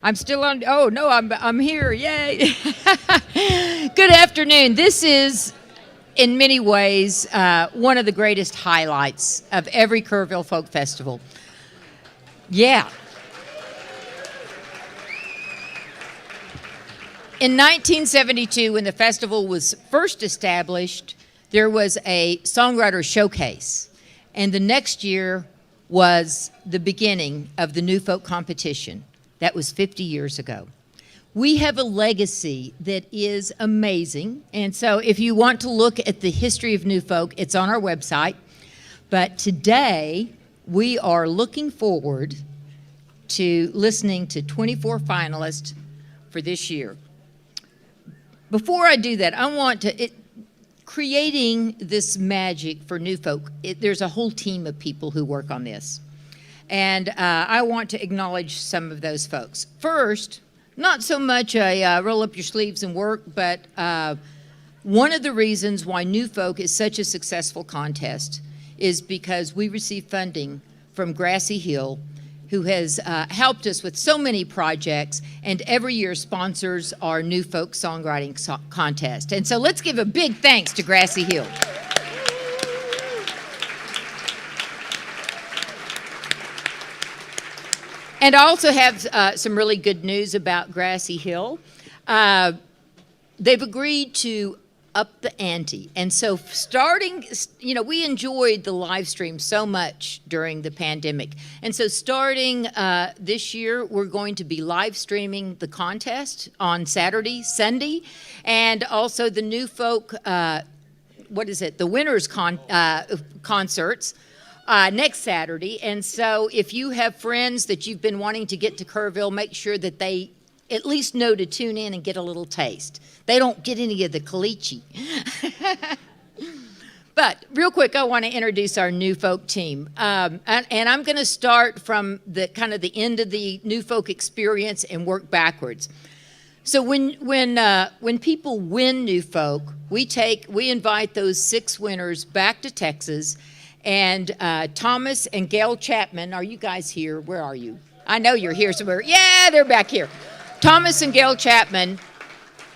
I'm still on. Oh no, I'm here. Yay! Good afternoon. This is, in many ways, one of the greatest highlights of every Kerrville Folk Festival. Yeah. In 1972, when the festival was first established, there was a songwriter showcase, and the next year was the beginning of the New Folk competition. That was 50 years ago. We have a legacy that is amazing, and so if you want to look at the history of New Folk, it's on our website. But today, we are looking forward to listening to 24 finalists for this year. Before I do that, I want to, creating this magic for New Folk, there's a whole team of people who work on this. And I want to acknowledge some of those folks. First, not so much a roll up your sleeves and work, but one of the reasons why New Folk is such a successful contest is because we receive funding from Grassy Hill, who has helped us with so many projects and every year sponsors our New Folk Songwriting Contest. And so let's give a big thanks to Grassy Hill. And I also have some really good news about Grassy Hill. They've agreed to up the ante. And so starting, we enjoyed the live stream so much during the pandemic. And so starting this year, we're going to be live streaming the contest on Saturday, Sunday, and also the New Folk, the winners concerts. Next Saturday. And so if you have friends that you've been wanting to get to Kerrville, make sure that they at least know to tune in and get a little taste. They don't get any of the caliche. But real quick, I want to introduce our New Folk team. And I'm going to start from the kind of the end of the New Folk experience and work backwards. So when people win New Folk, we invite those 6 winners back to Texas. And Thomas and Gail Chapman, are you guys here? Where are you? I know you're here somewhere. Yeah, they're back here. Thomas and Gail Chapman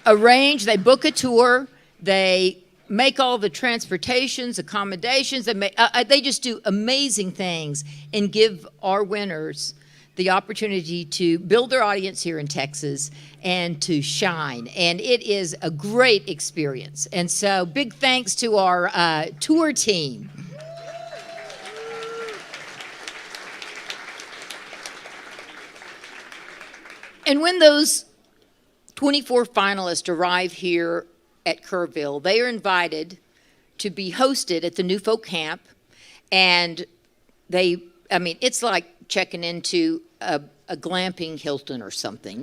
they book a tour, they make all the transportations, accommodations, they just do amazing things and give our winners the opportunity to build their audience here in Texas and to shine. And it is a great experience. And so big thanks to our tour team. And when those 24 finalists arrive here at Kerrville, they are invited to be hosted at the New Folk Camp. And it's like checking into a glamping Hilton or something,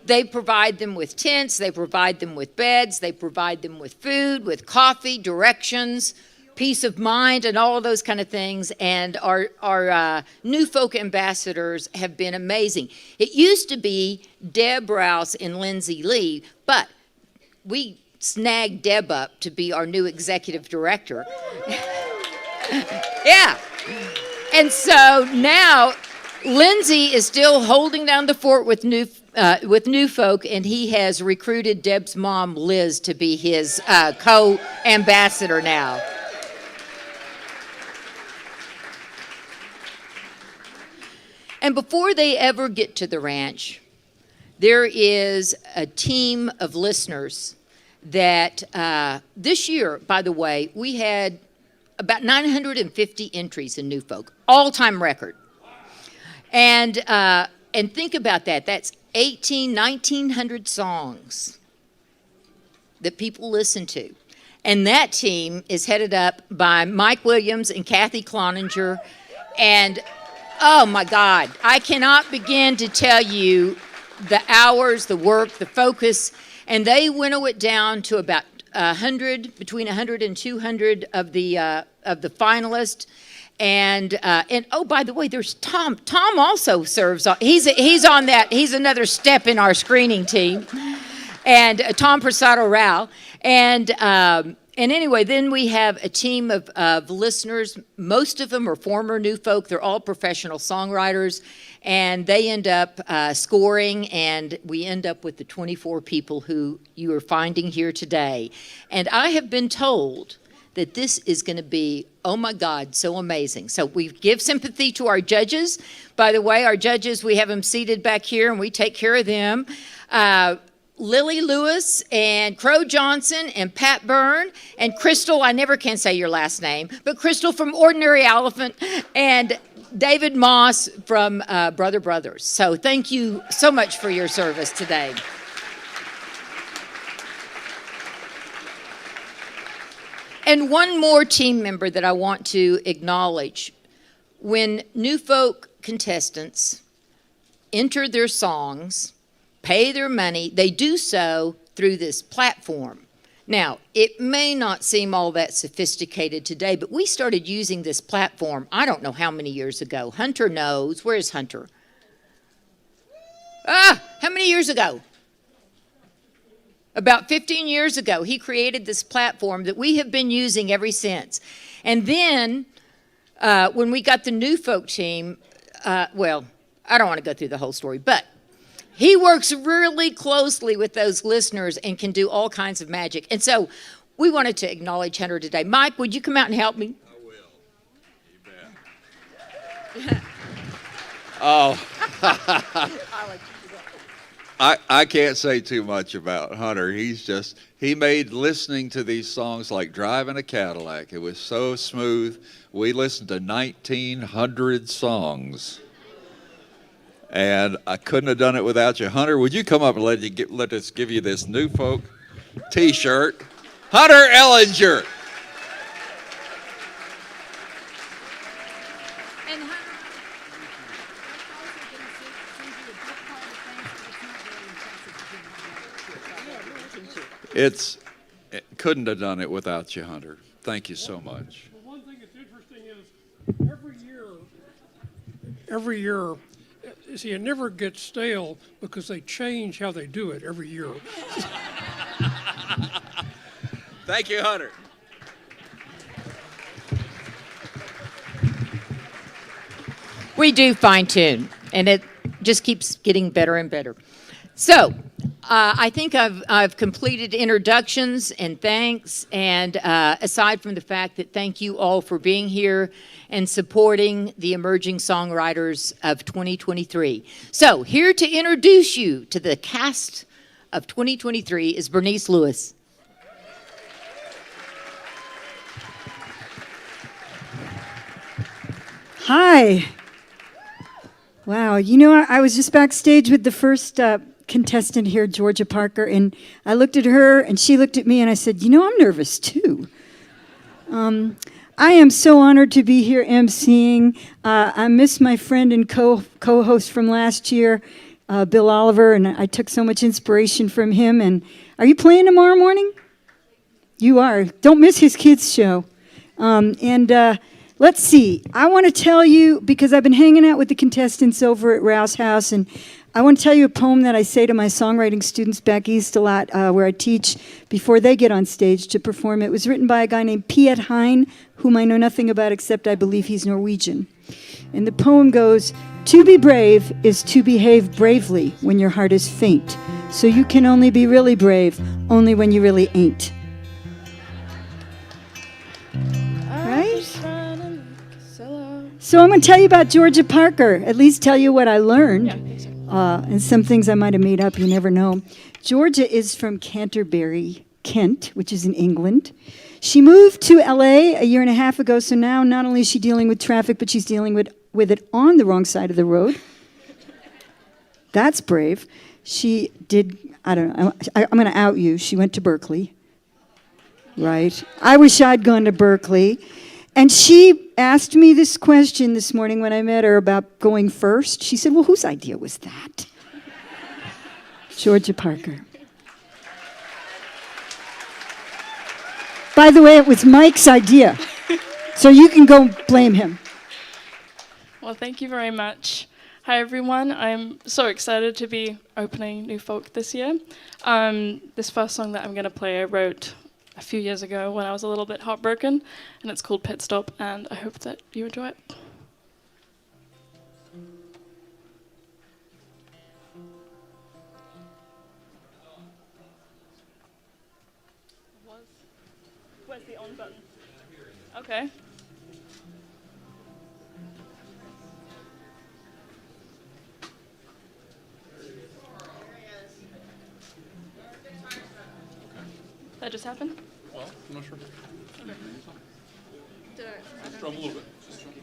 they provide them with tents, they provide them with beds, they provide them with food, with coffee, directions, peace of mind, and all of those kind of things. And our New Folk ambassadors have been amazing. It used to be Deb Rouse and Lindsay Lee, but we snagged Deb up to be our new executive director. Yeah. And so now Lindsay is still holding down the fort with New Folk, and he has recruited Deb's mom, Liz, to be his co-ambassador now. And before they ever get to the ranch, there is a team of listeners that this year, by the way, we had about 950 entries in New Folk, all-time record. And think about that. That's 1,900 songs that people listen to. And that team is headed up by Mike Williams and Kathy Cloninger. And, oh, my God, I cannot begin to tell you the hours, the work, the focus. And they winnow it down to about 100, between 100 and 200 of the finalists. And oh, by the way, there's Tom. Tom also serves on. He's on that. He's another step in our screening team. And Tom Prasado Rao. And anyway, then we have a team of listeners. Most of them are former New Folk. They're all professional songwriters. And they end up scoring, and we end up with the 24 people who you are finding here today. And I have been told that this is going to be, oh my God, so amazing. So we give sympathy to our judges. By the way, our judges, we have them seated back here, and we take care of them. Lily Lewis and Crow Johnson and Pat Byrne and Crystal, I never can say your last name, but Crystal from Ordinary Elephant, and David Moss from Brother Brothers. So thank you so much for your service today. And one more team member that I want to acknowledge. When New Folk contestants enter their songs, pay their money, they do so through this platform. Now, it may not seem all that sophisticated today, but we started using this platform, I don't know how many years ago. Hunter knows. Where's Hunter? How many years ago? About 15 years ago, he created this platform that we have been using ever since. And then, when we got the New Folk team, well, I don't want to go through the whole story, but he works really closely with those listeners and can do all kinds of magic. And so we wanted to acknowledge Hunter today. Mike, would you come out and help me? I will. You bet. Oh. I can't say too much about Hunter. He made listening to these songs like driving a Cadillac. It was so smooth. We listened to 1,900 songs. And I couldn't have done it without you. Hunter, would you come up and let us give you this New Folk T-shirt? Hunter Ellinger. And Hunter, It couldn't have done it without you, Hunter. Thank you so much. Well, one thing that's interesting is every year, see, it never gets stale because they change how they do it every year. Thank you, Hunter. we do fine tune, and it just keeps getting better and better. So, I think I've completed introductions and thanks, and aside from the fact that thank you all for being here and supporting the emerging songwriters of 2023. So, here to introduce you to the cast of 2023 is Bernice Lewis. Hi. Wow, you know, I was just backstage with the first contestant here, Georgia Parker, and I looked at her and she looked at me and I said, you know, I'm nervous too. I am so honored to be here emceeing. I miss my friend and co-host from last year, Bill Oliver, and I took so much inspiration from him. And are you playing tomorrow morning? You are. Don't miss his kids' show. Let's see. I want to tell you, because I've been hanging out with the contestants over at Rouse House, and I want to tell you a poem that I say to my songwriting students back east a lot, where I teach before they get on stage to perform. It was written by a guy named Piet Hein, whom I know nothing about except I believe he's Norwegian. And the poem goes, "To be brave is to behave bravely when your heart is faint. So you can only be really brave only when you really ain't." So I'm going to tell you about Georgia Parker, at least tell you what I learned. Yeah, I think so. And some things I might have made up, you never know. Georgia is from Canterbury, Kent, which is in England. She moved to LA a year and a half ago, so now not only is she dealing with traffic, but she's dealing with it on the wrong side of the road. That's brave. She did, I don't know, I'm going to out you. She went to Berkeley, right? I wish I'd gone to Berkeley. And she asked me this question this morning when I met her about going first. She said, well, whose idea was that? Georgia Parker. By the way, it was Mike's idea. So you can go blame him. Well, thank you very much. Hi, everyone. I'm so excited to be opening New Folk this year. This first song that I'm going to play I wrote a few years ago when I was a little bit heartbroken, and it's called Pit Stop, and I hope that you enjoy it. Where's the on button? Okay. That just happened? Well, I'm not sure. Okay. Just drum a little bit. Just drum.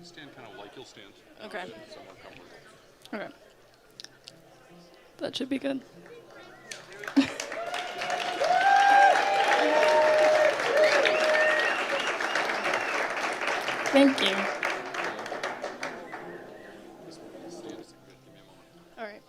Stand kind of like you'll stand. Okay. Somewhere comfortable. Okay. That should be good. Thank you. All right.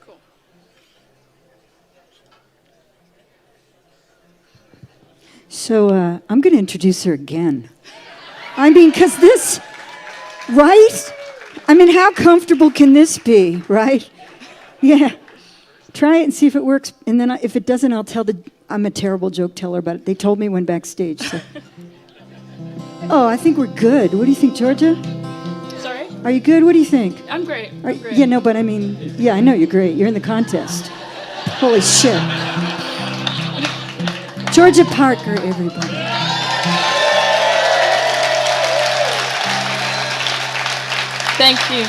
Cool. So I'm going to introduce her again. I mean, because this, right? I mean, how comfortable can this be, right? Yeah. Try it and see if it works. And then if it doesn't, I'm a terrible joke teller, but they told me when backstage. So. Oh, I think we're good. What do you think, Georgia? Sorry? Are you good? What do you think? I'm great. I'm great. Yeah, no, but I mean, yeah, I know you're great. You're in the contest. Holy shit. Georgia Parker, everybody. Thank you.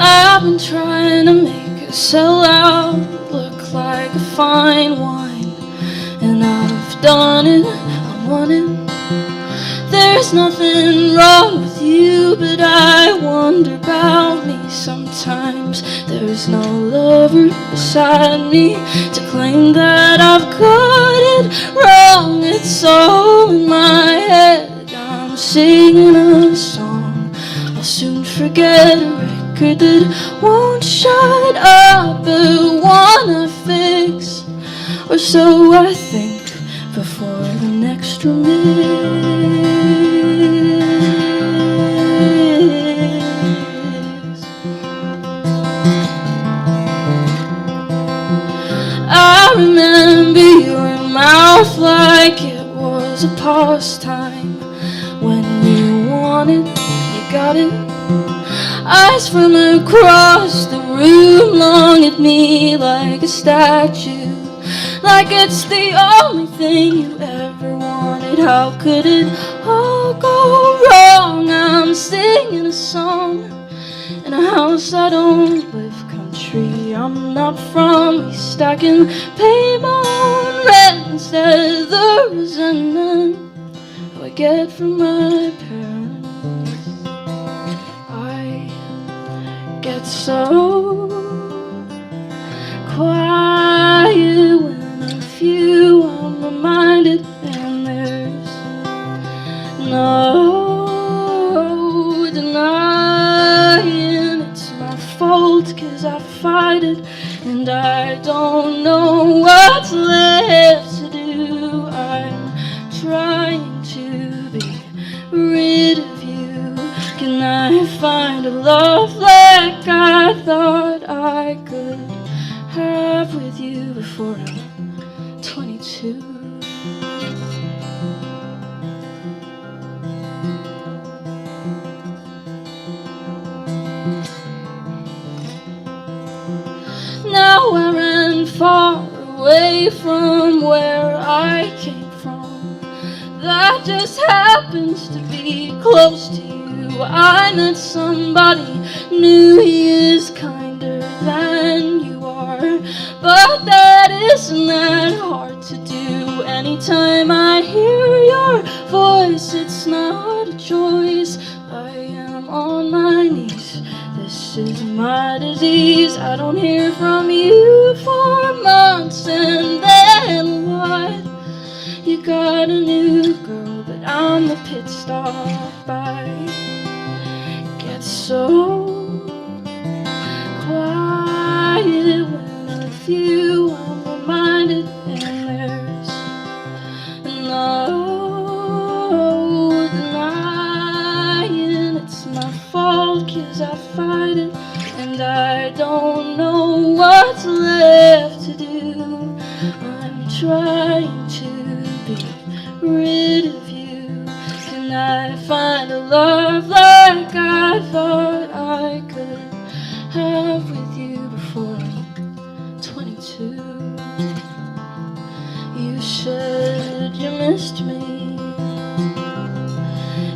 I've been trying to make it sell out, look like a fine wine, and I've done it, I won it. There's nothing wrong with you, but I wonder about me sometimes. There's no lover beside me to claim that I've got it wrong. It's all in my head. I'm singing a song I'll soon forget, a record that won't shut up, but wanna fix, or so I think, before the next remix. was a pastime. When you want it, you got it. Eyes from across the room long at me like a statue, like it's the only thing you ever wanted. How could it all go wrong? I'm singing a song in a house I don't live country. I'm not from East, I can pay my own rent instead of the resentment I get from my parents. Get so quiet when of you I'm reminded, and there's no denying it's my fault, 'cause I fight it and I don't know what's left to do. I'm trying to be rid of you. Can I find a love like I thought I could have with you before I'm 22? Now I ran far away from where I came from. That just happens to be close to you. I met somebody new, he is kinder than you are, but that isn't that hard to do. Anytime I hear your voice, it's not a choice. I am on my knees, this is my disease. I don't hear from you for months, and then what? You got a new girl, but I'm the pit stop. I get so quiet when of you I'm reminded, and there's no denying it's my fault, 'cause I fight it and I don't know what's left to do. I'm trying to be rid of you. Can I find a love like I thought I could have with you before I'm 22? You said you missed me.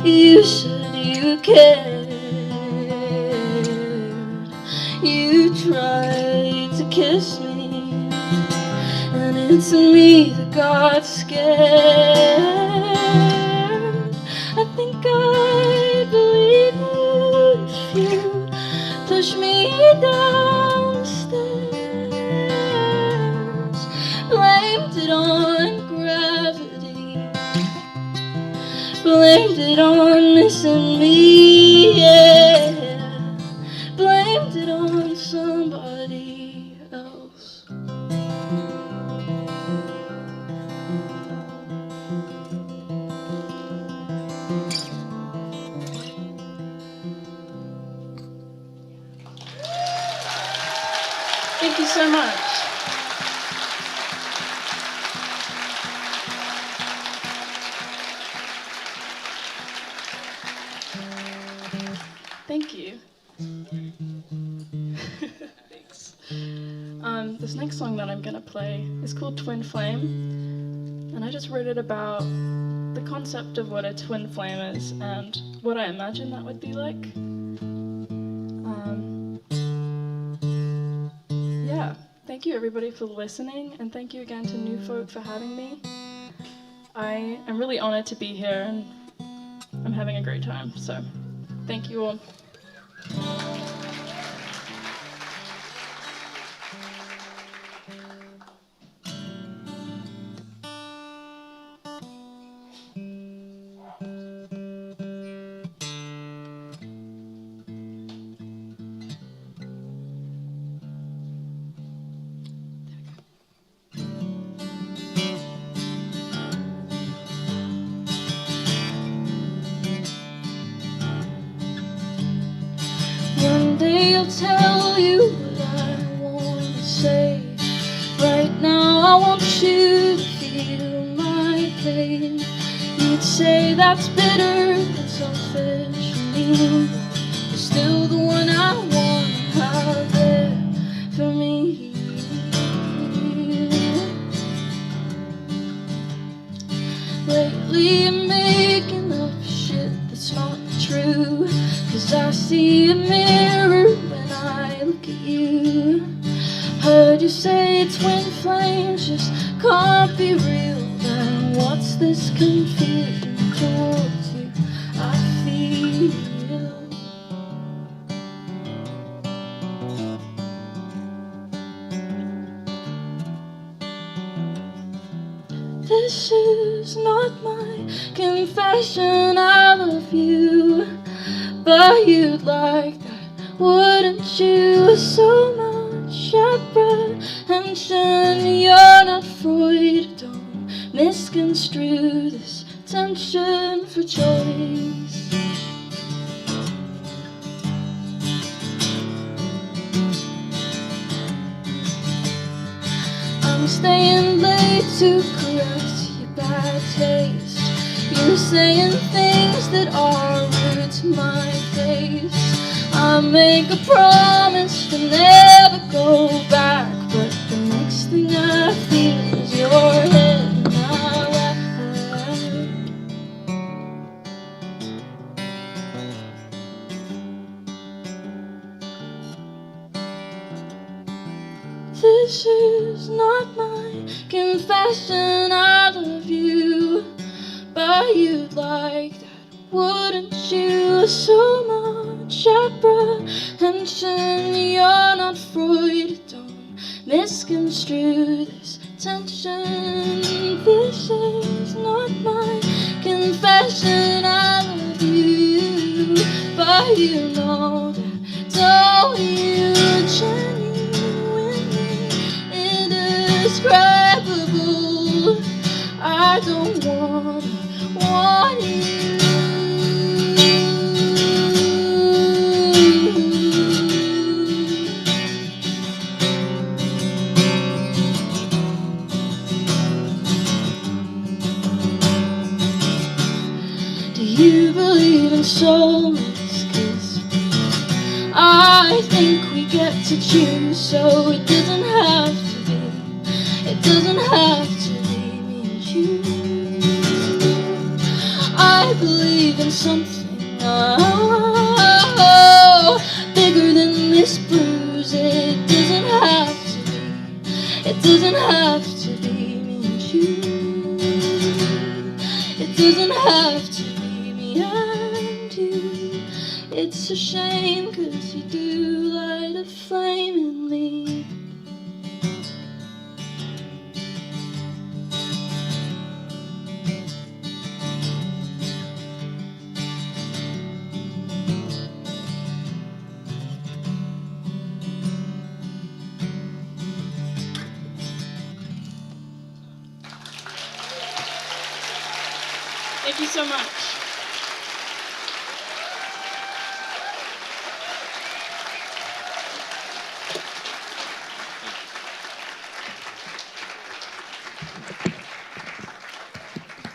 You said you cared. You tried to kiss me, and it's me that got scared. I think I believe you if you push me down the stairs. Blamed it on gravity, blamed it on missing me, yeah. Blamed it on somebody else. Thank you so much. Thank you. Thanks. This next song that I'm gonna play is called Twin Flame, and I just wrote it about the concept of what a twin flame is and what I imagine that would be like. Yeah, thank you everybody for listening, and thank you again to New Folk for having me. I am really honored to be here, and I'm having a great time, so thank you all. I'll tell you what I want to say. Right now I want you to feel my pain. you'd say that's bitter and selfish and mean. You're still the one I want out there for me. Lately I'm making up shit that's not true, 'cause I see a mirror when I look at you. Heard you say it's when flames just can't be real. Then what's this confusion towards you? I feel this is not my confession. I love you, but you'd like that, wouldn't you? So much apprehension. You're not Freud. Don't misconstrue this tension for choice. I'm staying late to correct your bad taste. You're saying things that are rude to my face. I make a promise to never go back, but the next thing I feel is your head in my lap. This is not my confession. I love you, but you'd like that, wouldn't you? So much apprehension. You're not Freud. Don't misconstrue this tension. This is not my confession. I love you, but you know that. Don't you? Genuinely indescribable. I don't want you. Do you believe in soulmates? 'Cause I think we get to choose, so it doesn't have to be. It doesn't have to be me and you. I believe in something, oh, bigger than this bruise. It doesn't have to be. It doesn't have to be me and you. It doesn't have to be me and you. It's a shame, 'cause you do light a flame in me. Thank you so much.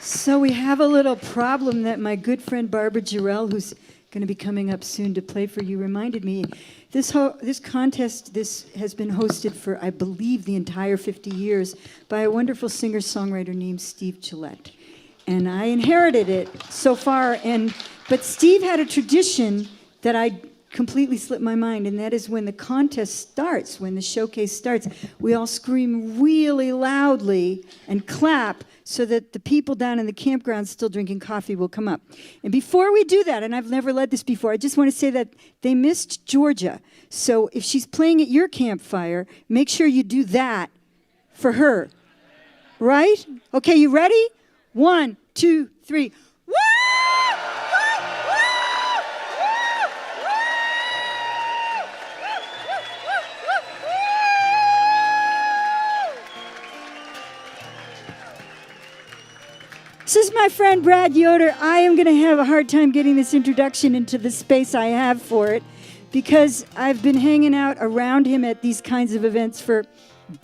So we have a little problem that my good friend Barbara Jarrell, who's going to be coming up soon to play for you, reminded me. This contest has been hosted for, I believe, the entire 50 years by a wonderful singer-songwriter named Steve Gillette. And I inherited it so far. But Steve had a tradition that I completely slipped my mind, and that is when the contest starts, when the showcase starts, we all scream really loudly and clap so that the people down in the campground still drinking coffee will come up. And before we do that, and I've never led this before, I just want to say that they missed Georgia. So if she's playing at your campfire, make sure you do that for her. Right? Okay, you ready? 1, 2, 3. Woo! This is my friend Brad Yoder. I am going to have a hard time getting this introduction into the space I have for it because I've been hanging out around him at these kinds of events for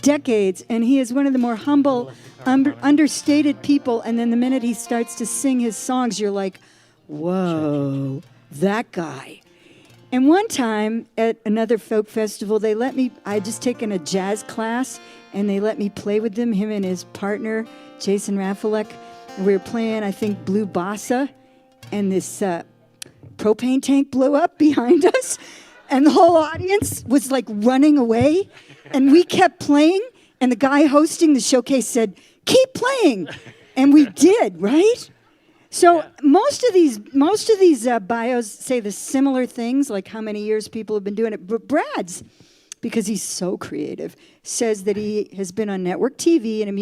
decades, and he is one of the more humble, understated people. And then the minute he starts to sing his songs, you're like, whoa, that guy. And one time at another folk festival, they let me, I had just taken a jazz class, and they let me play with him and his partner, Jason Rafalek. And we were playing, I think, Blue Bossa, and this propane tank blew up behind us, and the whole audience was like running away, and we kept playing, and the guy hosting the showcase said, keep playing, and we did, right? So most of these bios say the similar things, like how many years people have been doing it. But Brad's, because he's so creative, says that he has been on network TV and a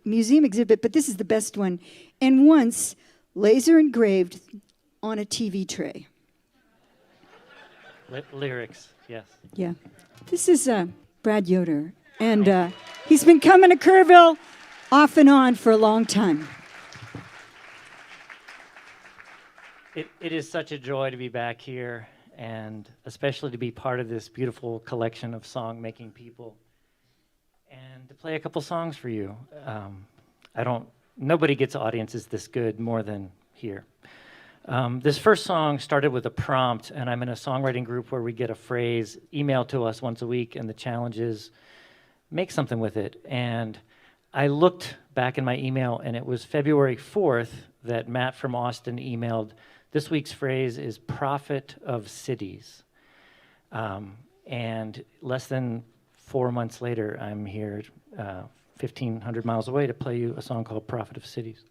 museum exhibit, but this is the best one, and once laser engraved on a TV tray. Lyrics, yes. Yeah. This is Brad Yoder, and he's been coming to Kerrville off and on for a long time. It is such a joy to be back here, and especially to be part of this beautiful collection of song-making people, and to play a couple songs for you. Nobody gets audiences this good more than here. This first song started with a prompt, and I'm in a songwriting group where we get a phrase emailed to us once a week, and the challenge is make something with it. And I looked back in my email, and it was February 4th that Matt from Austin emailed, this week's phrase is prophet of cities. And less than 4 months later, I'm here 1,500 miles away to play you a song called Prophet of Cities.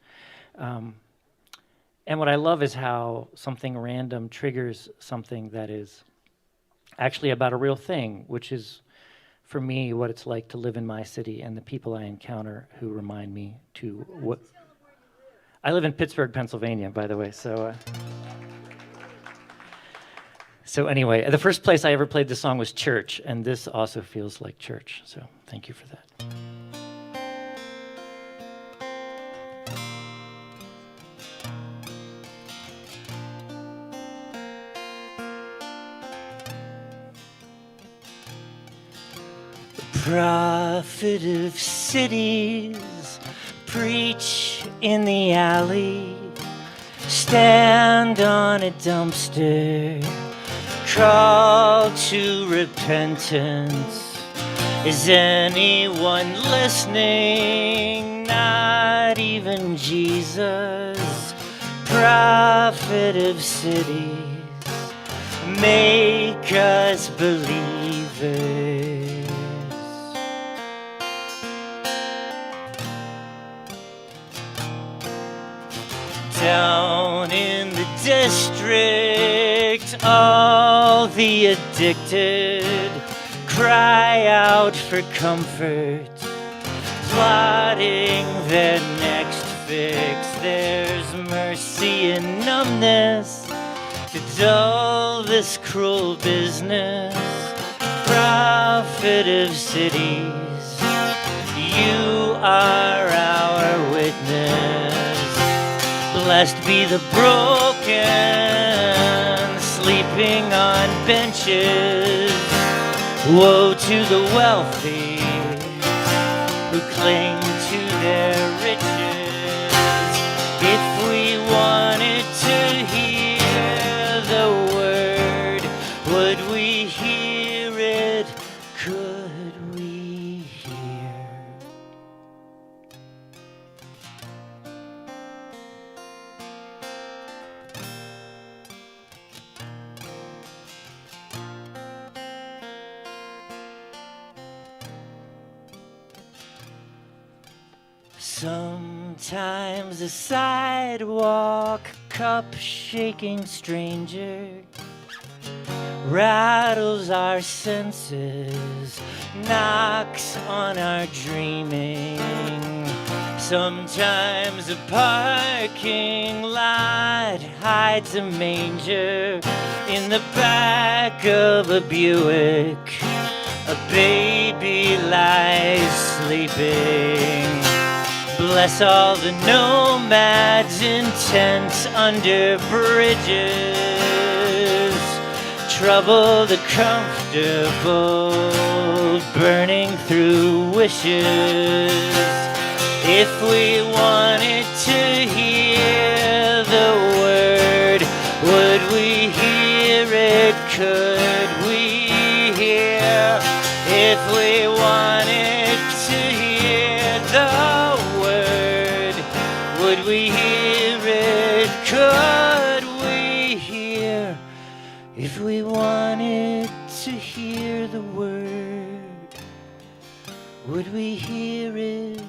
And what I love is how something random triggers something that is actually about a real thing, which is, for me, what it's like to live in my city and the people I encounter who remind me to what. I live in Pittsburgh, Pennsylvania, by the way. So anyway, the first place I ever played this song was church, and this also feels like church. So thank you for that. Prophet of cities, preach in the alley, stand on a dumpster, call to repentance. Is anyone listening? Not even Jesus, prophet of cities, make us believers. Down in the district, all the addicted cry out for comfort, plotting their next fix. There's mercy in numbness to dull this cruel business. Prophet of cities, you are our witness. Blessed be the broken, sleeping on benches. Woe to the wealthy who cling to their riches. If we wanted to hear the word, would we hear it? Could we hear? Sometimes a sidewalk cup-shaking stranger rattles our senses, knocks on our dreaming. Sometimes a parking lot hides a manger in the back of a Buick. A baby lies sleeping. Bless all the nomads in tents under bridges, trouble, the comfortable, burning through wishes. If we wanted to hear the word, would we hear it? Could we hear? If we wanted to hear the word, would we hear it? Could we hear? If we wanted to hear the word, would we hear it?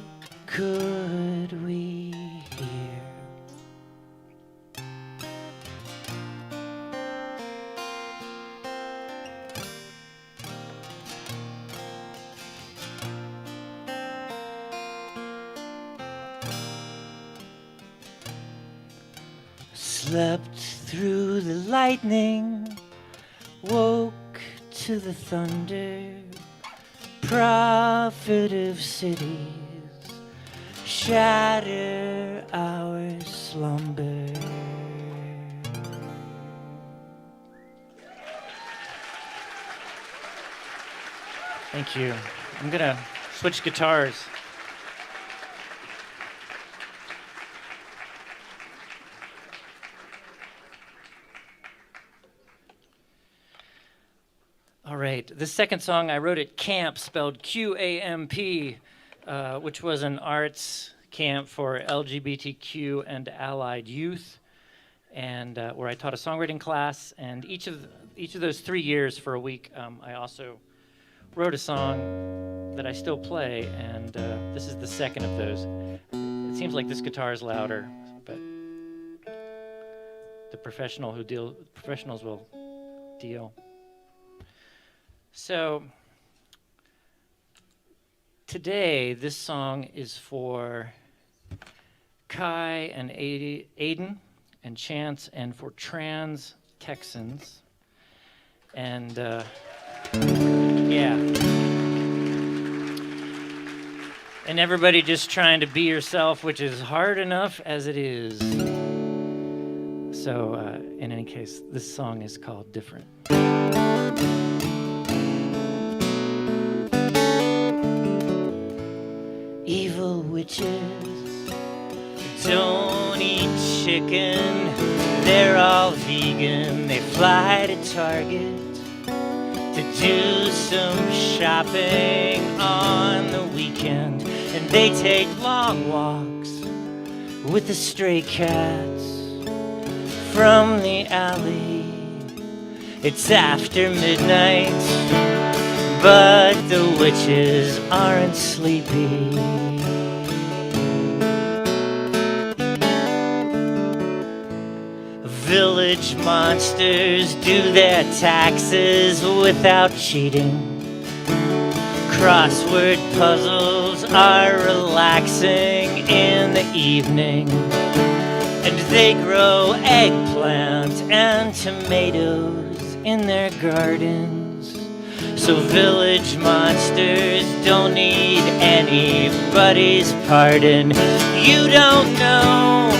Could we hear? Slept through the lightning, woke to the thunder, prophet of cities, shatter our slumber. Thank you. I'm gonna switch guitars. All right, the second song I wrote at camp, spelled QAMP, which was an arts camp for LGBTQ and allied youth, and where I taught a songwriting class. And each of those 3 years for a week, I also wrote a song that I still play, and this is the second of those. It seems like this guitar is louder, but the professionals will deal. So today, this song is for Kai and Aiden and Chance, and for trans Texans. And yeah. And everybody just trying to be yourself, which is hard enough as it is. So in any case, this song is called Different. Evil witches don't eat chicken, they're all vegan. They fly to Target to do some shopping on the weekend, and they take long walks with the stray cats from the alley. It's after midnight, but the witches aren't sleepy. Village monsters do their taxes without cheating. Crossword puzzles are relaxing in the evening, and they grow eggplant and tomatoes in their gardens. So village monsters don't need anybody's pardon. You don't know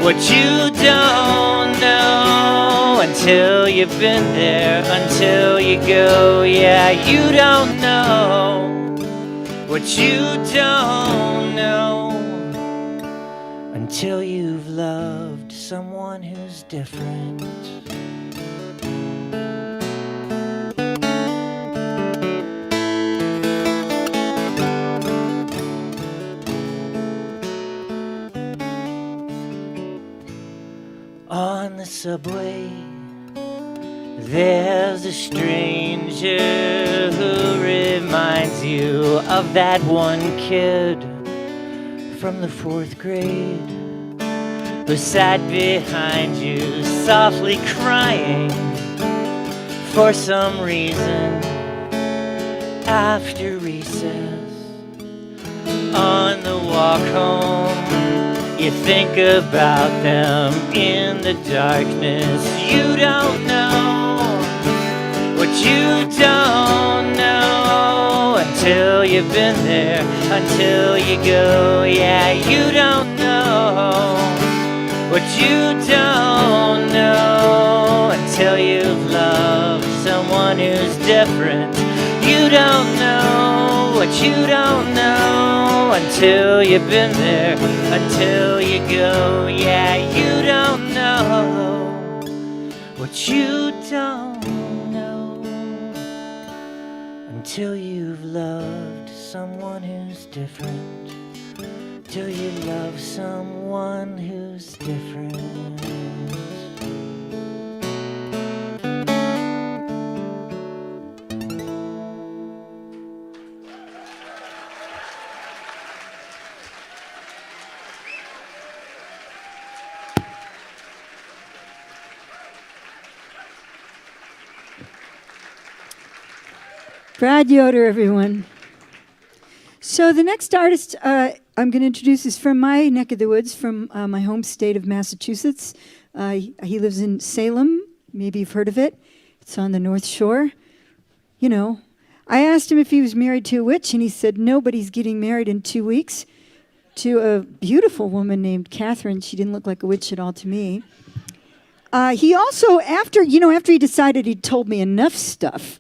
what you don't know until you've been there, until you go. Yeah, you don't know what you don't know until you've loved someone who's different. On the subway, there's a stranger who reminds you of that one kid from the 4th grade who sat behind you softly crying for some reason after recess. On the walk home, you think about them in the darkness. You don't know what you don't know until you've been there, until you go. Yeah, you don't know what you don't know until you've loved different. You don't know what you don't know until you've been there, until you go. Yeah, you don't know what you don't know until you've loved someone who's different, till you love someone who's different. Brad Yoder, everyone. So the next artist I'm going to introduce is from my neck of the woods, from my home state of Massachusetts. He lives in Salem. Maybe you've heard of it. It's on the North Shore. You know, I asked him if he was married to a witch, and he said, no, but he's getting married in 2 weeks to a beautiful woman named Catherine. She didn't look like a witch at all to me. He also, after he decided he'd told me enough stuff,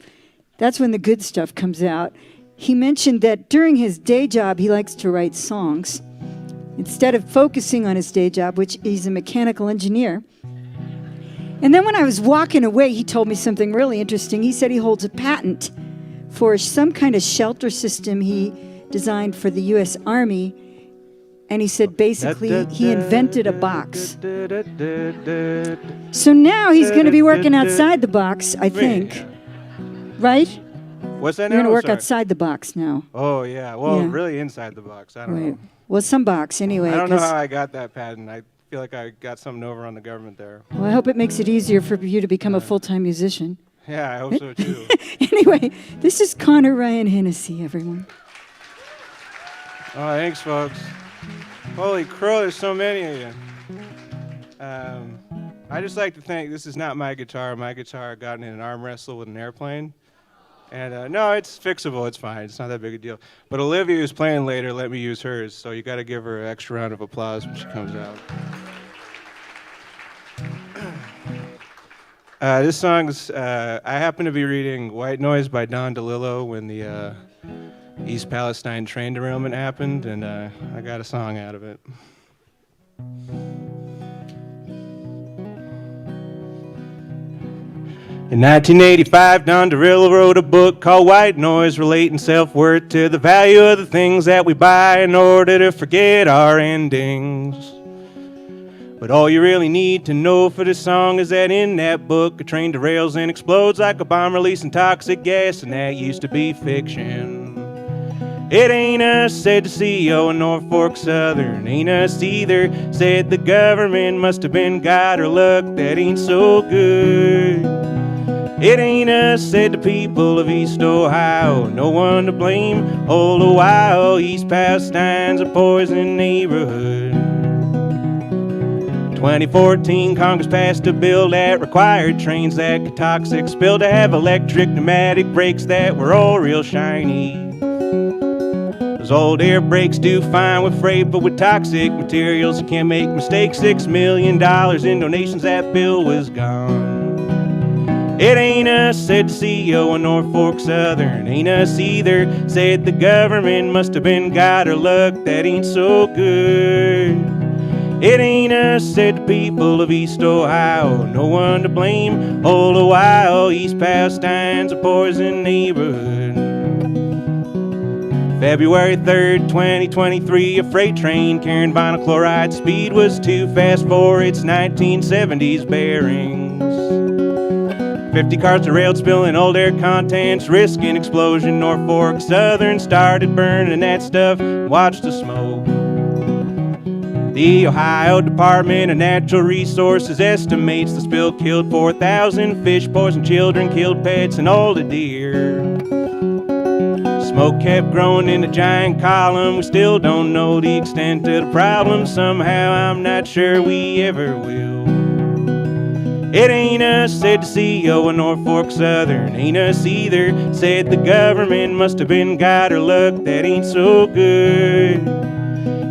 that's when the good stuff comes out. He mentioned that during his day job, he likes to write songs. Instead of focusing on his day job, which he's a mechanical engineer. And then when I was walking away, he told me something really interesting. He said he holds a patent for some kind of shelter system he designed for the U.S. Army. And he said basically he invented a box. So now he's going to be working outside the box, I think. Right? What's that now? You're going to work Sorry. outside the box now. Oh, yeah. Well, Yeah. really inside the box. I don't know. Well, some box anyway. I don't know 'cause- how I got that patent. I feel like I got something over on the government there. Well, I hope it makes it easier for you to become a full-time musician. Yeah, I hope so, too. Anyway, this is Conor, Rai, and Hennessy, everyone. Oh, thanks, folks. Holy crow, there's so many of you. I just like to think this is not my guitar. My guitar got in an arm wrestle with an airplane. And no, it's fixable. It's fine. It's not that big a deal. But Olivia, who's playing later, let me use hers. So you got to give her an extra round of applause when she comes out. This song's, I happen to be reading White Noise by Don DeLillo when the East Palestine train derailment happened, and I got a song out of it. In 1985, Don DeLillo wrote a book called White Noise, relating self-worth to the value of the things that we buy in order to forget our endings. But all you really need to know for this song is that in that book, a train derails and explodes like a bomb releasing toxic gas, and that used to be fiction. It ain't us, said the CEO of Norfolk Southern. Ain't us either, said the government. Must have been God or luck, that ain't so good. It ain't us, said the people of East Ohio. No one to blame, all the while East Palestine's a poison neighborhood. 2014, Congress passed a bill that required trains that could toxic spill to have electric pneumatic brakes that were all real shiny. Those old air brakes do fine with freight, but with toxic materials you can't make mistakes. $6 million in donations, that bill was gone. It ain't us, said the CEO of Norfolk Southern. Ain't us either, said the government. Must have been God or luck, that ain't so good. It ain't us, said the people of East Ohio. No one to blame, all the while East Palestine's a poison neighborhood. February 3rd, 2023, a freight train carrying vinyl chloride speed was too fast for its 1970s bearings. 50 cars derailed, spilling old air contents, risking explosion. Norfolk Southern started burning that stuff and watched the smoke. The Ohio Department of Natural Resources estimates the spill killed 4,000 fish, poisoned children, killed pets, and all the deer. Smoke kept growing in a giant column. We still don't know the extent of the problem. Somehow I'm not sure we ever will. It ain't us, said the CEO of Norfolk Southern. Ain't us either, said the government. Must have been God or luck, that ain't so good.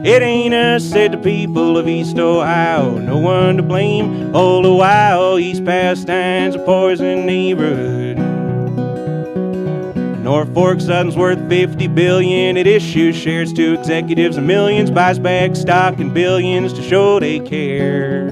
It ain't us, said the people of East Ohio. No one to blame, all the while East Palestine's a poison neighborhood. Norfolk Southern's worth 50 billion. It issues shares to executives and millions, buys back stock and billions to show they care.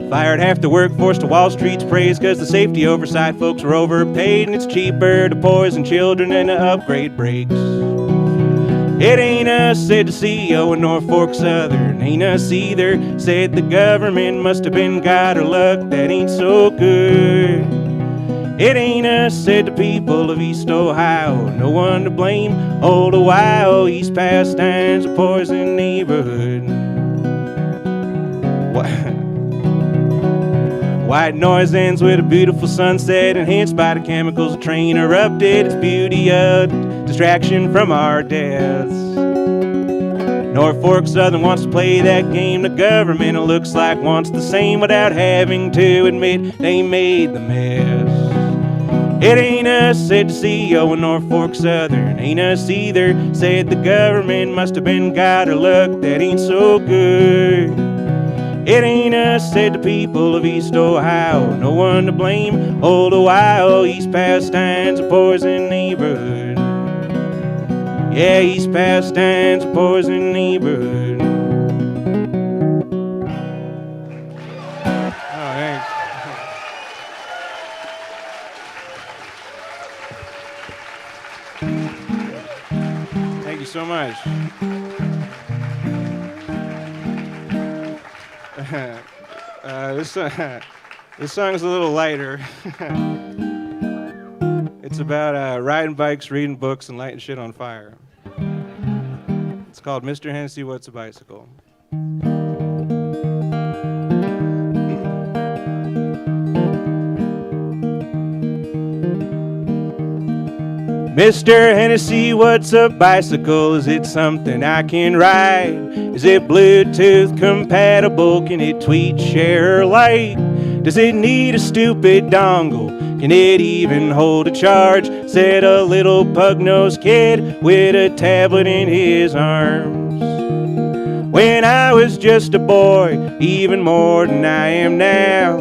Fired half the workforce to Wall Street's praise, cause the safety oversight folks are overpaid, and it's cheaper to poison children than to upgrade brakes. It ain't us, said the CEO of Norfolk Southern. Ain't us either, said the government. Must have been God or luck, that ain't so good. It ain't us, said the people of East Ohio. No one to blame, old Ohio. East Pastine's a poison neighborhood. White noise ends with a beautiful sunset, enhanced by the chemicals the train erupted. Its beauty a distraction from our deaths. Norfolk Southern wants to play that game. The government, it looks like, wants the same without having to admit they made the mess. It ain't us, said the CEO of Norfolk Southern. Ain't us either, said the government. Must have been God or luck, that ain't so good. It ain't us, said the people of East Ohio. No one to blame, old Ohio. East Pastine's a poison neighborhood. Yeah, East Pastine's a poison neighborhood. Oh, thanks. Thank you so much. This song's a little lighter. It's about riding bikes, reading books, and lighting shit on fire. It's called Mr. Hennessy, What's a Bicycle? Mr. Hennessy, what's a bicycle? Is it something I can ride? Is it Bluetooth compatible? Can it tweet, share, or like? Does it need a stupid dongle? Can it even hold a charge? Said a little pug-nosed kid with a tablet in his arms. When I was just a boy, even more than I am now,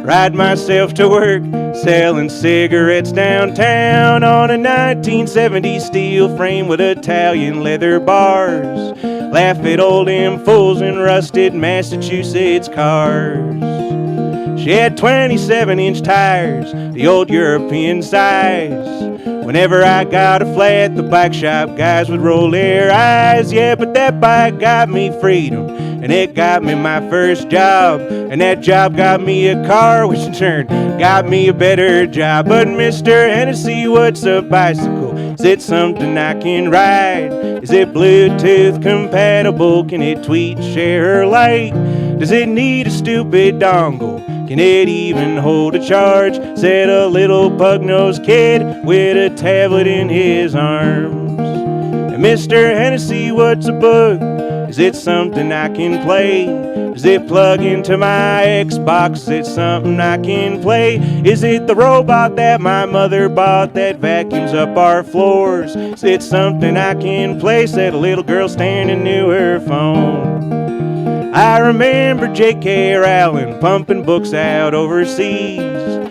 ride myself to work, selling cigarettes downtown on a 1970 steel frame with Italian leather bars. Laugh at old M fools in rusted Massachusetts cars. She had 27-inch tires, the old European size. Whenever I got a flat, the bike shop guys would roll their eyes. Yeah, but that bike got me freedom, and it got me my first job. And that job got me a car, which in turn got me a better job. But Mr. Hennessy, what's a bicycle? Is it something I can ride? Is it Bluetooth compatible? Can it tweet, share, or like? Does it need a stupid dongle? Can it even hold a charge? Said a little pug-nosed kid with a tablet in his arms. And Mr. Hennessy, what's a book? Is it something I can play? Does it plug into my Xbox? Is it something I can play? Is it the robot that my mother bought that vacuums up our floors? Is it something I can play? Said a little girl standing near her phone. I remember J.K. Rowling pumping books out overseas.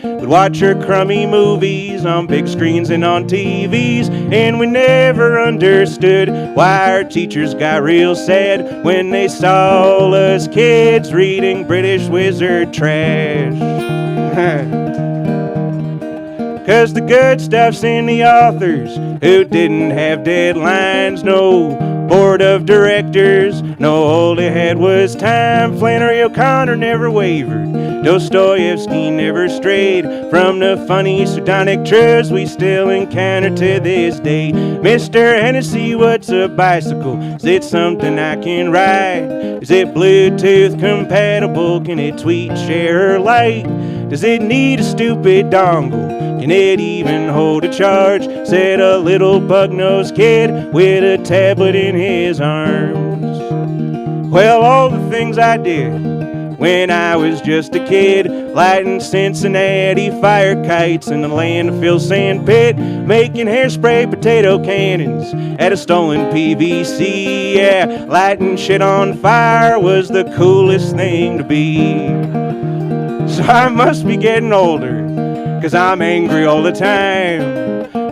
We'd watch her crummy movies on big screens and on TVs, and we never understood why our teachers got real sad when they saw us kids reading British wizard trash. 'Cause the good stuff's in the authors who didn't have deadlines, no board of directors, no all they had was time. Flannery O'Connor never wavered, Dostoevsky never strayed from the funny sardonic truths we still encounter to this day. Mr. Hennessy, what's a bicycle? Is it something I can ride? Is it Bluetooth compatible? Can it tweet, share, or like? Does it need a stupid dongle? Can it even hold a charge? Said a little bug-nosed kid with a tablet in his arms. Well, all the things I did when I was just a kid, lighting Cincinnati fire kites in the landfill sand pit, making hairspray potato cannons at a stolen PVC. Yeah, lighting shit on fire was the coolest thing to be. So I must be getting older, 'cause I'm angry all the time.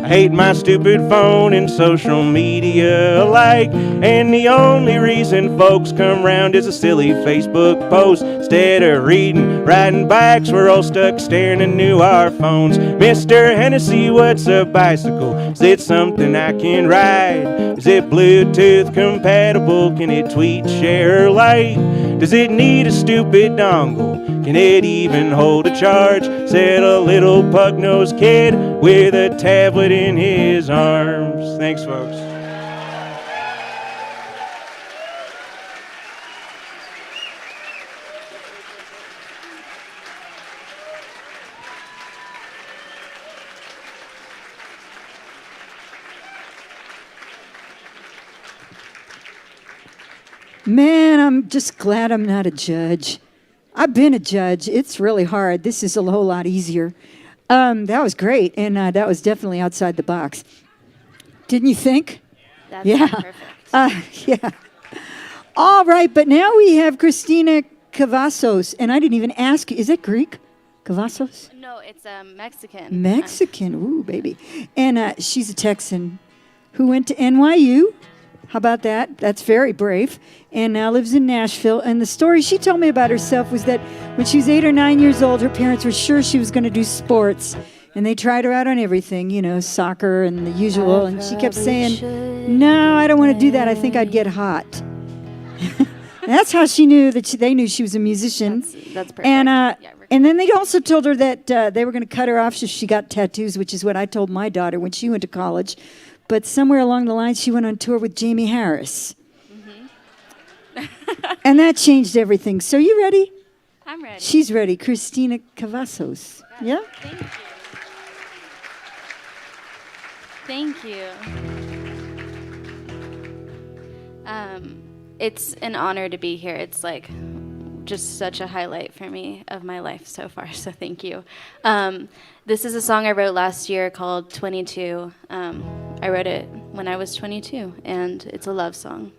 I hate my stupid phone and social media alike. And the only reason folks come round is a silly Facebook post. Instead of reading, riding bikes, we're all stuck staring into our phones. Mr. Hennessy, what's a bicycle? Is it something I can ride? Is it Bluetooth compatible? Can it tweet, share, or like? Does it need a stupid dongle? Can it even hold a charge? Said a little pug-nosed kid with a tablet in his arms. Thanks, folks. Man, I'm just glad I'm not a judge. I've been a judge. It's really hard. This is a whole lot easier. That was great, and that was definitely outside the box. Didn't you think? That's Yeah. perfect. Yeah. All right, but now we have Christina Cavazos, and I didn't even ask you. Is that Greek? Cavazos? No, it's Mexican. Mexican. Ooh, baby. And she's a Texan who went to NYU. How about that? That's very brave. And now lives in Nashville. And the story she told me about herself was that when she was 8 or 9 years old, her parents were sure she was going to do sports. And they tried her out on everything, you know, soccer and the usual. And she kept saying, no, I don't want to do that. I think I'd get hot. And that's how she knew that they knew she was a musician. That's perfect. And, Yeah, and then they also told her that they were going to cut her off if she got tattoos, which is what I told my daughter when she went to college. But somewhere along the line, she went on tour with Jamie Harris. And that changed everything. So you ready? I'm ready. She's ready. Christina Cavazos. Yeah? Thank you. It's an honor to be here. It's like just such a highlight for me of my life so far, so thank you. This is a song I wrote last year called 22. I wrote it when I was 22, and it's a love song.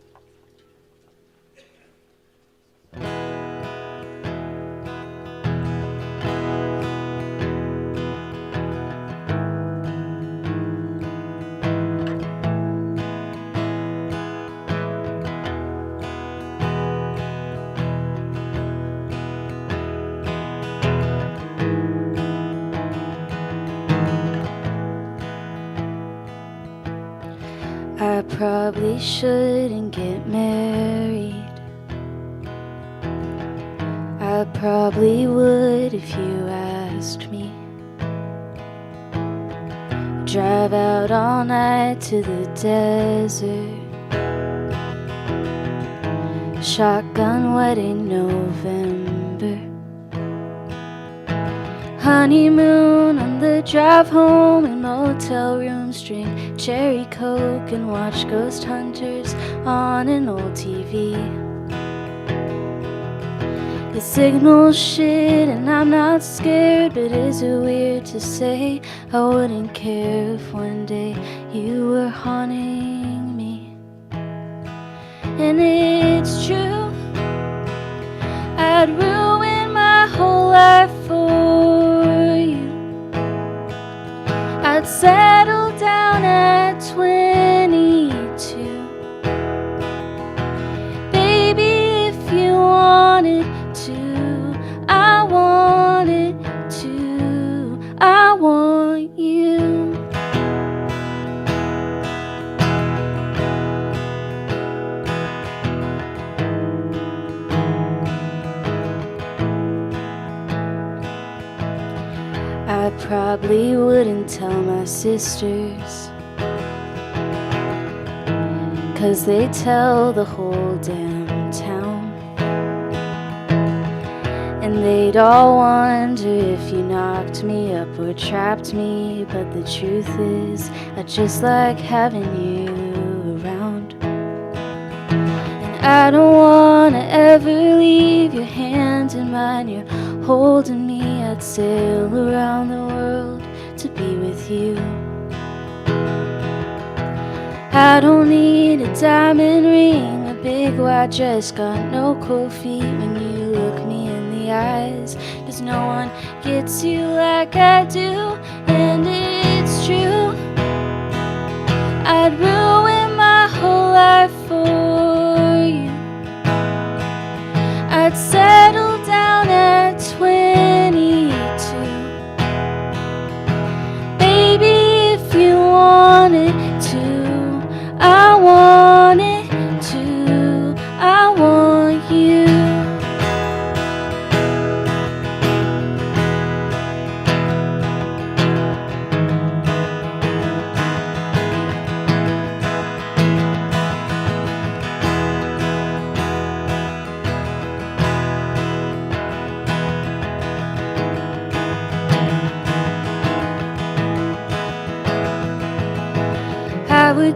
I probably shouldn't get married. I probably would if you asked me. Drive out all night to the desert. Shotgun wedding November. Honeymoon on the drive home in motel rooms. Drink cherry coke and watch ghost hunters on an old TV. The signal's shit and I'm not scared, but is it weird to say I wouldn't care if one day you were haunting me? And it's true, I'd ruin my whole life for you. I'd settle down at 22. Baby, if you wanted to, I wanted to, I want you. I probably wouldn't tell my sisters, 'cause they tell the whole damn town. And they'd all wonder if you knocked me up or trapped me. But the truth is, I just like having you around. And I don't wanna ever leave your hand in mine. You're holding me, I'd sail around the world to be with you. I don't need a diamond ring, a big white dress, got no cold feet when you look me in the eyes. 'Cause no one gets you like I do. And it's true,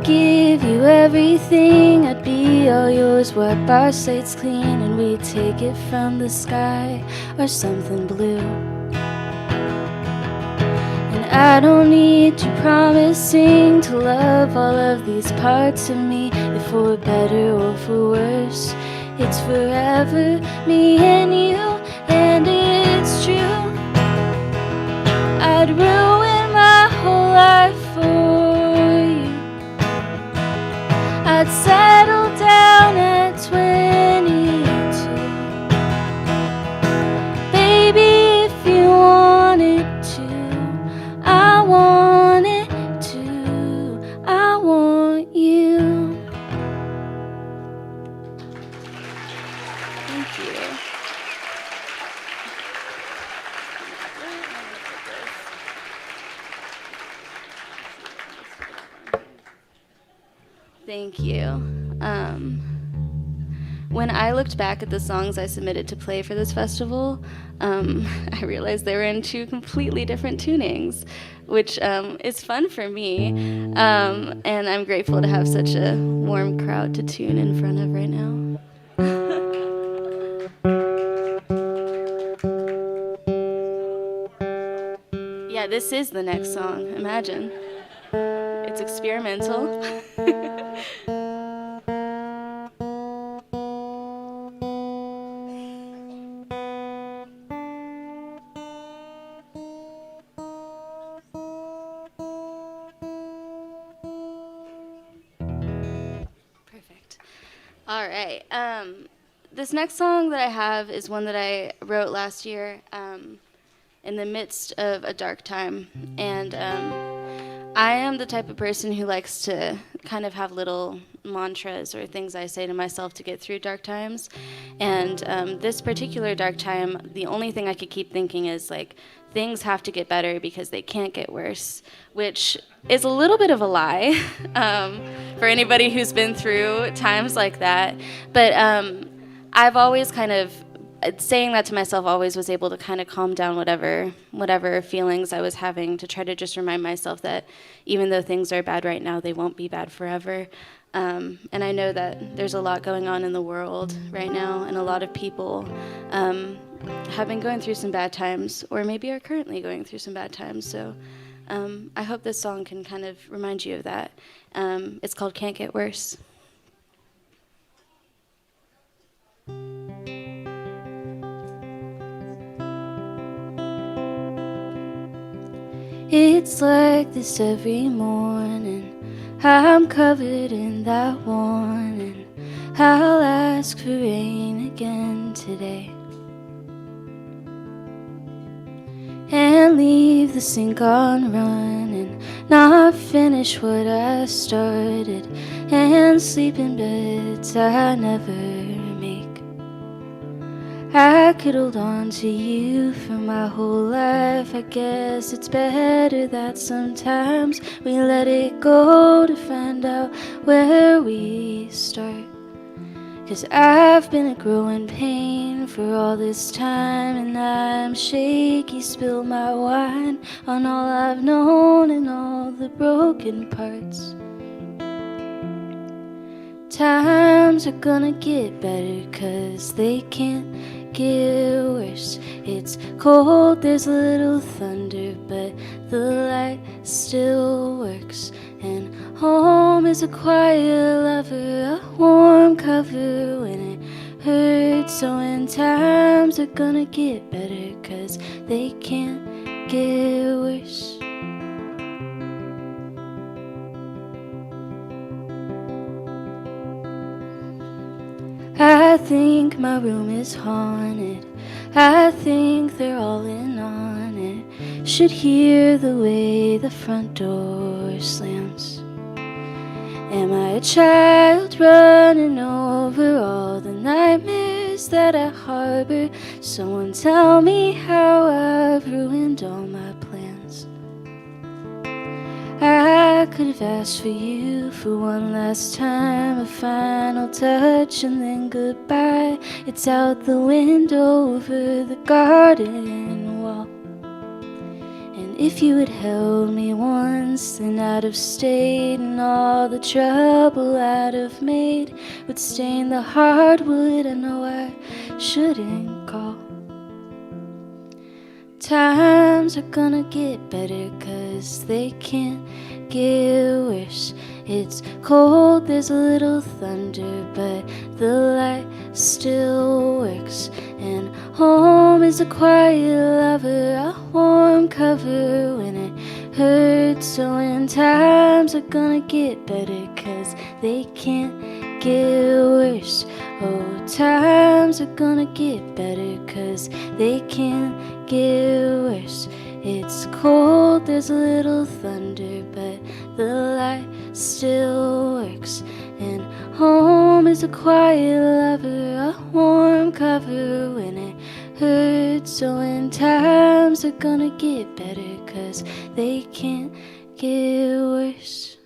I'd give you everything, I'd be all yours. Wipe our slates clean and we'd take it from the sky or something blue. And I don't need you promising to love all of these parts of me, if for better or for worse. It's forever, me and you, and it's true. I'd ruin my whole life for you. I'd settle down at 22. Baby, if you wanted to, I wanted to, I want you. Thank you. Thank you. When I looked back at the songs I submitted to play for this festival, I realized they were in two completely different tunings, which is fun for me, and I'm grateful to have such a warm crowd to tune in front of right now. Yeah, this is the next song, imagine. It's experimental. Perfect. All right. This next song that I have is one that I wrote last year in the midst of a dark time. And I am the type of person who likes to kind of have little mantras or things I say to myself to get through dark times. And this particular dark time, the only thing I could keep thinking is, like, things have to get better because they can't get worse, which is a little bit of a lie for anybody who's been through times like that. But I've always kind of, saying that to myself always was able to kind of calm down whatever feelings I was having, to try to just remind myself that even though things are bad right now, they won't be bad forever. And I know that there's a lot going on in the world right now, and a lot of people have been going through some bad times, or maybe are currently going through some bad times. So I hope this song can kind of remind you of that. It's called Can't Get Worse. It's like this every morning. I'm covered in that warning. I'll ask for rain again today, and leave the sink on running, not finish what I started, and sleep in beds I never make. I could hold on to you for my whole life. I guess it's better that sometimes we let it go to find out where we start. 'Cause I've been a growing pain for all this time, and I'm shaky, spill my wine on all I've known and all the broken parts. Times are gonna get better 'cause they can't get worse. It's cold, there's a little thunder, but the light still works. And home is a quiet lover, a warm cover when it hurts. So when times are gonna get better 'cause they can't get worse. I think my room is haunted. I think they're all in on it. Should hear the way the front door slams. Am I a child running over all the nightmares that I harbor? Someone tell me how I've ruined all my plans. I could have asked for you for one last time, a final touch and then goodbye. It's out the window over the garden wall. And if you had held me once, then I'd have stayed, and all the trouble I'd have made would stain the hardwood. I know I shouldn't call. Times are gonna get better, 'cause they can't get worse. It's cold, there's a little thunder, but the light still works. And home is a quiet lover, a warm cover when it hurts. So when times are gonna get better, 'cause they can't get worse. Oh, times are gonna get better, 'cause they can't get worse. It's cold, there's a little thunder, but the light still works. And home is a quiet lover, a warm cover when it hurts. So when times are gonna get better, 'cause they can't get worse.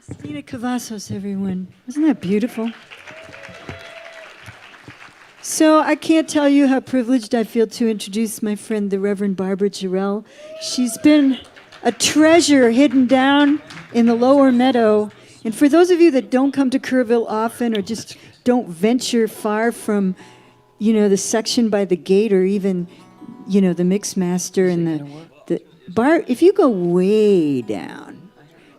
Christina Cavazos, everyone. Isn't that beautiful? So I can't tell you how privileged I feel to introduce my friend, the Reverend Barbara Jarrell. She's been a treasure hidden down in the lower meadow. And for those of you that don't come to Kerrville often, or just don't venture far from, the section by the gate, or even, the mix master and the bar, if you go way down,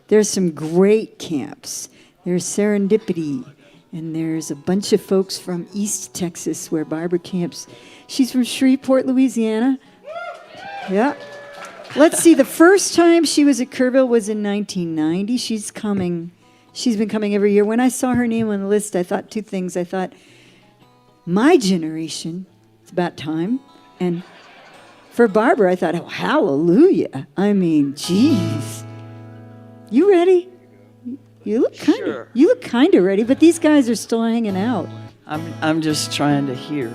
there's some great camps. There's Serendipity, and there's a bunch of folks from East Texas where Barbara camps. She's from Shreveport, Louisiana. Yeah. Let's see, the first time she was at Kerrville was in 1990. She's been coming every year. When I saw her name on the list, I thought two things. I thought, my generation, it's about time. And for Barbara, I thought, oh, hallelujah. I mean, geez. You ready? You look kind of ready, but these guys are still hanging out. I'm just trying to hear.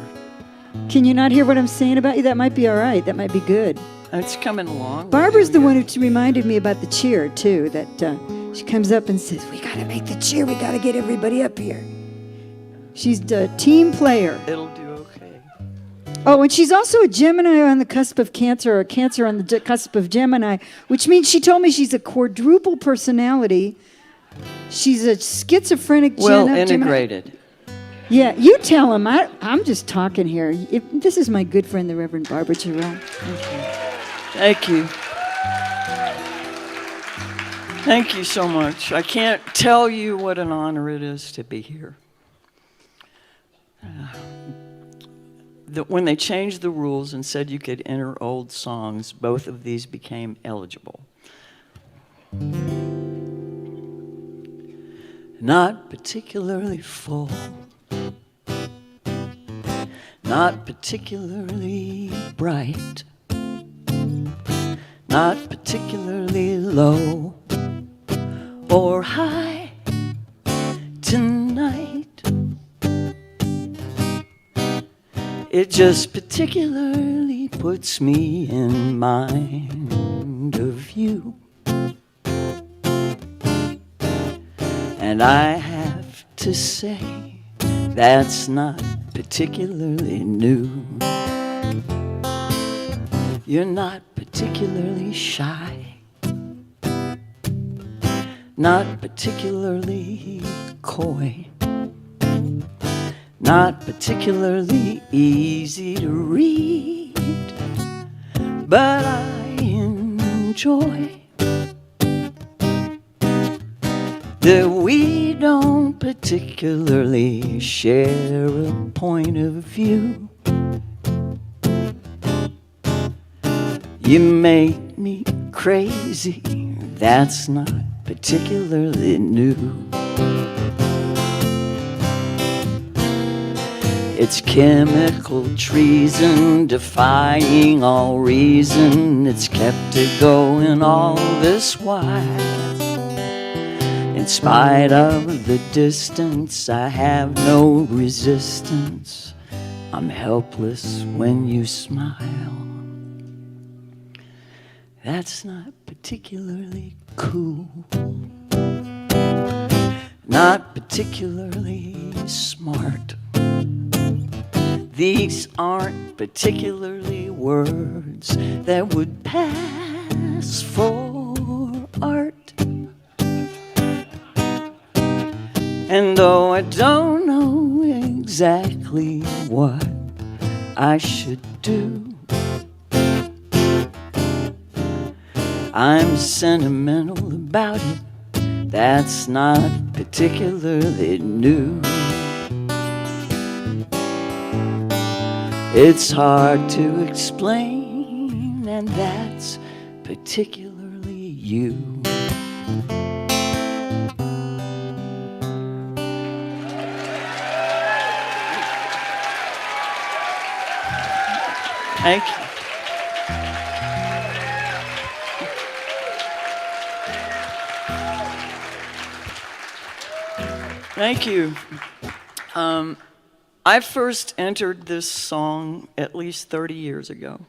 Can you not hear what I'm saying about you? That might be all right. That might be good. It's coming along. Barbara's the one who reminded me about the cheer, too, that she comes up and says, we got to make the cheer. We got to get everybody up here. She's the team player. It'll do okay. Oh, and she's also a Gemini on the cusp of Cancer, or a Cancer on the cusp of Gemini, which means she told me she's a quadruple personality. She's a schizophrenic Well integrated. Gemini. Yeah, you tell him. I'm just talking here. This is my good friend, the Reverend Barbara Jarrell. Thank you. Thank you so much. I can't tell you what an honor it is to be here. When they changed the rules and said you could enter old songs, both of these became eligible. Not particularly full, not particularly bright, not particularly low or high tonight. It just particularly puts me in mind of you. And I have to say, that's not particularly new. You're not particularly shy, not particularly coy, not particularly easy to read, but I enjoy that we don't particularly share a point of view. You make me crazy, that's not particularly new. It's chemical treason, defying all reason. It's kept it going all this while. In spite of the distance, I have no resistance. I'm helpless when you smile. That's not particularly cool. Not particularly smart. These aren't particularly words that would pass for art. And though I don't know exactly what I should do, I'm sentimental about it. That's not particularly new. It's hard to explain, and that's particularly you. Thank you. Thank you. I first entered this song at least 30 years ago.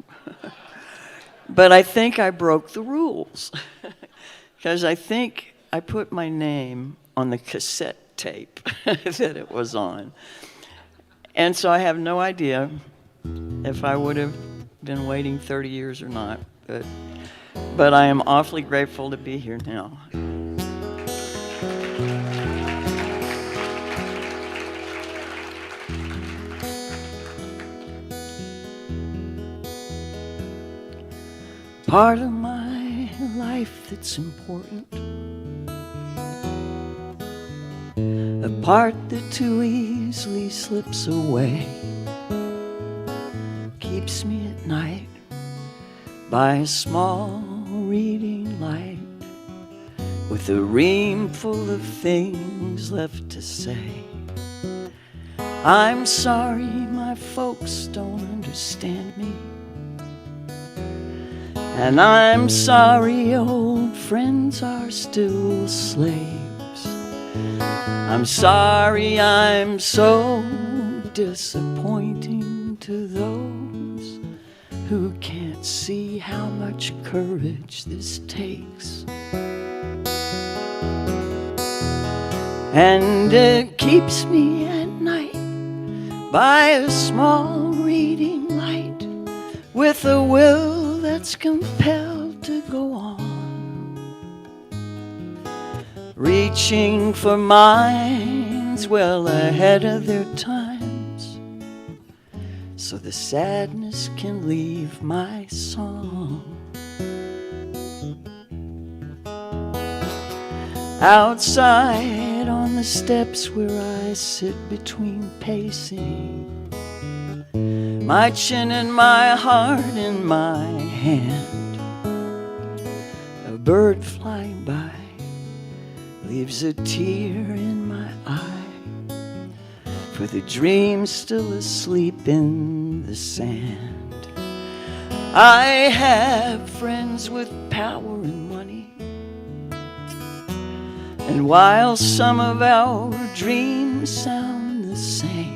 But I think I broke the rules. Because I think I put my name on the cassette tape that it was on. And so I have no idea if I would have been waiting 30 years or not. But I am awfully grateful to be here now. Part of my life that's important, a part that too easily slips away, keeps me at night by a small reading light, with a ream full of things left to say. I'm sorry my folks don't understand me, and I'm sorry old friends are still slaves. I'm sorry I'm so disappointing to those who can't see how much courage this takes. And it keeps me at night by a small reading light, with a will that's compelled to go on, reaching for minds well ahead of their times, so the sadness can leave my song. Outside on the steps where I sit between pacing, my chin and my heart in my hand, a bird flying by leaves a tear in my eye, for the dream's still asleep in the sand. I have friends with power and money, and while some of our dreams sound the same,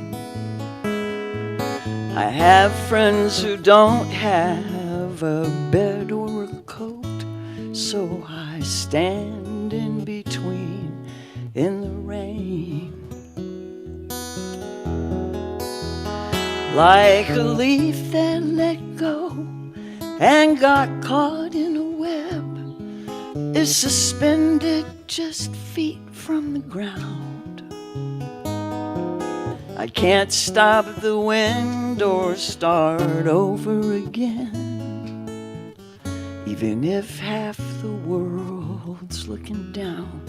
I have friends who don't have a bed or a coat, so I stand in between in the rain, like a leaf that let go and got caught in a web, is suspended just feet from the ground. I can't stop the wind or start over again, even if half the world's looking down.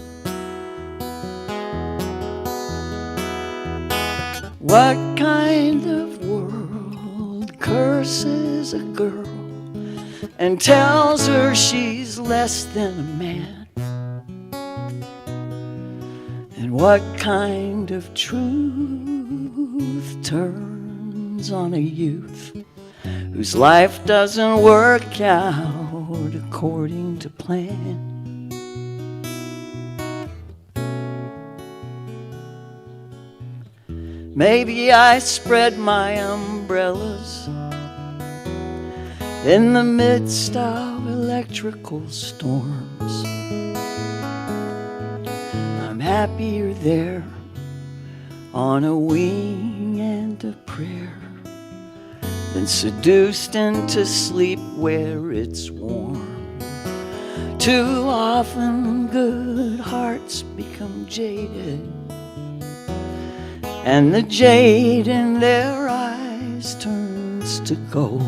What kind of world curses a girl and tells her she's less than a man? And what kind of truth turns on a youth whose life doesn't work out according to plan? Maybe I spread my umbrellas in the midst of electric electrical storms. I'm happier there on a wing and a prayer than seduced into sleep where it's warm. Too often good hearts become jaded, and the jade in their eyes turns to gold.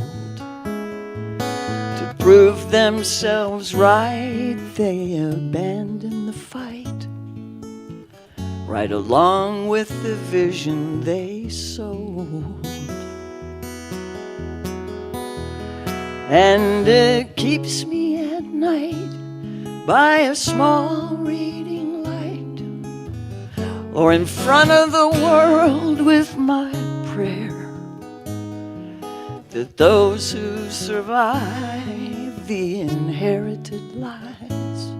To prove themselves right, they abandon the fight, right along with the vision they sowed. And it keeps me at night by a small reading light, or in front of the world with my prayer that those who survive the inherited lies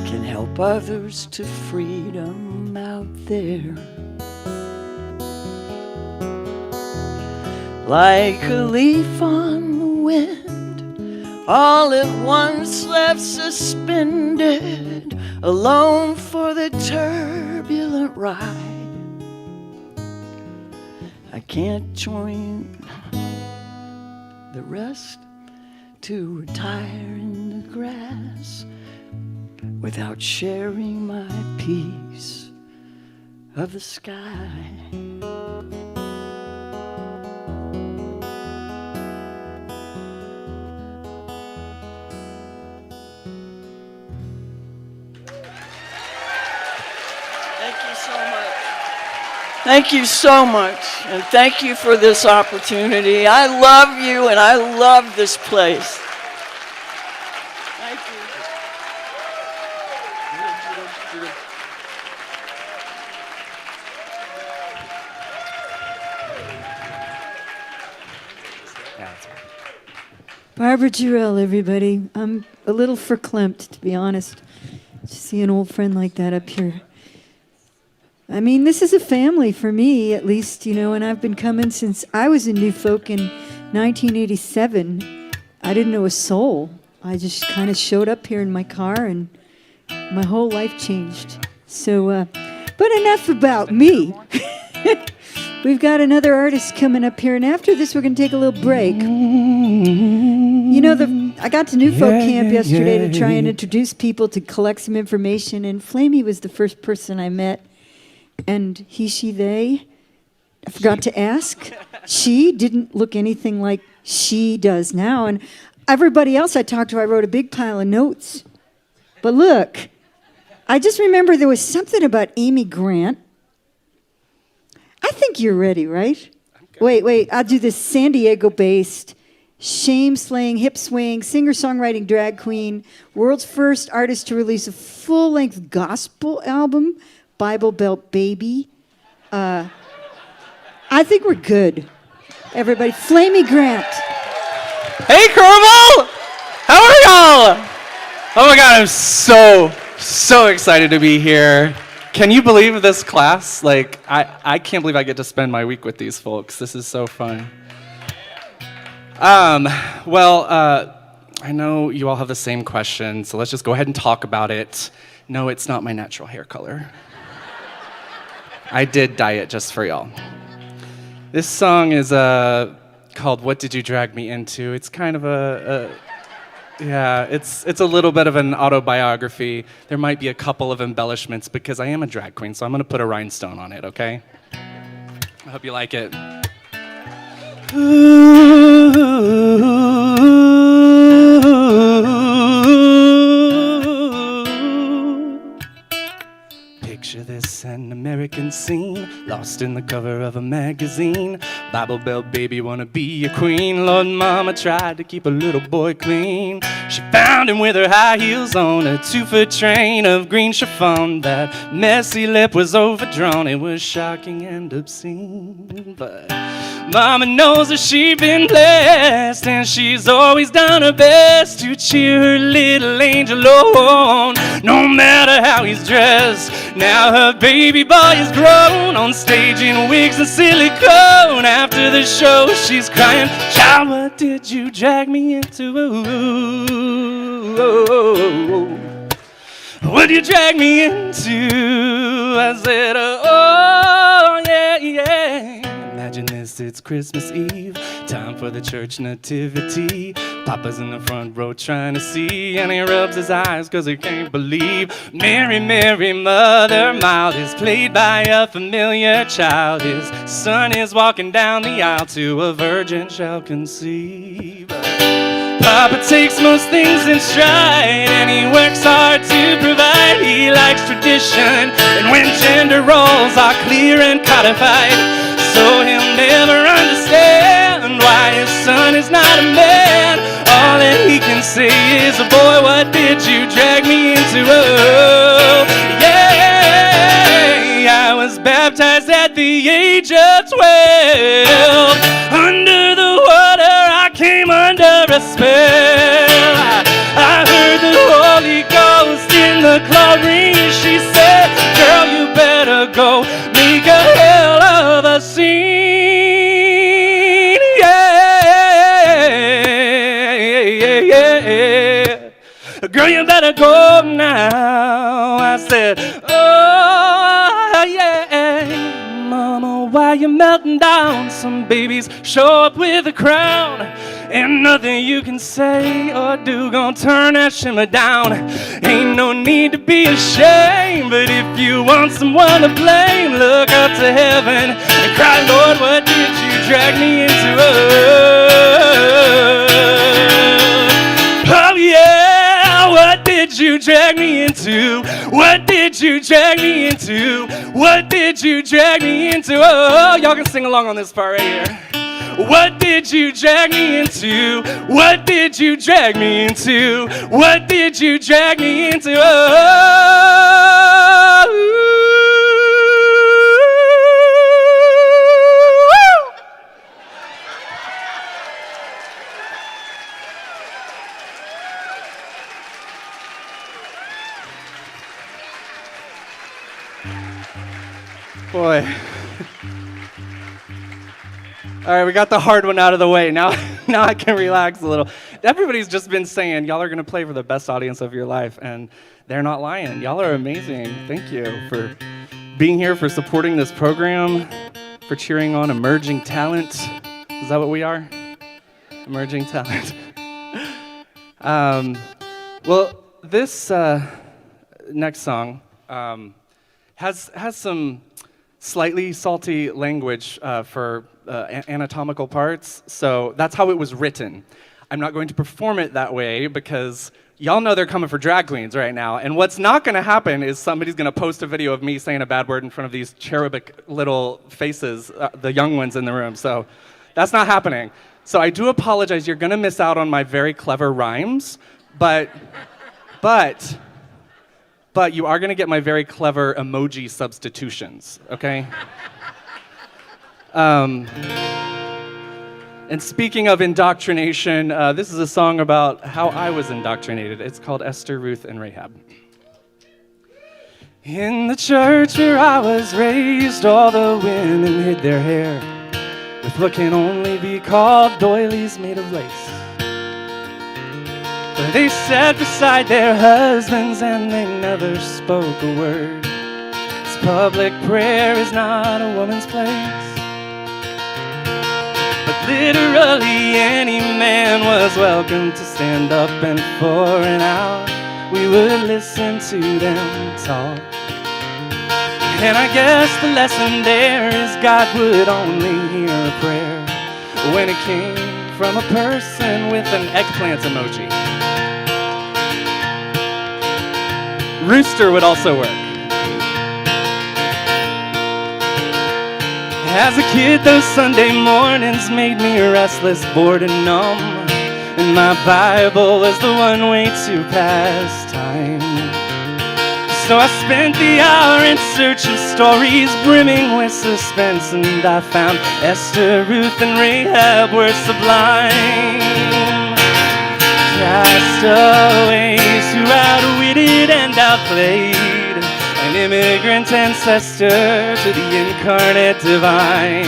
can help others to freedom out there. Like a leaf on the wind, all at once left suspended, alone for the turbulent ride. I can't join the rest to retire in the grass without sharing my piece of the sky. Thank you so much, and thank you for this opportunity. I love you, and I love this place. Thank you. Barbara Jarrell, everybody. I'm a little verklempt, to be honest, to see an old friend like that up here. I mean, this is a family for me, at least, you know, and I've been coming since I was in New Folk in 1987. I didn't know a soul. I just kind of showed up here in my car, and my whole life changed. So, but enough about me. We've got another artist coming up here, and after this, we're going to take a little break. You know, I got to New Folk Camp yesterday to try and introduce people to collect some information, and Flamey was the first person I met. And he, she, they, I forgot to ask. She didn't look anything like she does now. And everybody else I talked to, I wrote a big pile of notes. But look, I just remember there was something about Amy Grant. I think you're ready, right? Wait, I'll do this San Diego-based, shame-slaying, hip-swaying, singer-songwriting drag queen, world's first artist to release a full-length gospel album, Bible Belt Baby. I think we're good. Everybody, Flamy Grant. Hey, Kerrville! How are y'all? Oh my God, I'm so excited to be here. Can you believe this class? Like, I can't believe I get to spend my week with these folks. This is so fun. I know you all have the same question, so let's just go ahead and talk about it. No, it's not my natural hair color. I did dye it just for y'all. This song is called "What Did You Drag Me Into?" It's kind of it's a little bit of an autobiography. There might be a couple of embellishments because I am a drag queen, so I'm gonna put a rhinestone on it, okay? I hope you like it. Picture this, an American scene, lost in the cover of a magazine. Bible Belt baby wanna be a queen. Lord mama tried to keep a little boy clean. She found him with her high heels on, a 2-foot train of green chiffon. That messy lip was overdrawn. It was shocking and obscene. But Mama knows that she's been blessed, and she's always done her best to cheer her little angel on, no matter how he's dressed. Now her baby boy is grown, on stage in wigs and silicone. After the show she's crying, child, what did you drag me into? What did you drag me into? I said, oh, yeah, yeah. Imagine this, it's Christmas Eve, time for the church nativity. Papa's in the front row trying to see, and he rubs his eyes cause he can't believe. Mary, Mary, Mother Mild is played by a familiar child. His son is walking down the aisle to a virgin shall conceive. Papa takes most things in stride, and he works hard to provide. He likes tradition, and when gender roles are clear and codified, so he'll never understand why his son is not a man. All that he can say is, boy, what did you drag me into? Oh, yeah, I was baptized at the age of 12. Under the water, I came under a spell. I heard the Holy Ghost in the chlorine. She said, girl, you better go make a hell of a scene. Yeah. Girl, you better go now. I said, oh, yeah. Mama, why you melting down? Some babies show up with a crown, and nothing you can say or do gonna turn that shimmer down. Ain't no need to be ashamed, but if you want someone to blame, look up to heaven and cry, Lord, what did you drag me into? Oh yeah, what did you drag me into? What did you drag me into? What did you drag me into? Oh, y'all can sing along on this part right here. What did you drag me into? What did you drag me into? What did you drag me into? Boy. All right, we got the hard one out of the way. Now I can relax a little. Everybody's just been saying y'all are going to play for the best audience of your life, and they're not lying. Y'all are amazing. Thank you for being here, for supporting this program, for cheering on emerging talent. Is that what we are? Emerging talent. Well, this next song has some slightly salty language for anatomical parts, so that's how it was written. I'm not going to perform it that way because y'all know they're coming for drag queens right now, and what's not going to happen is somebody's going to post a video of me saying a bad word in front of these cherubic little faces, the young ones in the room, so that's not happening. So I do apologize, you're going to miss out on my very clever rhymes, but you are going to get my very clever emoji substitutions, okay? And speaking of indoctrination, this is a song about how I was indoctrinated. It's called Esther, Ruth, and Rahab. In the church where I was raised, all the women hid their hair with what can only be called doilies made of lace. But they sat beside their husbands and they never spoke a word. 'Cause public prayer is not a woman's place. But literally any man was welcome to stand up, and for an hour we would listen to them talk. And I guess the lesson there is God would only hear a prayer when it came from a person with an eggplant emoji. Rooster would also work. As a kid, those Sunday mornings made me restless, bored, and numb. And my Bible was the one way to pass time. So I spent the hour in search of stories brimming with suspense, and I found Esther, Ruth, and Rahab were sublime. Castaways who outwitted and outplayed an immigrant ancestor to the incarnate divine.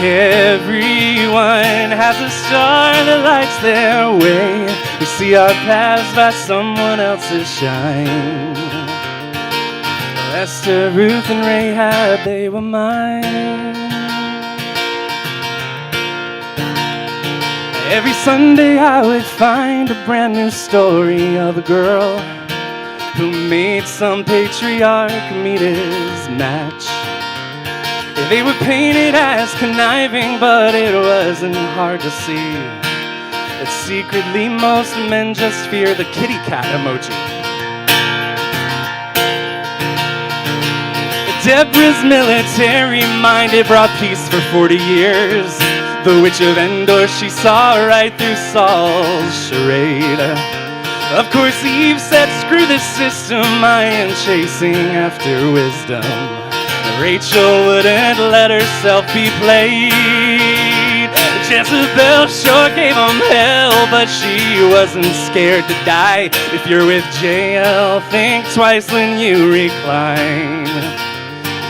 Everyone has a star that lights their way. We see our paths by someone else's shine. Esther, Ruth, and Rahab, they were mine. Every Sunday I would find a brand new story of a girl who made some patriarch meet his match. They were painted as conniving, but it wasn't hard to see that secretly most men just fear the kitty cat emoji. Deborah's military mind, it brought peace for 40 years. The witch of Endor, she saw right through Saul's charade. Of course Eve said, screw this system, I am chasing after wisdom. Rachel wouldn't let herself be played. Jezebel sure gave them hell, but she wasn't scared to die. If you're with JL, think twice when you recline.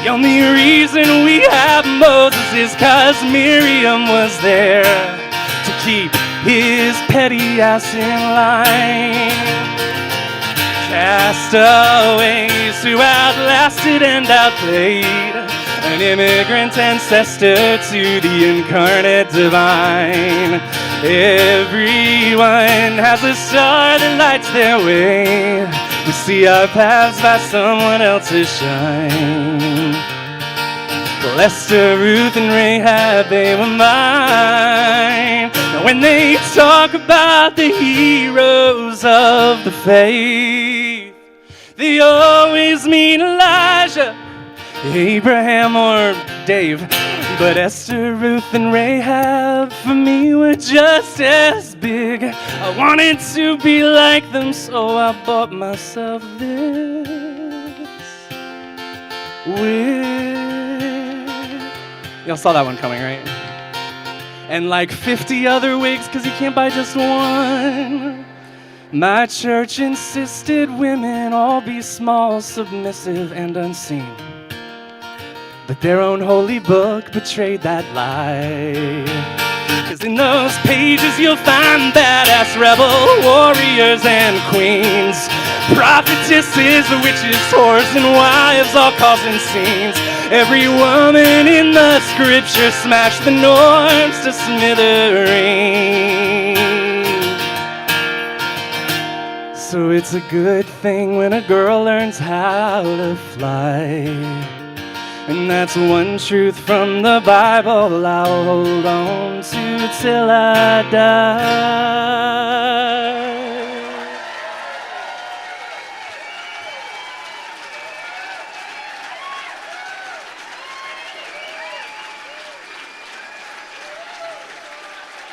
The only reason we have Moses is 'cause Miriam was there to keep his petty ass in line. Castaways who outlasted and outplayed an immigrant ancestor to the incarnate divine. Everyone has a star that lights their way. We see our paths by someone else's shine. Well, Esther, Ruth, and Rahab, they were mine. Now when they talk about the heroes of the faith, they always mean Elijah, Abraham, or Dave. But Esther, Ruth, and Rahab for me were just as big. I wanted to be like them, so I bought myself this wig. Y'all saw that one coming, right? And like 50 other wigs, 'cause you can't buy just one. My church insisted women all be small, submissive, and unseen. But their own holy book betrayed that lie. 'Cause in those pages you'll find badass rebel warriors and queens, prophetesses, witches, whores, and wives all causing scenes. Every woman in the scripture smashed the norms to smithereens. So it's a good thing when a girl learns how to fly. And that's one truth from the Bible I'll hold on to till I die.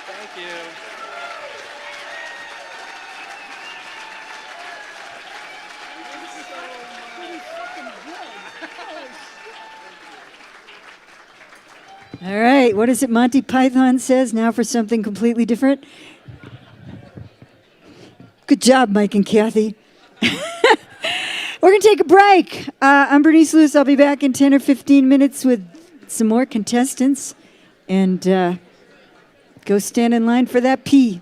Thank you. All right, what is it Monty Python says? Now for something completely different. Good job, Mike and Kathy. We're going to take a break. I'm Bernice Lewis. I'll be back in 10 or 15 minutes with some more contestants. And go stand in line for that pee.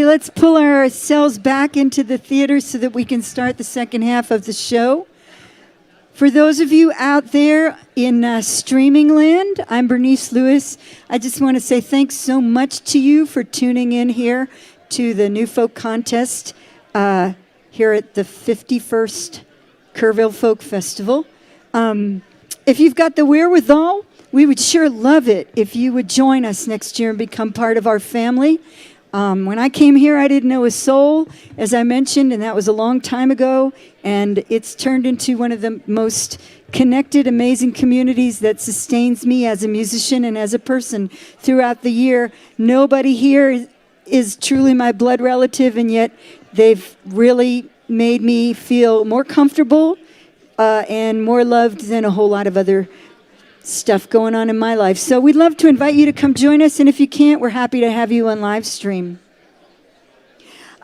let's pull ourselves back into the theater so that we can start the second half of the show. For those of you out there in streaming land, I'm Bernice Lewis. I just want to say thanks so much to you for tuning in here to the New Folk Contest here at the 51st Kerrville Folk Festival. If you've got the wherewithal, we would sure love it if you would join us next year and become part of our family. When I came here, I didn't know a soul, as I mentioned, and that was a long time ago. And it's turned into one of the most connected, amazing communities that sustains me as a musician and as a person throughout the year. Nobody here is truly my blood relative, and yet they've really made me feel more comfortable and more loved than a whole lot of other stuff going on in my life. So we'd love to invite you to come join us, and if you can't, we're happy to have you on live stream.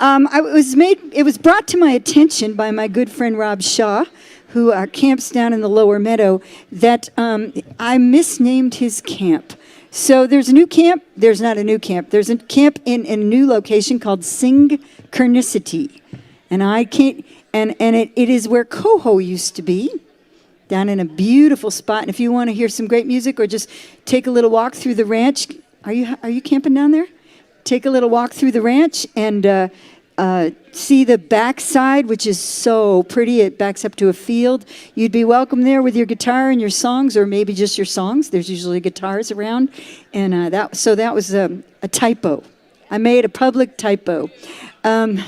It was brought to my attention by my good friend Rob Shaw, who camps down in the Lower Meadow, that I misnamed his camp. So there's a new camp. There's not a new camp. There's a camp in a new location called Synchronicity, and it is where Coho used to be, down in a beautiful spot. And if you want to hear some great music or just take a little walk through the ranch, are you camping down there? Take a little walk through the ranch and see the backside, which is so pretty. It backs up to a field. You'd be welcome there with your guitar and your songs, or maybe just your songs. There's usually guitars around. And that was a typo. I made a public typo. And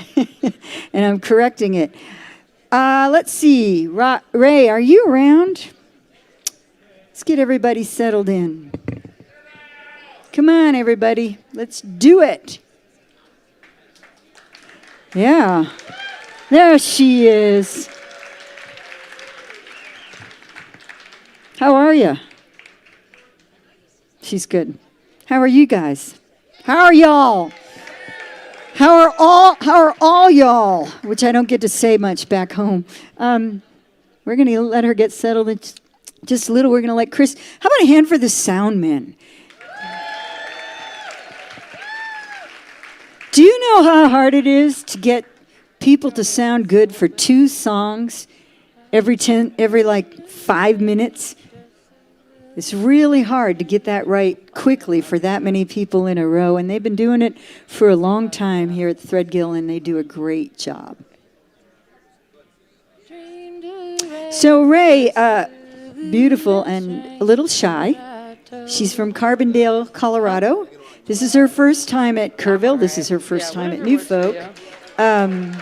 I'm correcting it. Let's see. Ray, are you around? Let's get everybody settled in. Come on, everybody. Let's do it. Yeah. There she is. How are you? She's good. How are you guys? How are y'all? How are all y'all? Which I don't get to say much back home. We're going to let her get settled in just a little. We're going to let Chris. How about a hand for the sound men? Do you know how hard it is to get people to sound good for 2 songs every 5 minutes? It's really hard to get that right quickly for that many people in a row, and they've been doing it for a long time here at Threadgill, and they do a great job. So Ray, beautiful and a little shy. She's from Carbondale, Colorado. This is her first time at Kerrville. This is her first time at New Folk. And,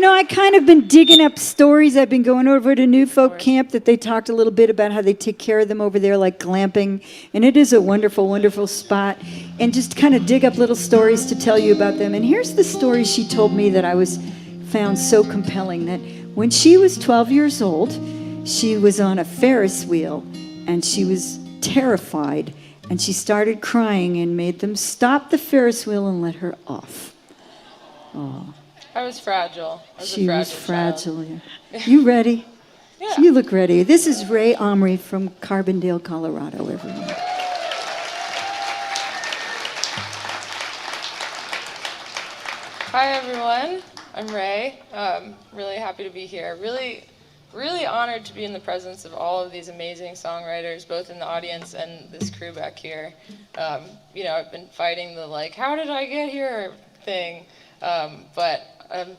I kind of been digging up stories. I've been going over to New Folk Camp that they talked a little bit about how they take care of them over there, like glamping. And it is a wonderful, wonderful spot. And just kind of dig up little stories to tell you about them. And here's the story she told me that I found so compelling, that when she was 12 years old, she was on a Ferris wheel, and she was terrified. And she started crying and made them stop the Ferris wheel and let her off. Oh. I was fragile. She was fragile. Yeah. You ready? Yeah. You look ready. This is Rai Omri from Carbondale, Colorado, everyone. Hi, everyone. I'm Rai. Really happy to be here. Really honored to be in the presence of all of these amazing songwriters, both in the audience and this crew back here. I've been fighting the how did I get here thing, but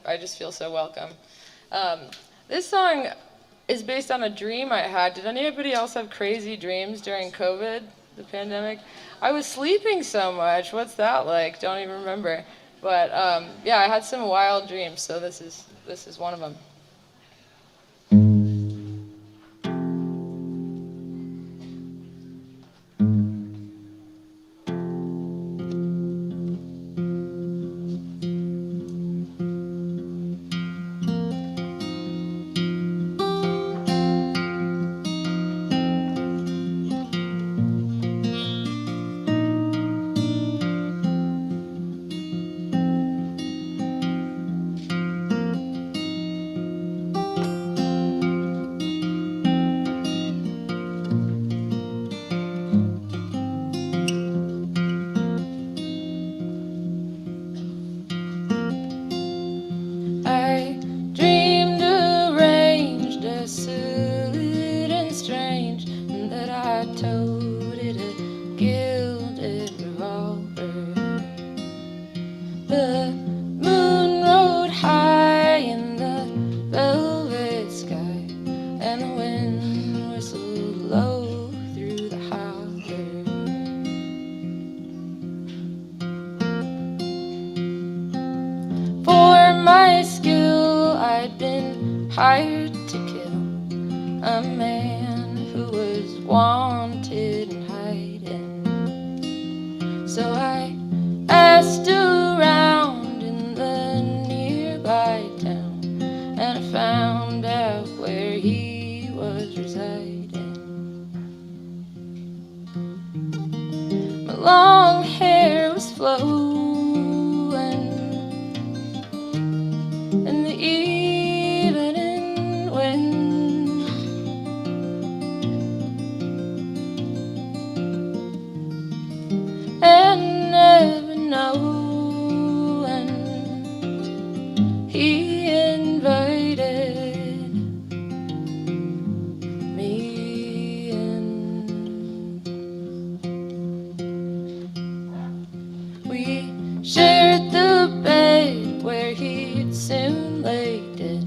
I just feel so welcome. This song is based on a dream I had. Did anybody else have crazy dreams during COVID, the pandemic? I was sleeping so much. What's that like? Don't even remember. But I had some wild dreams, so this is one of them. The moon rode high in the velvet sky, and the wind whistled low through the holler. For my skill, I'd been hired to kill a man who was wanted and hiding. So I asked around in the nearby town, and I found out where he was residing. My long hair was flowing in the evening wind, and never knowing he invited me in. We shared the bed where he'd soon lay dead,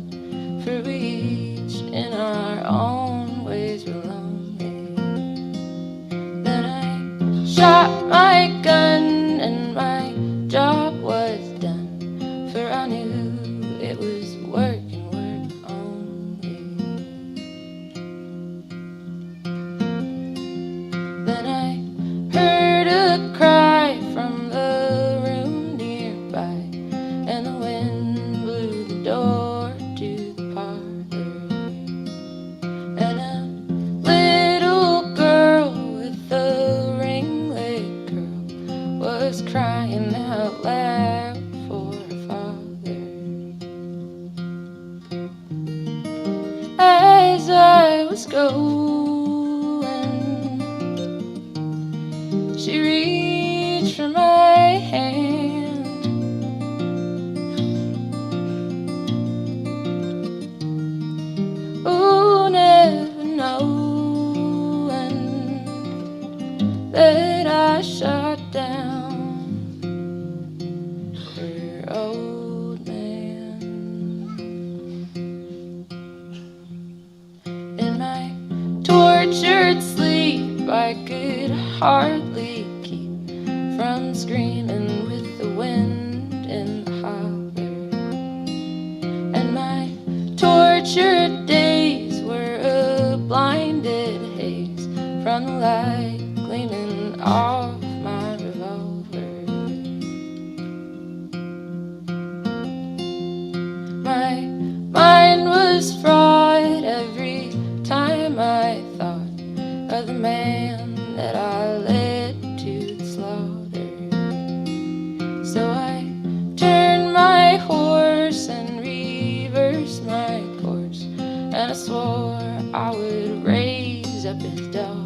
for we each in our own ways were lonely. Then I shot my gun and my job was done, for I knew it was work and work only. Then I heard a cry from the room nearby, and the wind blew the door to the parlor, and a little girl with a ringlet curl was crying out loud for her father. As I was going, she reached for my hand, oh, never knowing that I shot down her old man. In my tortured sleep, I could hardly keep from screaming with the wind in the holler, and my tortured days were a blinded haze from the light gleaming off my revolver. My mind was fraught every time I thought of the man that I led to the slaughter. So I turned my horse and reversed my course, and I swore I would raise up his daughter.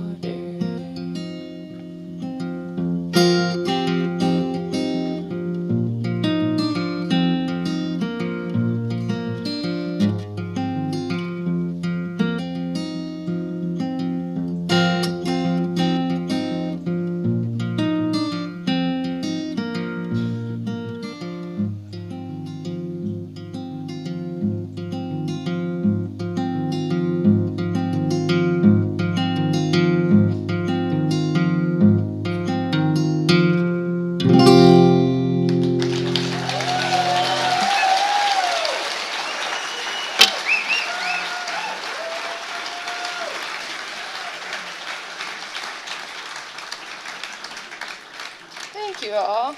Thank you all.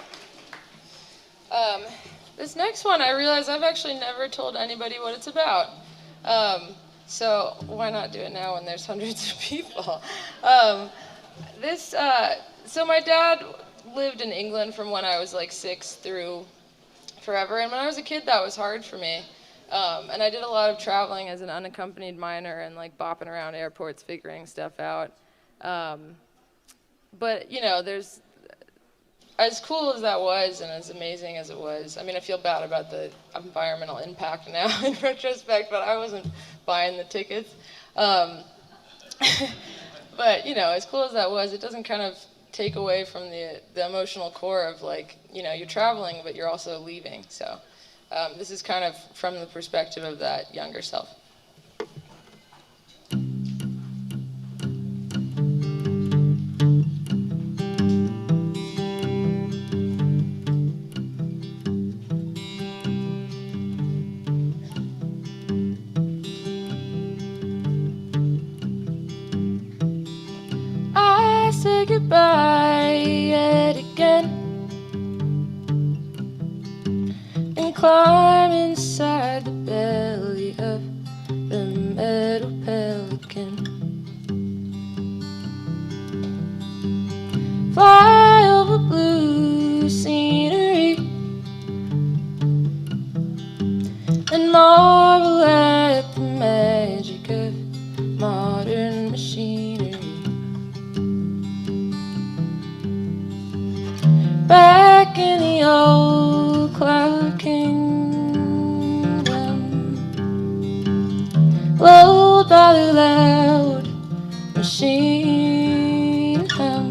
This next one, I realize I've actually never told anybody what it's about. So why not do it now when there's hundreds of people? So my dad lived in England from when I was like 6 through forever, and when I was a kid, that was hard for me. And I did a lot of traveling as an unaccompanied minor and like bopping around airports, figuring stuff out. But you know, there's, as cool as that was and as amazing as it was, I mean, I feel bad about the environmental impact now in retrospect, but I wasn't buying the tickets. But, you know, as cool as that was, it doesn't kind of take away from the emotional core of, like, you know, you're traveling, but you're also leaving. So this is kind of from the perspective of that younger self. Say goodbye yet again and climb inside the belly of the metal pelican. Fly over blue scenery and marvel at the magic of modern machinery. Back in the old cloud kingdom, lulled by the loud machine hum.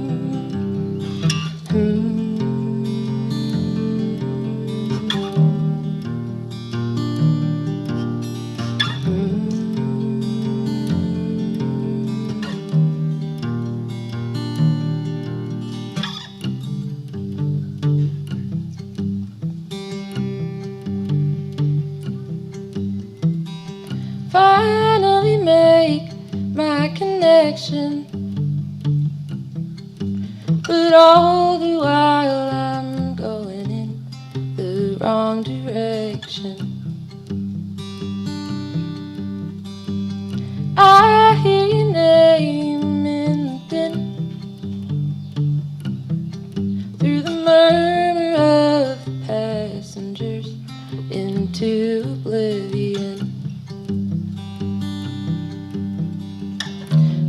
Finally make my connection, but all the while I'm going in the wrong direction. I hear your name in the din, through the murmur of the passengers into oblivion.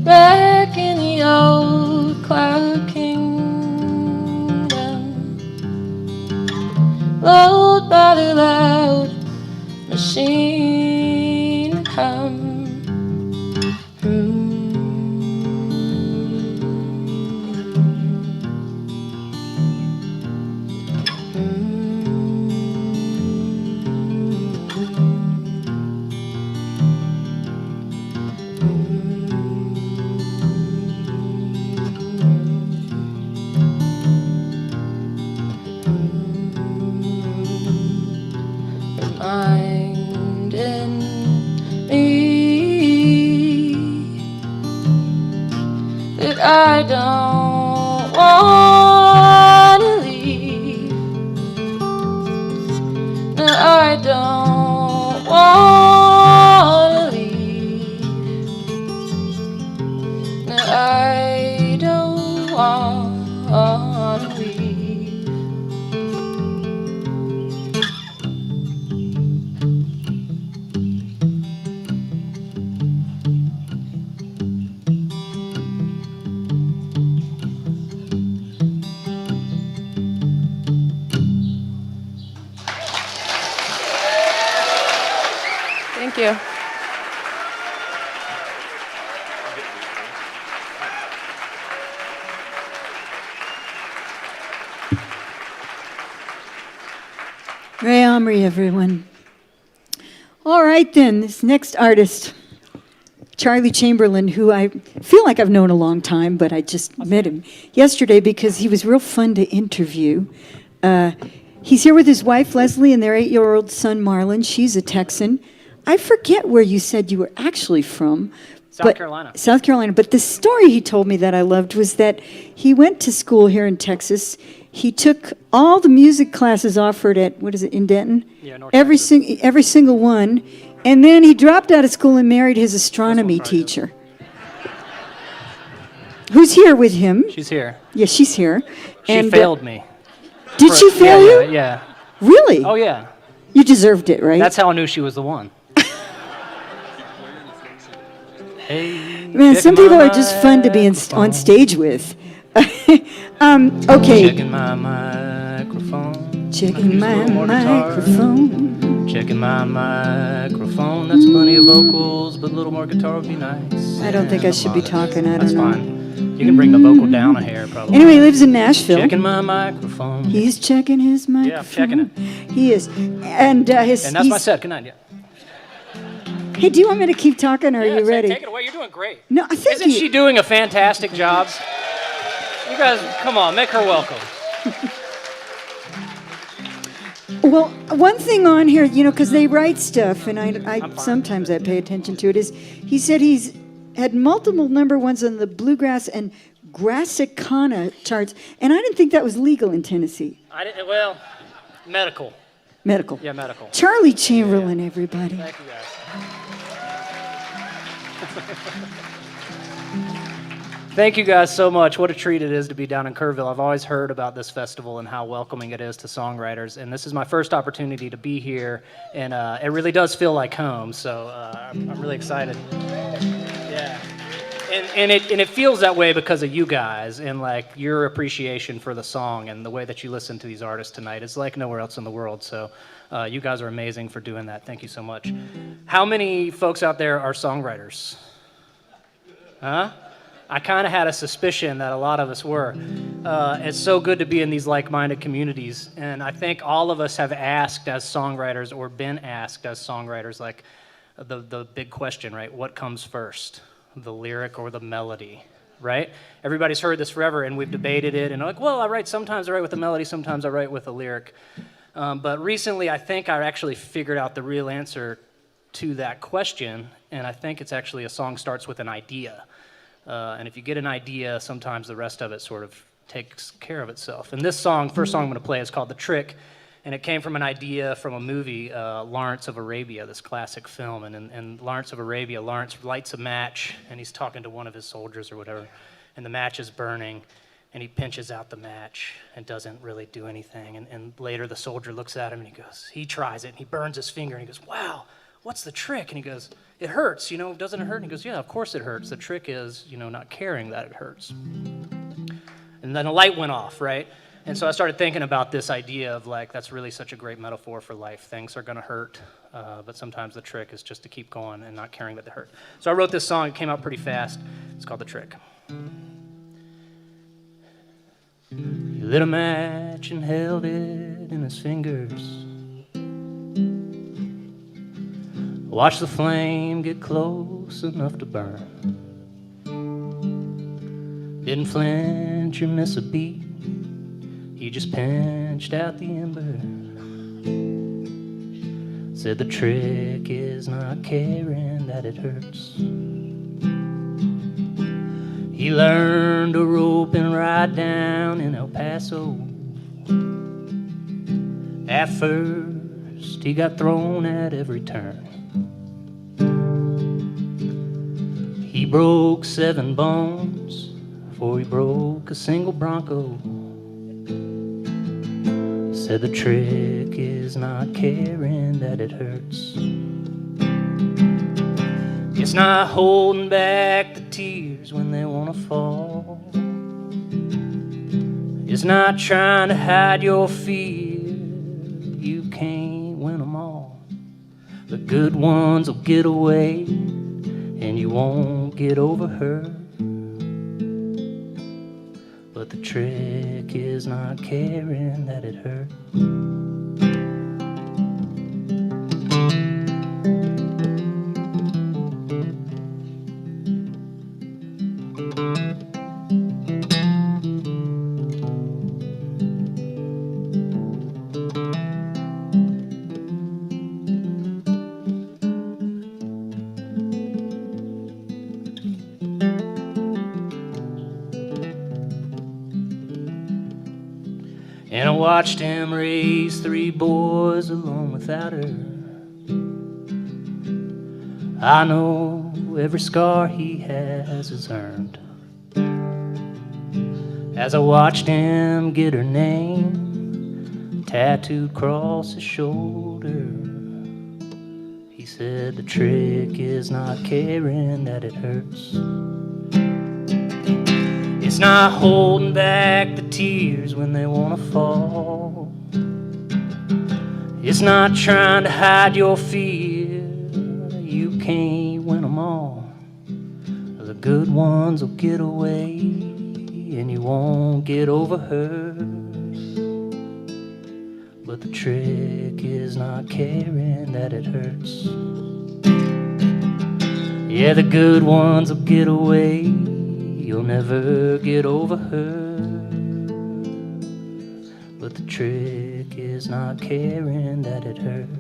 Back in the old cloud kingdom, lulled by the loud machine hum. Reminding me that I don't want to leave, that I don't want to leave, that I don't want to leave. Thank you. Rai Omri, everyone. All right, then, this next artist, Charlie Chamberlain, who I feel like I've known a long time, but I just met him yesterday because he was real fun to interview. He's here with his wife, Leslie, and their 8-year-old son, Marlon. She's a Texan. I forget where you said you were actually from. South Carolina. South Carolina. But the story he told me that I loved was that he went to school here in Texas. He took all the music classes offered at, what is it, in Denton? Yeah, North every Texas. single one. And then he dropped out of school and married his astronomy teacher. Who's here with him? She's here. Yeah, she's here. She failed me. Did she fail you? Yeah. Really? Oh, yeah. You deserved it, right? That's how I knew she was the one. Hey, man, some people are just fun to be on stage with. Okay. Checking my microphone. Checking my microphone. Checking my microphone. That's plenty of vocals, but a little more guitar would be nice. I don't think I should be talking. I don't know. That's fine. You can bring the vocal down a hair, probably. Anyway, he lives in Nashville. Checking my microphone. He's checking his microphone. Yeah, I'm checking it. He is. And his. And that's my set. Good night. Yeah. Hey, do you want me to keep talking, or are you ready? Take it away. You're doing great. No, thank Isn't you. she doing a fantastic job? You guys, come on, make her welcome. Well, one thing on here, because they write stuff, and I sometimes I pay attention to it, is he said he's had multiple number ones on the bluegrass and Grassy charts, and I didn't think that was legal in Tennessee. Well, medical. Medical. Yeah, medical. Charlie Chamberlain, everybody. Thank you, guys. Thank you guys so much. What a treat it is to be down in Kerrville. I've always heard about this festival and how welcoming it is to songwriters, and this is my first opportunity to be here, and it really does feel like home, so I'm really excited. Yeah. And it feels that way because of you guys and like your appreciation for the song and the way that you listen to these artists tonight is like nowhere else in the world, so you guys are amazing for doing that. Thank you so much. How many folks out there are songwriters? Huh? I kind of had a suspicion that a lot of us were. It's so good to be in these like-minded communities, and I think all of us have asked as songwriters or been asked as songwriters, like the big question, right? What comes first, the lyric or the melody, right? Everybody's heard this forever, and we've debated it, and like, well, sometimes I write with a melody, sometimes I write with a lyric. But recently, I think I actually figured out the real answer to that question, and I think it's actually a song starts with an idea. And if you get an idea, sometimes the rest of it sort of takes care of itself. And this song, first song I'm going to play, is called The Trick, and it came from an idea from a movie, Lawrence of Arabia, this classic film. And in Lawrence of Arabia, Lawrence lights a match, and he's talking to one of his soldiers or whatever, and the match is burning, and he pinches out the match and doesn't really do anything. And later the soldier looks at him, and he tries it, and he burns his finger, and he goes, wow, what's the trick? And he goes, it hurts, doesn't it hurt? And he goes, yeah, of course it hurts. The trick is, not caring that it hurts. And then a light went off, right? And so I started thinking about this idea of like, that's really such a great metaphor for life. Things are gonna hurt, but sometimes the trick is just to keep going and not caring that they hurt. So I wrote this song, it came out pretty fast. It's called The Trick. He lit a match and held it in his fingers. Watch the flame get close enough to burn. Didn't flinch or miss a beat. He just pinched out the ember. Said the trick is not caring that it hurts. He learned to rope and ride down in El Paso. At first, he got thrown at every turn. He broke 7 bones before he broke a single bronco. Said the trick is not caring that it hurts. It's not holding back the tears when they want to fall. It's not trying to hide your fear. You can't win them all. The good ones will get away, and you won't get over her. But the trick is not caring that it hurt. And I watched him raise 3 boys along without her. I know every scar he has is earned. As I watched him get her name tattooed across his shoulder, he said the trick is not caring that it hurts. It's not holding back the tears when they want to fall. It's not trying to hide your fear. You can't win them all. The good ones will get away, and you won't get over her. But the trick is not caring that it hurts. Yeah, the good ones will get away. You'll never get over her. But the trick is not caring that it hurts.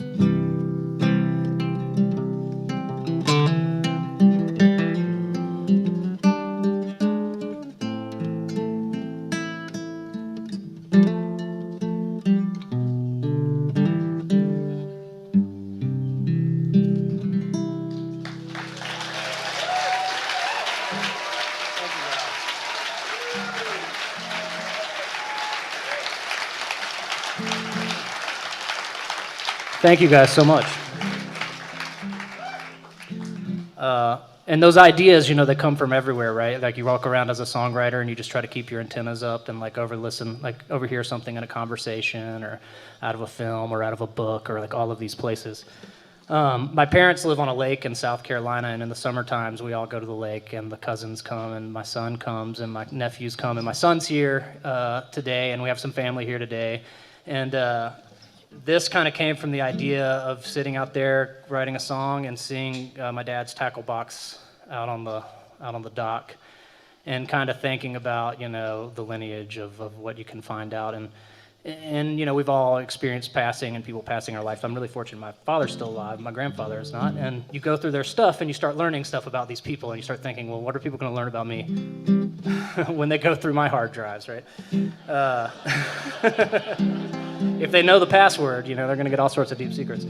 Thank you guys so much. And those ideas, you know, they come from everywhere, right? Like you walk around as a songwriter and you just try to keep your antennas up and like overhear something in a conversation or out of a film or out of a book or like all of these places. My parents live on a lake in South Carolina, and in the summer times we all go to the lake and the cousins come and my son comes and my nephews come, and my son's here today and we have some family here today. And this kind of came from the idea of sitting out there writing a song and seeing my dad's tackle box out on the dock, and kind of thinking about, you know, the lineage of what you can find out. And you know, we've all experienced passing and people passing our life. I'm really fortunate my father's still alive, my grandfather is not. And you go through their stuff and you start learning stuff about these people, and you start thinking, well, what are people going to learn about me when they go through my hard drives, right? If they know the password, you know, they're going to get all sorts of deep secrets.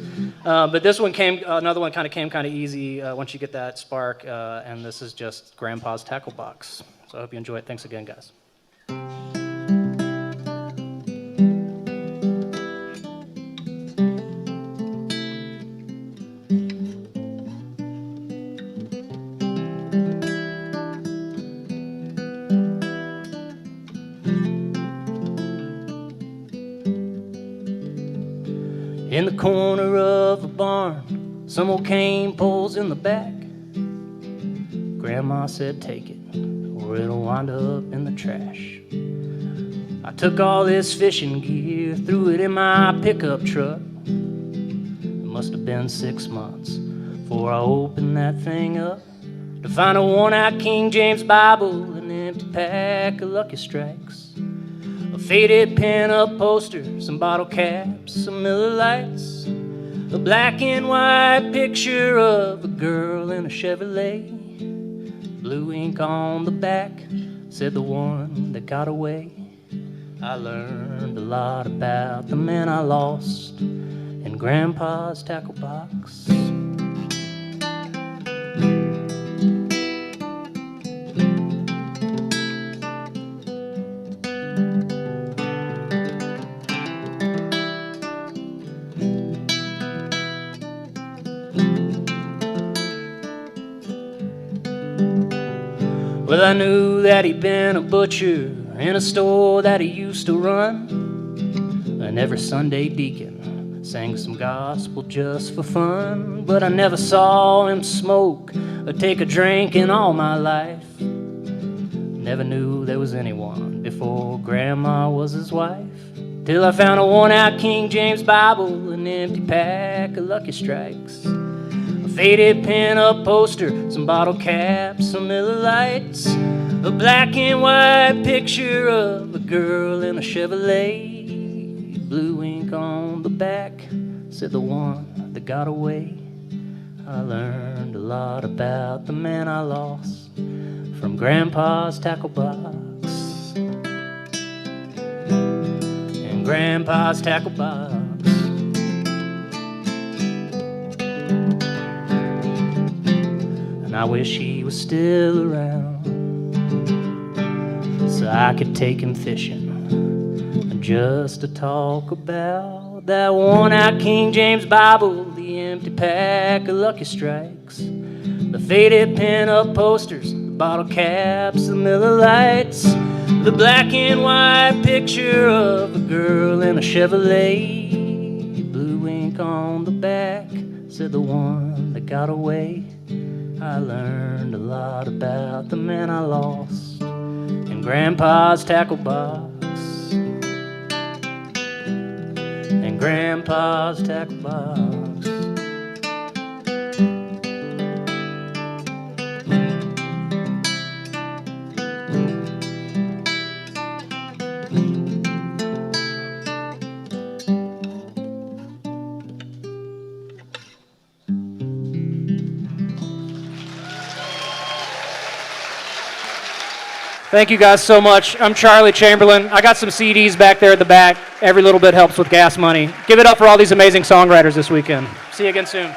But this one another one kind of came kind of easy once you get that spark, and this is just Grandpa's tackle box. So I hope you enjoy it. Thanks again, guys. In the corner of a barn, some old cane poles in the back. Grandma said, take it, or it'll wind up in the trash. I took all this fishing gear, threw it in my pickup truck. It must have been 6 months before I opened that thing up to find a worn-out King James Bible, an empty pack of Lucky Strikes, a faded pin-up poster, some bottle caps, some Miller Lights, a black and white picture of a girl in a Chevrolet. Blue ink on the back said the one that got away. I learned a lot about the man I lost in Grandpa's tackle box. Well, I knew that he'd been a butcher in a store that he used to run, and every Sunday deacon sang some gospel just for fun. But I never saw him smoke or take a drink in all my life. Never knew there was anyone before Grandma was his wife, till I found a worn-out King James Bible, an empty pack of Lucky Strikes, a faded pin-up poster, some bottle caps, some Miller Lights, a black and white picture of a girl in a Chevrolet. Blue ink on the back said the one that got away. I learned a lot about the man I lost from Grandpa's tackle box. In Grandpa's tackle box. And I wish he was still around so I could take him fishing just to talk about that worn-out King James Bible, the empty pack of Lucky Strikes, the faded pin-up posters, the bottle caps, the Miller Lights, the black and white picture of a girl in a Chevrolet. Blue ink on the back said the one that got away. I learned a lot about the man I lost in and Grandpa's tackle box. And Grandpa's tackle box. Thank you guys so much. I'm Charlie Chamberlain. I got some CDs back there at the back. Every little bit helps with gas money. Give it up for all these amazing songwriters this weekend. See you again soon.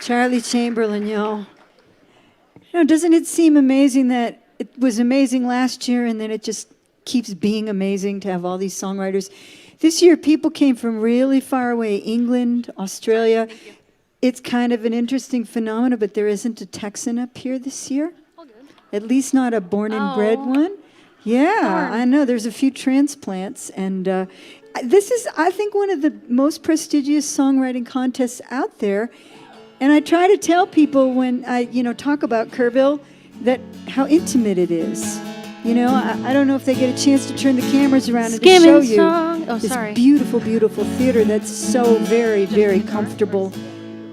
Charlie Chamberlain, y'all. You know, doesn't it seem amazing that it was amazing last year and then it just keeps being amazing to have all these songwriters? This year, people came from really far away, England, Australia. It's kind of an interesting phenomenon, but there isn't a Texan up here this year. At least not a born and bred one. Yeah, I know. There's a few transplants. And this is, I think, one of the most prestigious songwriting contests out there. And I try to tell people when I, talk about Kerrville that how intimate it is. I don't know if they get a chance to turn the cameras around and to show you this beautiful, beautiful theater that's so very, very comfortable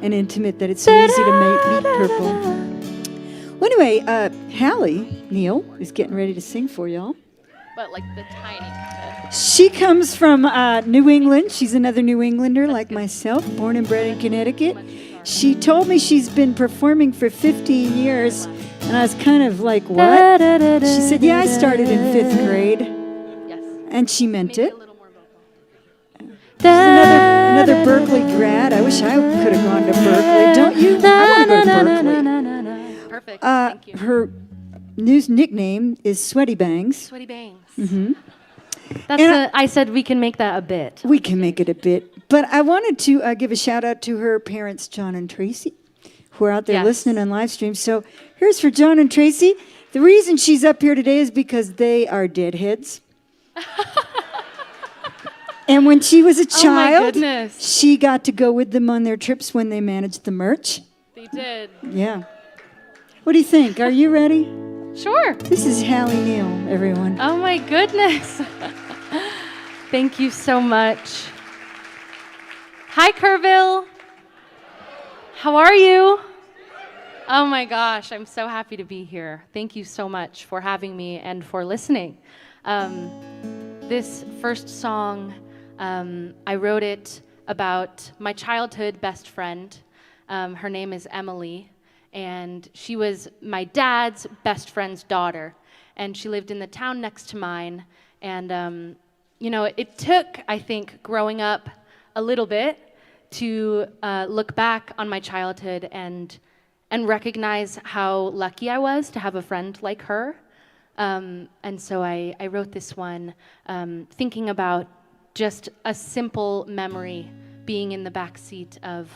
and intimate that it's so easy to meet purple. Well, anyway, Hallie Neal is getting ready to sing for y'all. But like the tiny bit. She comes from New England. She's another New Englander like myself, born and bred in Connecticut. She told me she's been performing for 15 years, and I was kind of like, what? She said, yeah, I started in 5th grade. Yes. And she meant it. She's another Berkeley grad. I wish I could have gone to Berkeley. Don't you? I want to go to Berkeley. Perfect. Thank you. Her news nickname is Sweaty Bangs. Sweaty Bangs. Mm-hmm. I said we can make that a bit. We can make it a bit. But I wanted to give a shout out to her parents, John and Tracy, who are out there listening on live stream. So here's for John and Tracy. The reason she's up here today is because they are deadheads. And when she was a child, she got to go with them on their trips when they managed the merch. They did. Yeah. What do you think? Are you ready? Sure. This is Hallie Neal, everyone. Oh my goodness. Thank you so much. Hi, Kerrville. How are you? Oh my gosh, I'm so happy to be here. Thank you so much for having me and for listening. This first song, I wrote it about my childhood best friend. Her name is Emily, and she was my dad's best friend's daughter, and she lived in the town next to mine. And it took, I think, growing up a little bit to look back on my childhood and recognize how lucky I was to have a friend like her. And so I wrote this one thinking about just a simple memory being in the back seat of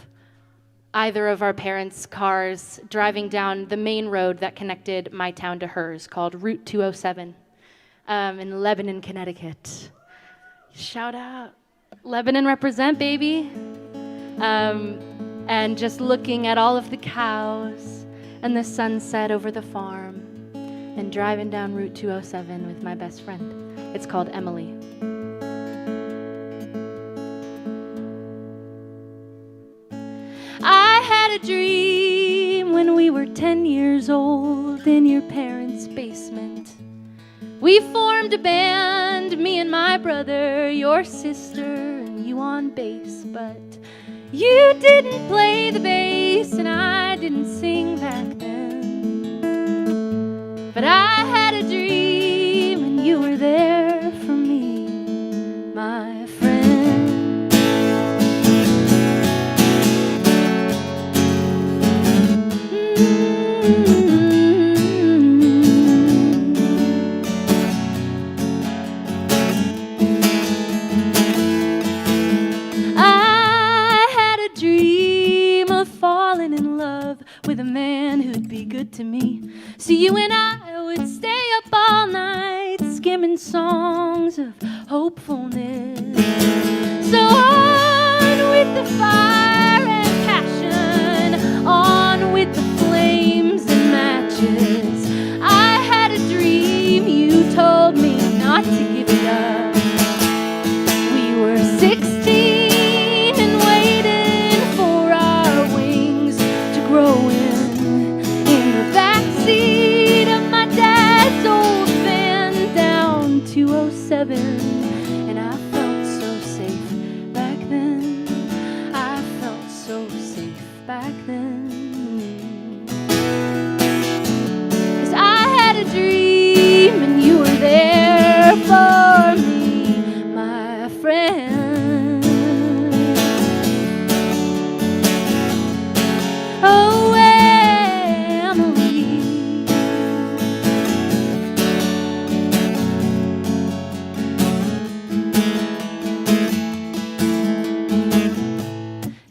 either of our parents' cars driving down the main road that connected my town to hers, called Route 207 in Lebanon, Connecticut. Shout out. Lebanon represent, baby. And just looking at all of the cows and the sunset over the farm and driving down Route 207 with my best friend. It's called Emily. I had a dream when we were 10 years old in your parents' basement. We formed a band, me and my brother, your sister, and you on bass, but you didn't play the bass and I didn't sing back then. But I had a dream and you were there for me, my friend. I had a dream of falling in love with a man who'd be good to me. So you and I would stay up all night skimming songs of hopefulness. So on with the fire and passion, on 207, and I felt so safe back then. I felt so safe back then. 'Cause I had a dream and you were there for me, my friend. Oh, Emily.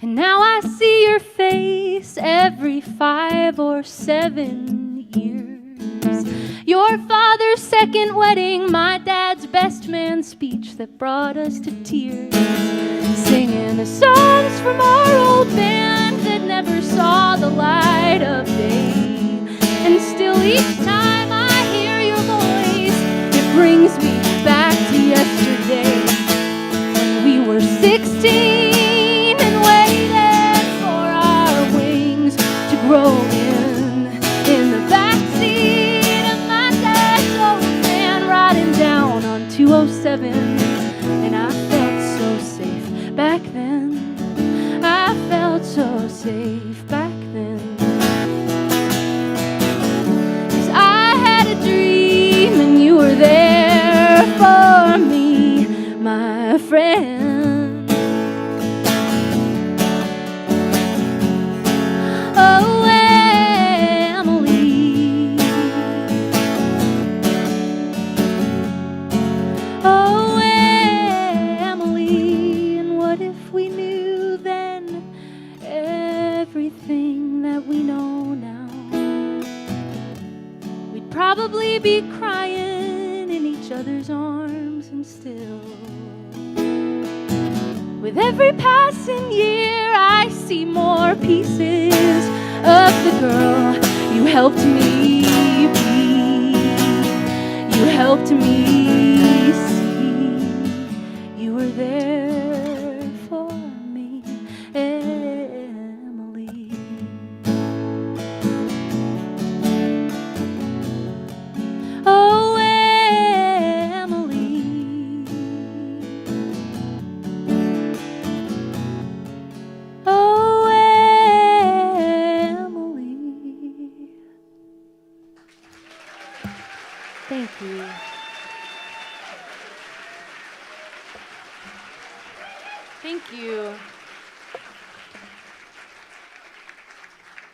And now I see your face every 5 or 7 years. Your father's second wedding, my dad's best man speech that brought us to tears. Singing the songs from our old band that never saw the light of day. And still each time I hear your voice, it brings me back to yesterday. When we were 16 and waited for our wings to grow in the backseat of my dad's old van, riding down on 207. And I felt so safe back then. I felt so safe back then. 'Cause I had a dream and you were there for me, my friend. Oh, Emily. Oh, Emily. And what if we knew then everything that we know now? We'd probably be crying in each other's arms, and still, with every passing year, I see more pieces of the girl you helped me be. You helped me see. You were there for me, Emily. Oh, Emily. Oh, Emily. Thank you. Thank you.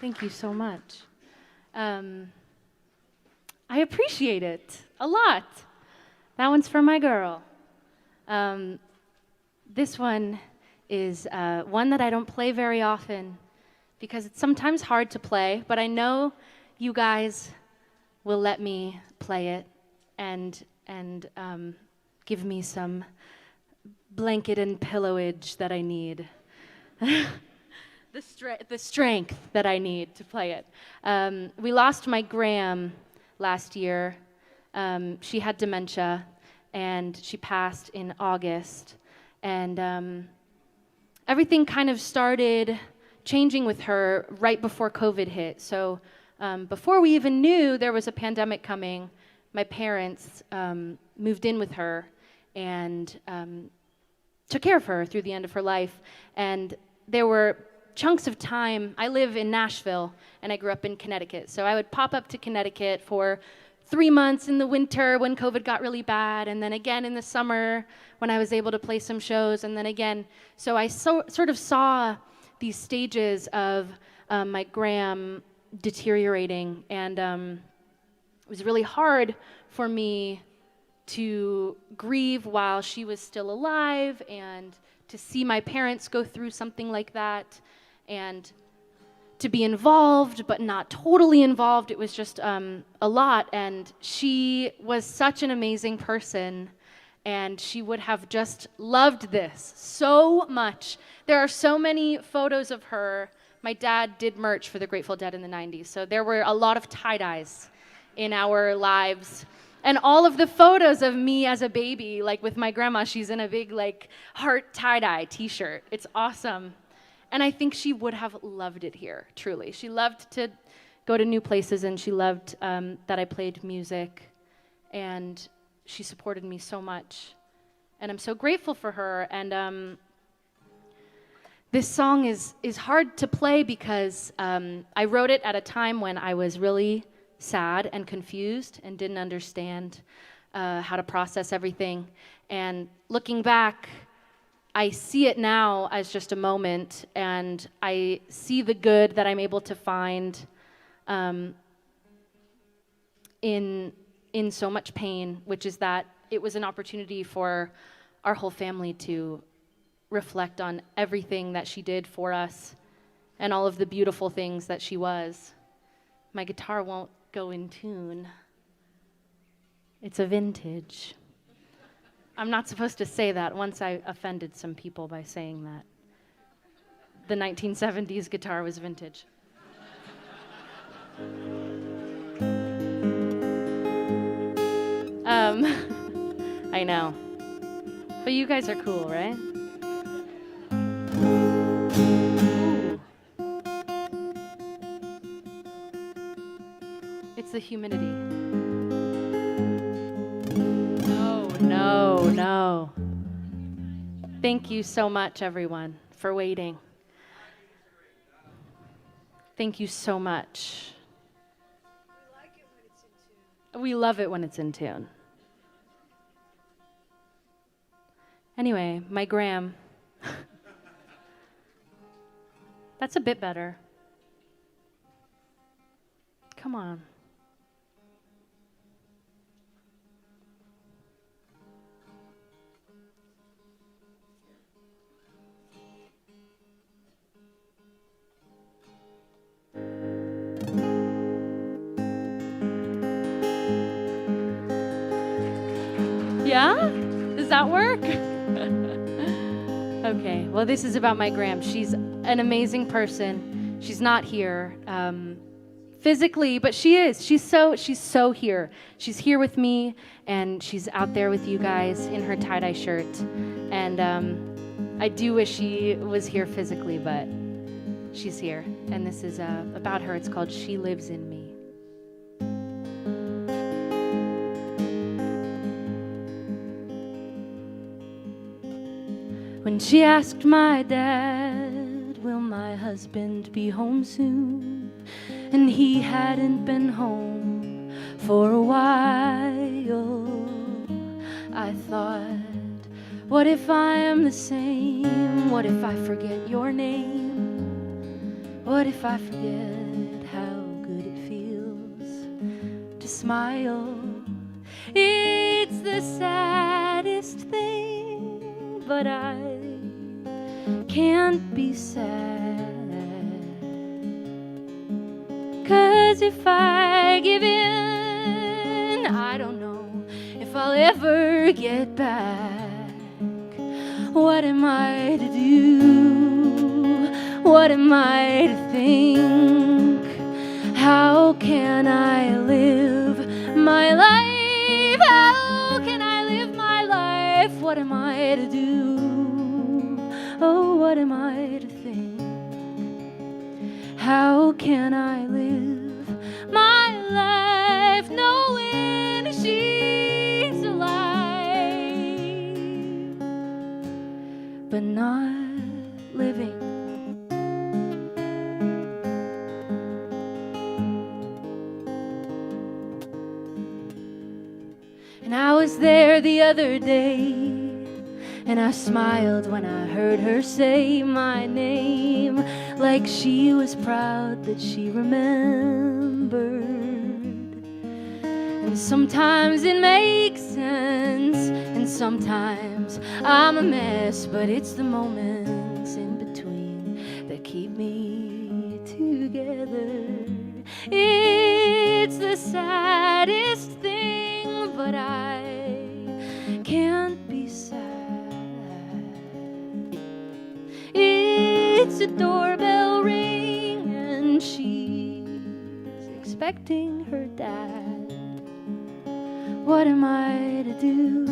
Thank you so much. I appreciate it a lot. That one's for my girl. This one is one that I don't play very often because it's sometimes hard to play, but I know you guys will let me play it and give me some blanket and pillowage that I need. The strength that I need to play it. We lost my Gram last year. She had dementia, and she passed in August. And everything kind of started changing with her right before COVID hit. So before we even knew there was a pandemic coming, my parents moved in with her and took care of her through the end of her life. And there were chunks of time. I live in Nashville, and I grew up in Connecticut. So I would pop up to Connecticut for 3 months in the winter when COVID got really bad, and then again in the summer when I was able to play some shows, and then again. So I sort of saw these stages of my Gram deteriorating, and it was really hard for me to grieve while she was still alive, and to see my parents go through something like that, and to be involved but not totally involved. It was just a lot, and she was such an amazing person, and she would have just loved this so much. There are so many photos of her. My dad did merch for the Grateful Dead in the 90s, so there were a lot of tie-dyes in our lives. And all of the photos of me as a baby, like with my grandma, she's in a big like heart tie-dye t-shirt. It's awesome. And I think she would have loved it here, truly. She loved to go to new places, and she loved that I played music. And she supported me so much. And I'm so grateful for her. And this song is hard to play because I wrote it at a time when I was really sad and confused and didn't understand how to process everything. And looking back, I see it now as just a moment, and I see the good that I'm able to find in so much pain, which is that it was an opportunity for our whole family to reflect on everything that she did for us and all of the beautiful things that she was. My guitar won't go in tune. It's a vintage. I'm not supposed to say that. Once I offended some people by saying that. The 1970s guitar was vintage. I know. But you guys are cool, right? Ooh. It's the humidity. No. Thank you so much, everyone, for waiting. Thank you so much. We love it when it's in tune. Anyway, my gram. That's a bit better. Come on. Yeah? Does that work? Okay, well, this is about my gram. She's an amazing person. She's not here physically, but she is. She's so here. She's here with me, and she's out there with you guys in her tie-dye shirt. And I do wish she was here physically, but she's here. And this is about her. It's called She Lives in Me. When she asked my dad, will my husband be home soon? And he hadn't been home for a while. I thought, what if I am the same? What if I forget your name? What if I forget how good it feels to smile? It's the saddest thing, but I can't be sad. 'Cause if I give in, I don't know if I'll ever get back. What am I to do? What am I to think? How can I live my life? How can I live my life? What am I to do? Oh, what am I to think? How can I live my life knowing she's alive, but not living? And I was there the other day, and I smiled when I heard her say my name, like she was proud that she remembered. And sometimes it makes sense, and sometimes I'm a mess, but it's the moments in between that keep me together. It's the saddest thing, but I can't be sad. It's a doorbell ring, and she's expecting her dad. What am I to do?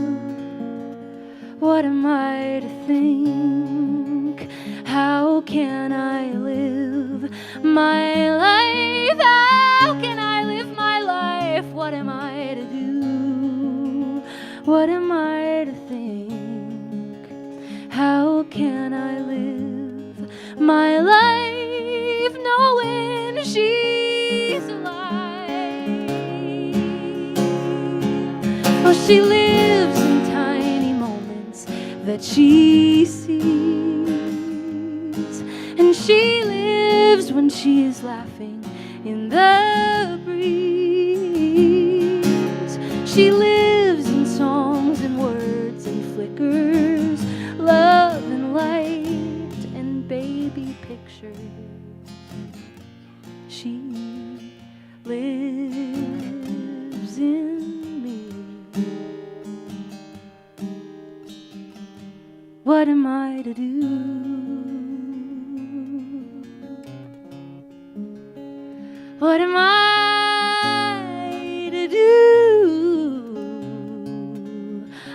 What am I to think? How can I live my life? How can I live my life? What am I to do? What am I to think? How can I live my life knowing she's alive? Oh, she lives in tiny moments that she sees, and she lives when she is laughing in the breeze. She lives in songs and words and flickers, love and light and baby pictures. She lives in me. What am I to do? What am I to do?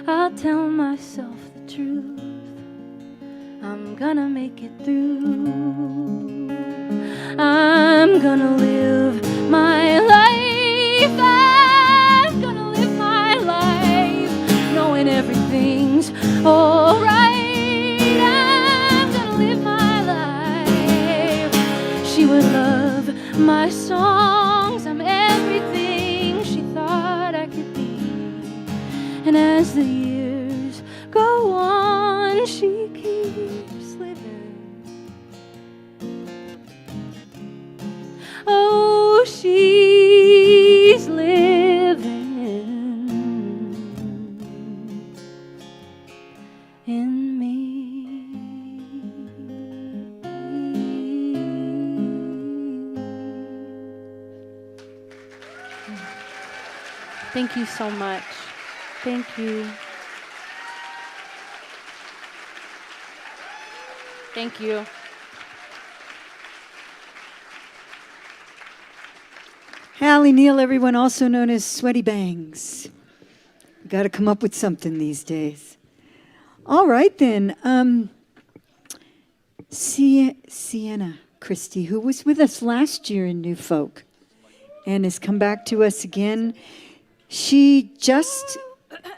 I'll tell myself the truth. I'm gonna make it through. I'm gonna live my life. I'm gonna live my life knowing everything's alright. I'm gonna live my life. She would love my songs. I'm everything she thought I could be. And as the years go on, she keeps living. Oh, she's living in me. Thank you so much. Thank you. Thank you. Hallie Neal, everyone, also known as Sweaty Bangs. Got to come up with something these days. All right, then. Sienna Christy, who was with us last year in New Folk and has come back to us again. She just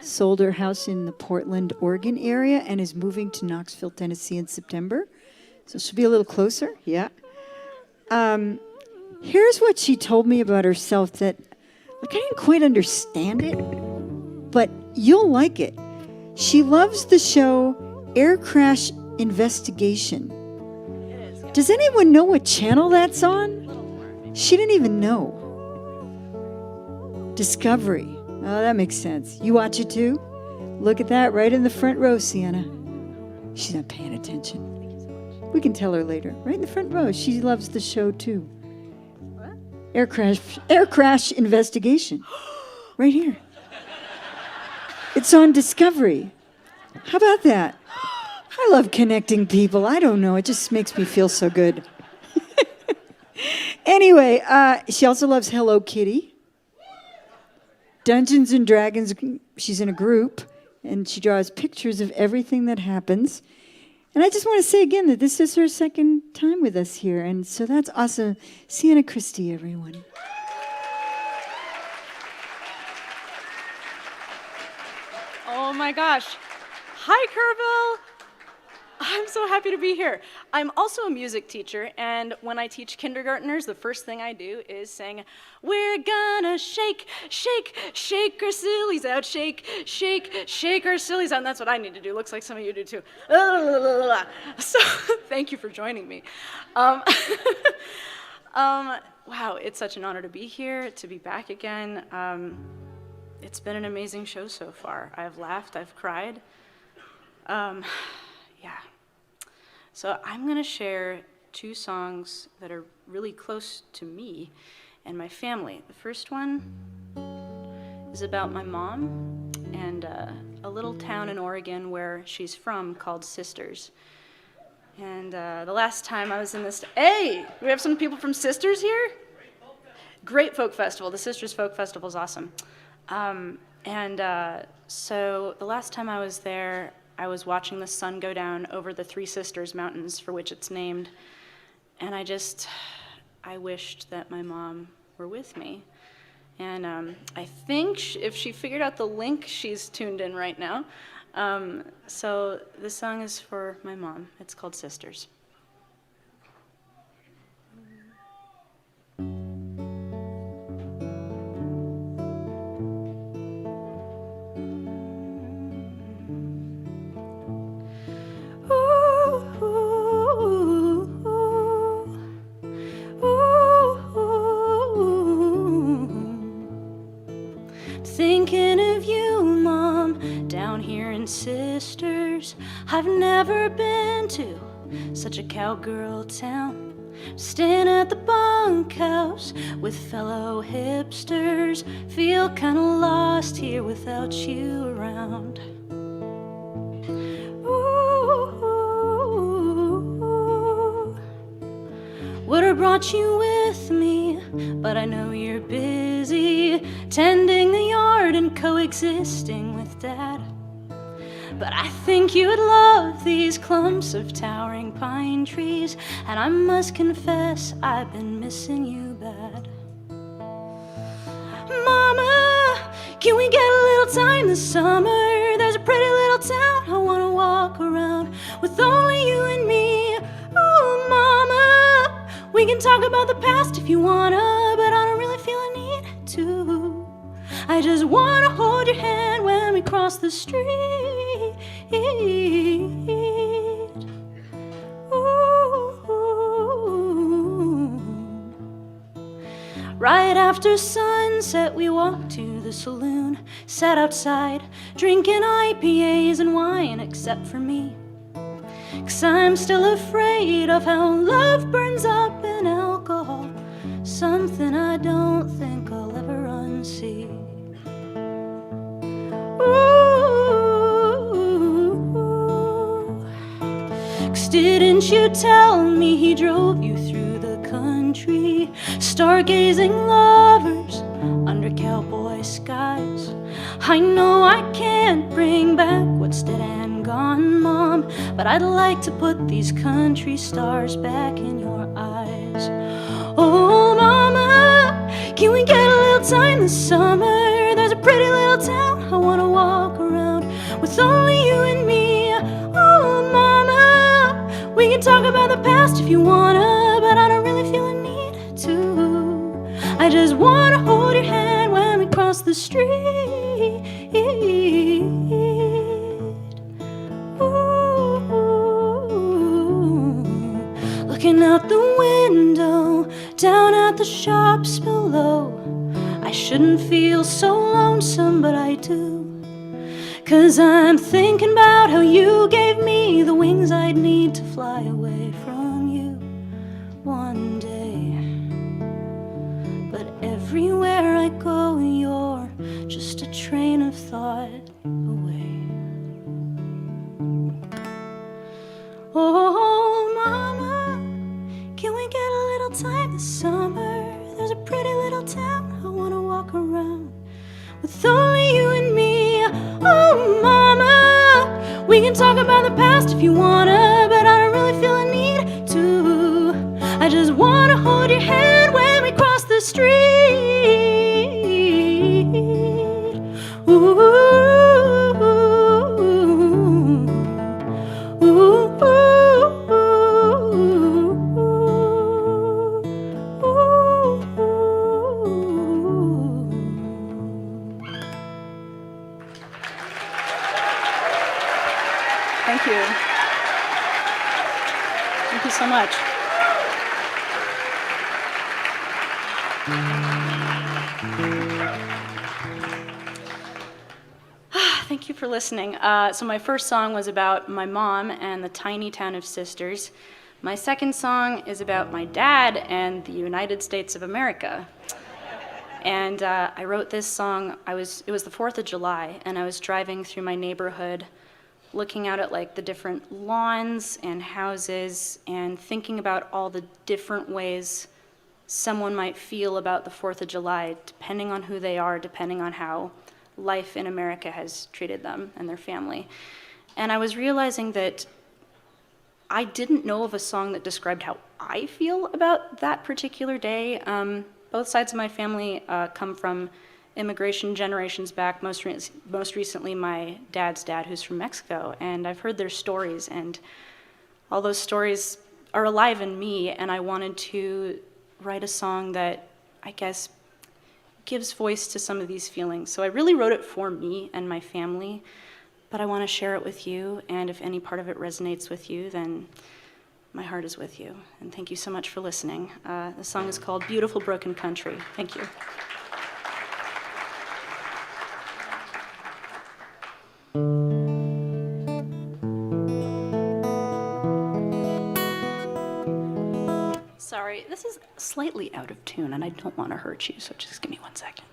sold her house in the Portland, Oregon area and is moving to Knoxville, Tennessee in September. So she'll be a little closer, yeah. Here's what she told me about herself that, like, I didn't quite understand it, but you'll like it. She loves the show Air Crash Investigation. Does anyone know what channel that's on? She didn't even know. Discovery. Oh, that makes sense. You watch it too? Look at that, right in the front row, Sienna. She's not paying attention. We can tell her later. Right in the front row. She loves the show too. What? Air crash investigation. Right here. It's on Discovery. How about that? I love connecting people. I don't know. It just makes me feel so good. Anyway, she also loves Hello Kitty. Dungeons and Dragons, she's in a group, and she draws pictures of everything that happens. And I just want to say again that this is her second time with us here, and so that's awesome. Siena Christie, everyone. Oh my gosh. Hi, Kerrville. I'm so happy to be here. I'm also a music teacher, and when I teach kindergartners, the first thing I do is sing, "We're gonna shake, shake, shake our sillies out, shake, shake, shake our sillies out," and that's what I need to do. Looks like some of you do too. So thank you for joining me. Wow, it's such an honor to be here, to be back again. It's been an amazing show so far. I've laughed, I've cried. Yeah. So I'm going to share two songs that are really close to me and my family. The first one is about my mom and a little town in Oregon where she's from called Sisters. And the last time I was in this... Hey! We have some people from Sisters here? Great folk festival. The Sisters Folk Festival is awesome. So the last time I was there, I was watching the sun go down over the Three Sisters Mountains, for which it's named, and I wished that my mom were with me. And I think if she figured out the link, she's tuned in right now. So this song is for my mom. It's called Sisters. Thinking of you, Mom, down here in Sisters. I've never been to such a cowgirl town. Staying at the bunkhouse with fellow hipsters. Feel kinda lost here without you around. Would've brought you with me, but I know you're busy tending the yard and coexisting with Dad. But I think you would love these clumps of towering pine trees, and I must confess I've been missing you bad. Mama, can we get a little time this summer? There's a pretty little town I wanna walk around with only you and me. Oh, Mama, we can talk about the past if you wanna, but I don't really feel a need to. I just wanna hold your hand when we cross the street. Ooh. Right after sunset, we walked to the saloon, sat outside, drinking IPAs and wine, except for me. 'Cause I'm still afraid of how love burns up in alcohol, something I don't think I'll ever unsee. Ooh, 'cause didn't you tell me he drove you through the country, stargazing lovers under cowboy skies? I know I can't bring back what's dead and gone, Mom, but I'd like to put these country stars back in your eyes. Oh, Mama, can we get a little time this summer? There's a pretty little town I wanna walk around with only you and me. Oh, Mama, we can talk about the past if you wanna, but I don't really feel a need to. I just wanna hold your hand when we cross the street. Ooh, looking out the window, down at the shops below. I shouldn't feel so lonesome, but I do. 'Cause I'm thinking about how you gave me the wings I'd need to fly away from you one day. But everywhere I go, you're just a train of thought away. Oh, Mama, can we get a little time this summer? There's a pretty little town I wanna walk around with only you and me. Oh, Mama, we can talk about the past if you wanna, but I don't really feel a need to. I just wanna hold your hand when we cross the street. Ooh, ooh, Thank you. Thank you so much. Thank you for listening. So my first song was about my mom and the tiny town of Sisters. My second song is about my dad and the United States of America. And I wrote this song, it was the 4th of July, and I was driving through my neighborhood, looking out at like the different lawns and houses and thinking about all the different ways someone might feel about the 4th of July, depending on who they are, depending on how life in America has treated them and their family. And I was realizing that I didn't know of a song that described how I feel about that particular day. both sides of my family come from immigration generations back, most recently my dad's dad, who's from Mexico, and I've heard their stories, and all those stories are alive in me, and I wanted to write a song that, I guess, gives voice to some of these feelings. So I really wrote it for me and my family, but I want to share it with you, and if any part of it resonates with you, then my heart is with you. And thank you so much for listening. The song is called Beautiful Broken Country. Thank you. Sorry, this is slightly out of tune, and I don't want to hurt you, so just give me 1 second.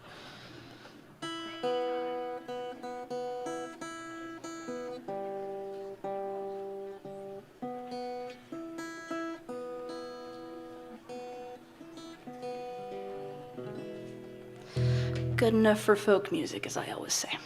Good enough for folk music, as I always say.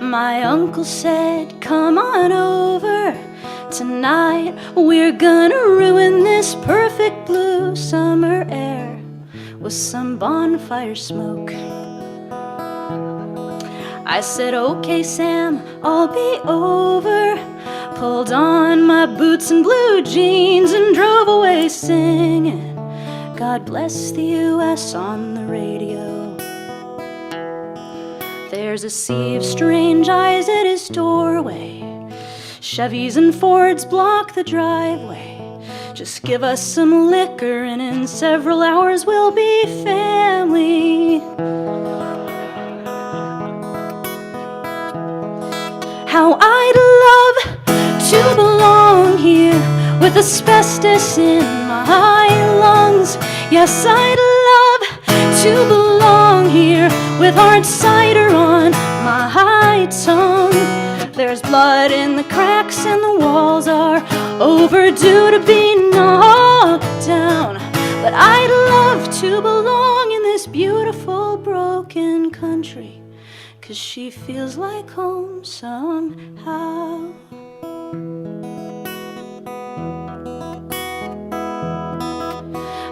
My uncle said, come on over. Tonight we're gonna ruin this perfect blue summer air with some bonfire smoke. I said, okay, Sam, I'll be over. Pulled on my boots and blue jeans and drove away singing God Bless the U.S. on the radio. There's a sea of strange eyes at his doorway. Chevys and Fords block the driveway. Just give us some liquor and in several hours we'll be family. How I'd love to belong here with asbestos in my lungs. Yes, I'd love to belong here with hard cider on my tongue. There's blood in the cracks and the walls are overdue to be knocked down. But I'd love to belong in this beautiful broken country, 'cause she feels like home somehow.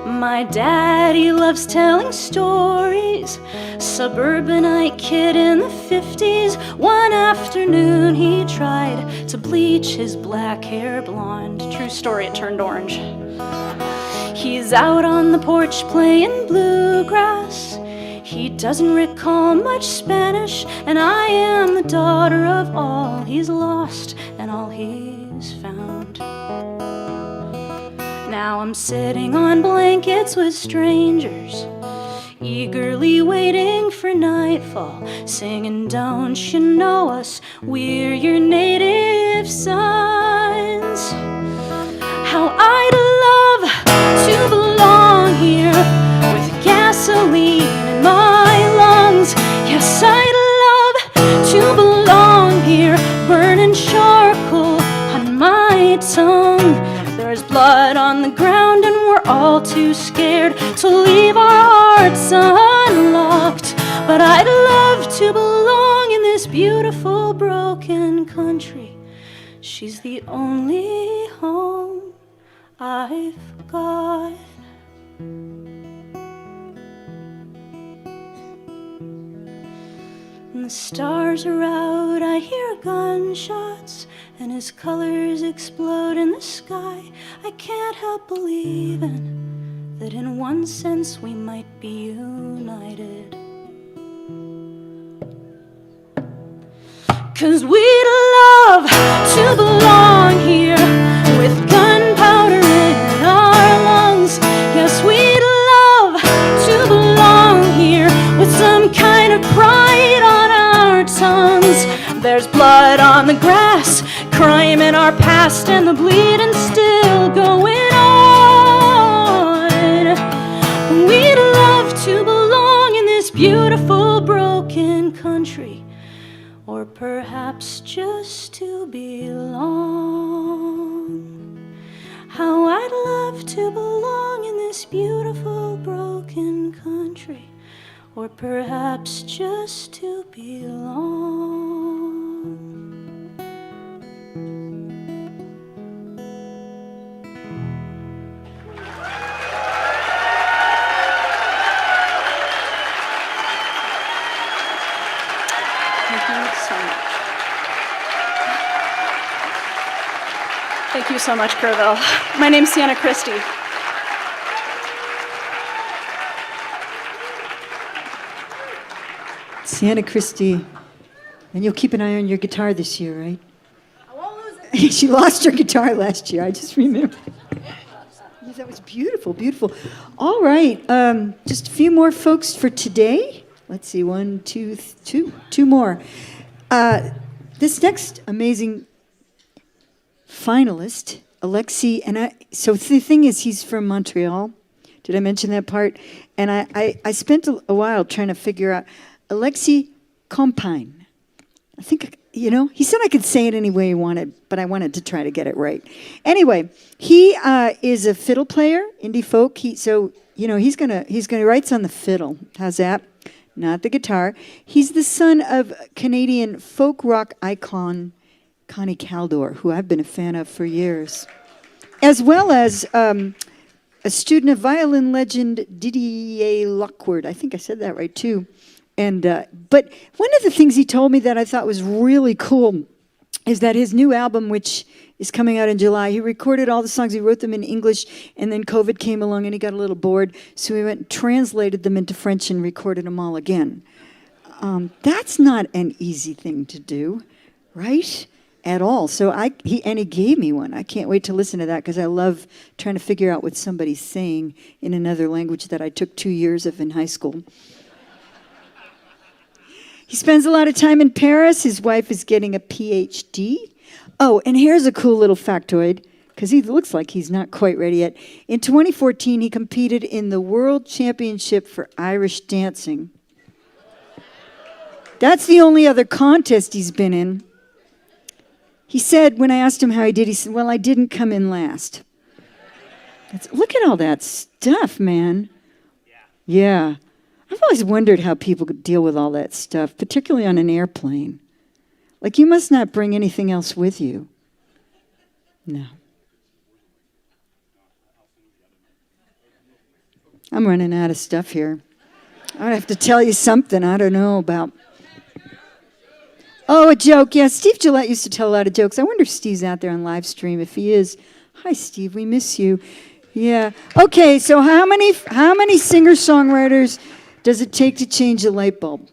My daddy loves telling stories. Suburbanite kid in the 50s. One afternoon he tried to bleach his black hair blonde. True story, it turned orange. He's out on the porch playing bluegrass. He doesn't recall much Spanish, and I am the daughter of all he's lost and all he's found. Now I'm sitting on blankets with strangers, eagerly waiting for nightfall, singing, don't you know us, we're your native sons. How I'd love to belong here with gasoline in my lungs. Yes, I'd love to belong here, burning charcoal on my tongue. There's blood on the ground and we're all too scared to leave our hearts unlocked. But I'd love to belong in this beautiful broken country. She's the only home I've got. And the stars are out, I hear gunshots, and his colors explode in the sky. I can't help believing that in one sense we might be united. 'Cause we'd love to belong here with gunpowder in our lungs. Yes, we'd love to belong here with some kind of pride on our tongues. There's blood on the grass, crime in our past, and the bleeding still going on. We'd love to belong in this beautiful broken country, or perhaps just to belong. How I'd love to belong in this beautiful broken country, or perhaps just to belong. Thank you so much, Kerrville. My name's Sienna Christy. Siena Christie. And you'll keep an eye on your guitar this year, right? I won't lose it. She lost her guitar last year, I just remember. That was beautiful, beautiful. All right, just a few more folks for today. Let's see, two more. This next amazing finalist, Alexi, so the thing is, he's from Montreal. Did I mention that part? And I spent a while trying to figure out Alexi Complain. I think, he said I could say it any way he wanted, but I wanted to try to get it right. Anyway, he is a fiddle player, indie folk. He's gonna write on the fiddle. How's that? Not the guitar. He's the son of Canadian folk rock icon Connie Caldor, who I've been a fan of for years, as well as a student of violin legend Didier Lockwood. I think I said that right too. And but one of the things he told me that I thought was really cool is that his new album, which is coming out in July, he recorded all the songs. He wrote them in English, and then COVID came along and he got a little bored, so he went and translated them into French and recorded them all again. That's not an easy thing to do, right? At all. So he gave me one. I can't wait to listen to that because I love trying to figure out what somebody's saying in another language that I took 2 years of in high school. He spends a lot of time in Paris. His wife is getting a PhD. Oh, and here's a cool little factoid, because he looks like he's not quite ready yet. In 2014, he competed in the World Championship for Irish dancing. That's the only other contest he's been in. He said, when I asked him how he did, he said, well, I didn't come in last. Look at all that stuff, man. Yeah. I've always wondered how people could deal with all that stuff, particularly on an airplane. Like, you must not bring anything else with you. No. I'm running out of stuff here. I have to tell you something I don't know about. Oh, a joke. Yeah, Steve Gillette used to tell a lot of jokes. I wonder if Steve's out there on live stream. If he is, hi, Steve, we miss you. Yeah. Okay, so how many singer-songwriters does it take to change a light bulb?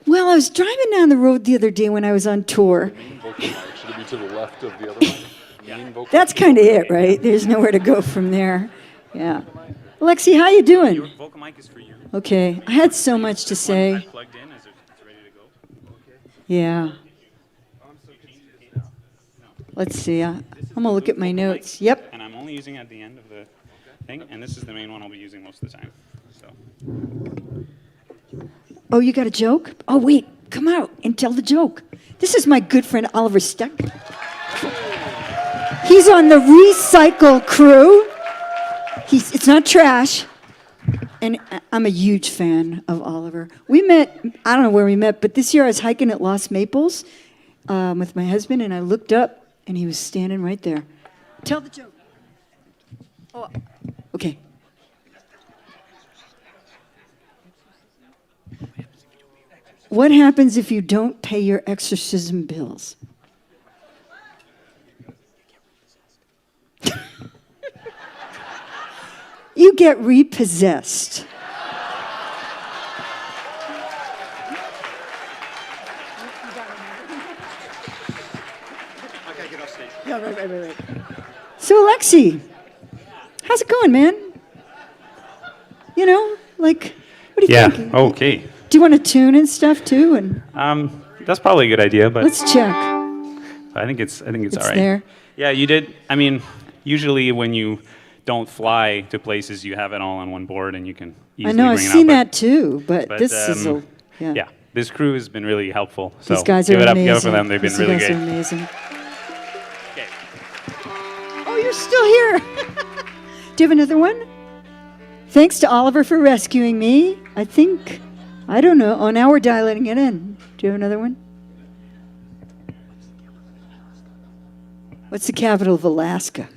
Well, I was driving down the road the other day when I was on tour. Should it be to the left of the other one? That's kind of it, right? There's nowhere to go from there. Yeah. Alexi, how you doing? Your vocal mic is for you. Okay. I had so much to say. Plugged in, is it ready to go? Yeah. Let's see. I'm going to look at my notes. Yep. And I'm only using it at the end of the thing, and this is the main one I'll be using most of the time. So. Oh, you got a joke? Oh, wait. Come out and tell the joke. This is my good friend Oliver Stuck. He's on the recycle crew. It's not trash. And I'm a huge fan of Oliver. We met, I don't know where we met, but this year I was hiking at Lost Maples with my husband, and I looked up, and he was standing right there. Tell the joke. Oh, okay. What happens if you don't pay your exorcism bills? You get repossessed. Okay, get off stage. Yeah, right. So, Alexi, how's it going, man? What do you think? Okay. Do you want to tune and stuff too? And That's probably a good idea, but let's check. I think it's all right. There. Yeah, you did. I mean, usually when you don't fly to places, you have it all on one board, and you can easily I know, I've bring it seen out, that too, but this is yeah. This crew has been really helpful. So These guys are give it amazing. up for them. They've been These really guys great. are amazing. Okay. Oh, you're still here. Do you have another one? Thanks to Oliver for rescuing me. I think, I don't know. Oh, now we're dialing it in. Do you have another one? What's the capital of Alaska?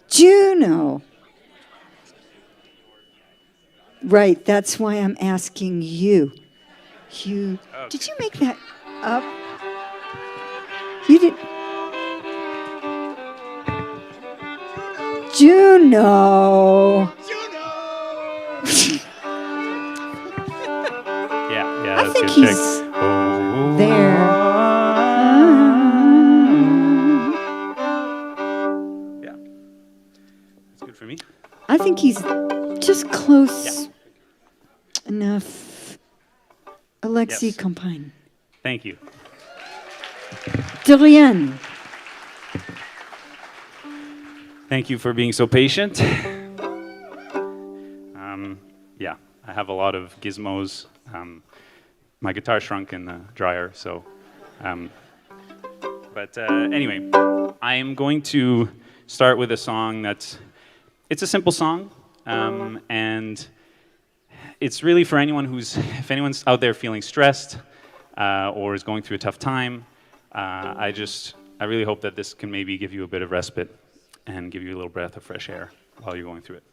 Juneau. Right, that's why I'm asking you. You, did you make that up? You did. Juneau. Yeah, I that's think good. he's Check. there. That's good for me. I think he's just close enough. Alexi Yes. Complain. Thank you. Delian. Thank you for being so patient. Yeah, I have a lot of gizmos. My guitar shrunk in the dryer, so. But anyway, I am going to start with a song it's a simple song, and it's really for anyone if anyone's out there feeling stressed or is going through a tough time, I really hope that this can maybe give you a bit of respite and give you a little breath of fresh air while you're going through it.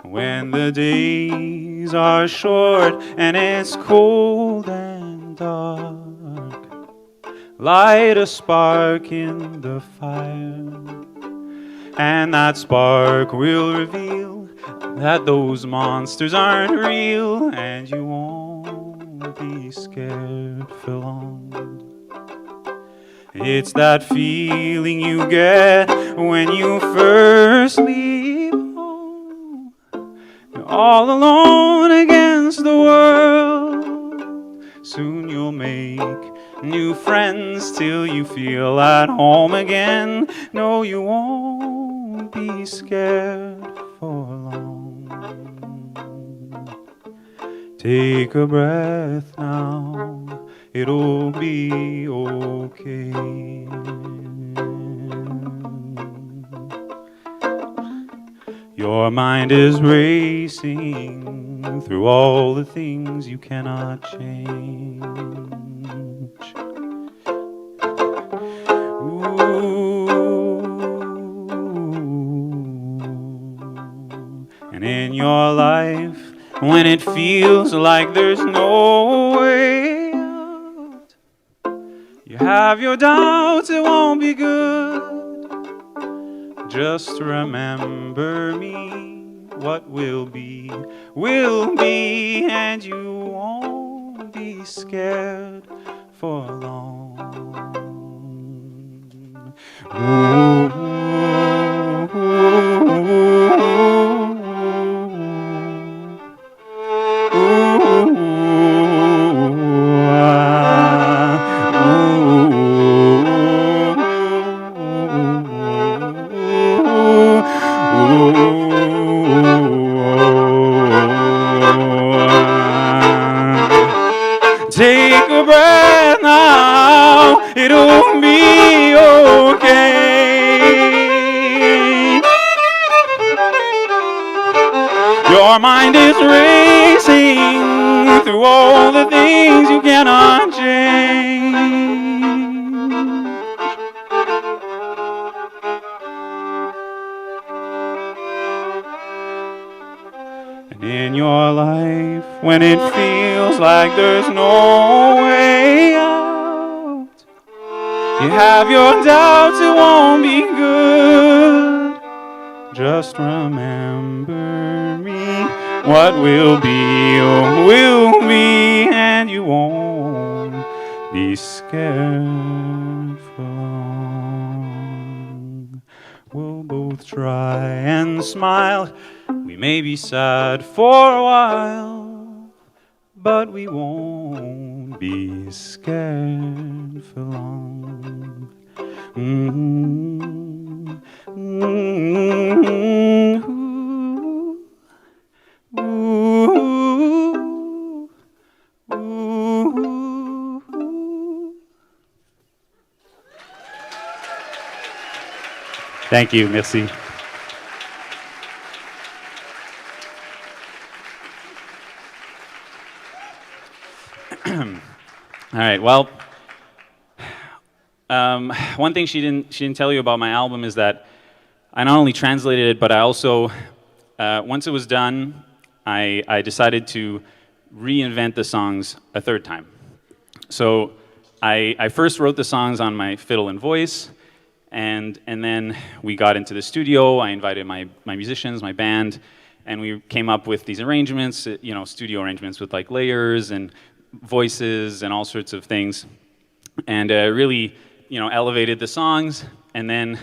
When the days are short and it's cold and dark, light a spark in the fire, and that spark will reveal that those monsters aren't real, and you won't be scared for long. It's that feeling you get when you first leave home. You're all alone against the world. Soon you'll make new friends till you feel at home again. No, you won't be scared for long. Take a breath now, it'll be okay. Your mind is racing through all the things you cannot change. And in your life, when it feels like there's no way out, you have your doubts, it won't be good. Just remember me, what will be, and you won't be scared for long. Take a breath now, it'll be okay. Your mind is racing through all the things you cannot change. And in your life, when it feels like there's no way out, you have your doubts, it won't be good. Just remember me, what will be, and you won't be scared for long. we'll both try and smile. We may be sad for a while, but we won't be scared for long. Mm-hmm. Mm-hmm. Ooh. Ooh. Thank you, merci. All right, well, one thing she didn't tell you about my album is that I not only translated it, but I also, once it was done, I decided to reinvent the songs a third time. So I first wrote the songs on my fiddle and voice, and then we got into the studio. I invited my musicians, my band, and we came up with these arrangements, studio arrangements with like layers and voices and all sorts of things, and really, elevated the songs. And then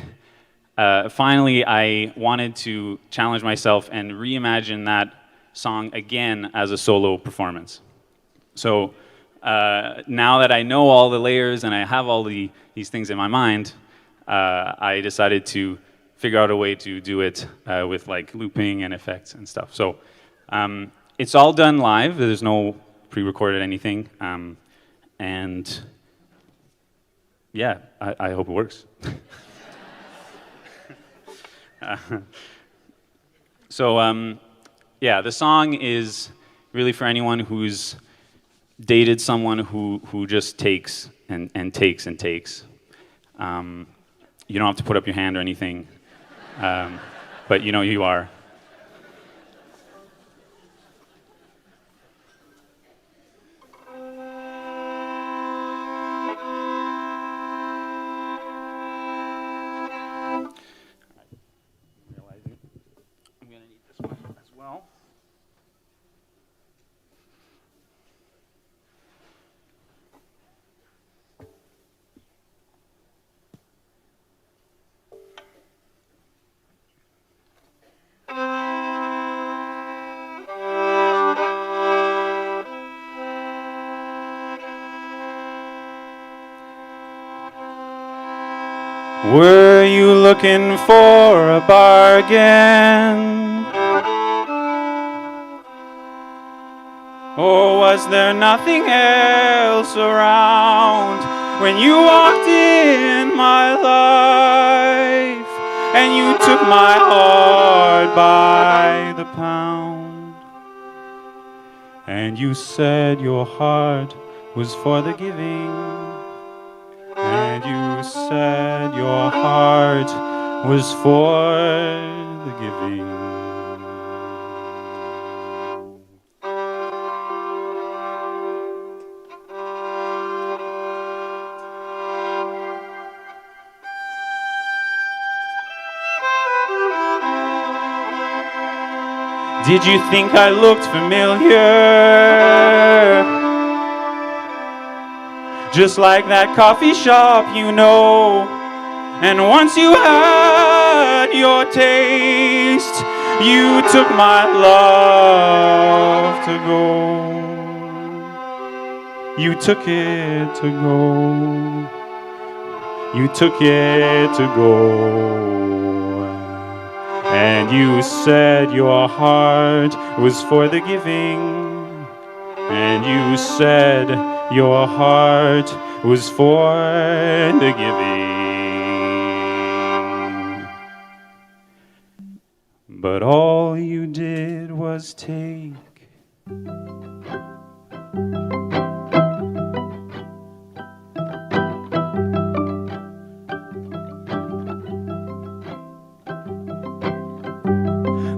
finally, I wanted to challenge myself and reimagine that song again as a solo performance. So now that I know all the layers and I have all these things in my mind, I decided to figure out a way to do it with like looping and effects and stuff. So it's all done live. There's no pre-recorded anything, and yeah, I hope it works. So yeah, the song is really for anyone who's dated someone who just takes and takes and takes. You don't have to put up your hand or anything, but you are. Were you looking for a bargain? Or was there nothing else around when you walked in my life and you took my heart by the pound? And you said your heart was for the giving. And you said your heart was for the giving. Did you think I looked familiar? Just like that coffee shop, and once you had your taste, you took my love to go. You took it to go. You took it to go. And you said your heart was for the giving. And you said your heart was for the giving. But all you did was take.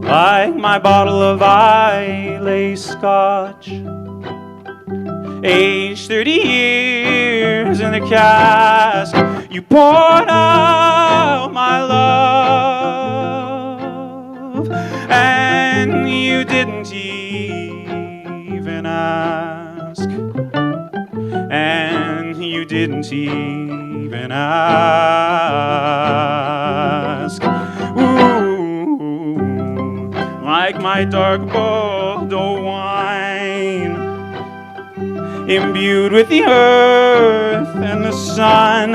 Like my bottle of Islay Scotch, aged 30 years in the cask, you poured out my love, and you didn't even ask, and you didn't even ask. my dark Bordeaux wine, imbued with the earth and the sun.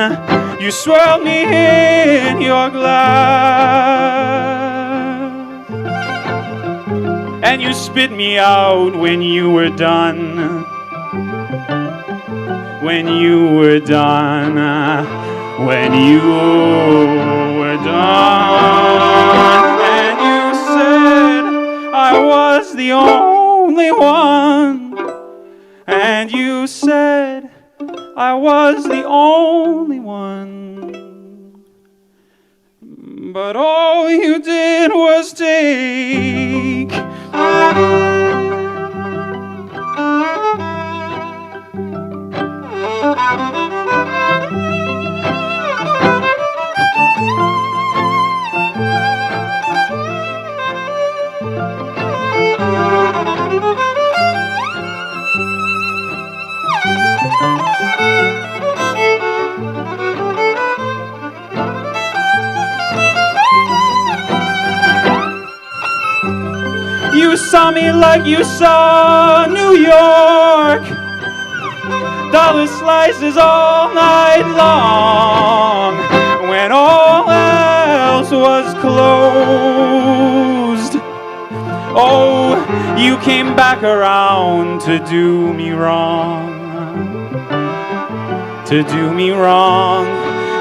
You swirled me in your glass, and you spit me out when you were done. When you were done, when you were done, and you said I was the only one, and you said I was the only one, but all you did was take. You saw me like you saw New York, dollar slices all night long, when all else was closed. Oh, you came back around to do me wrong, to do me wrong,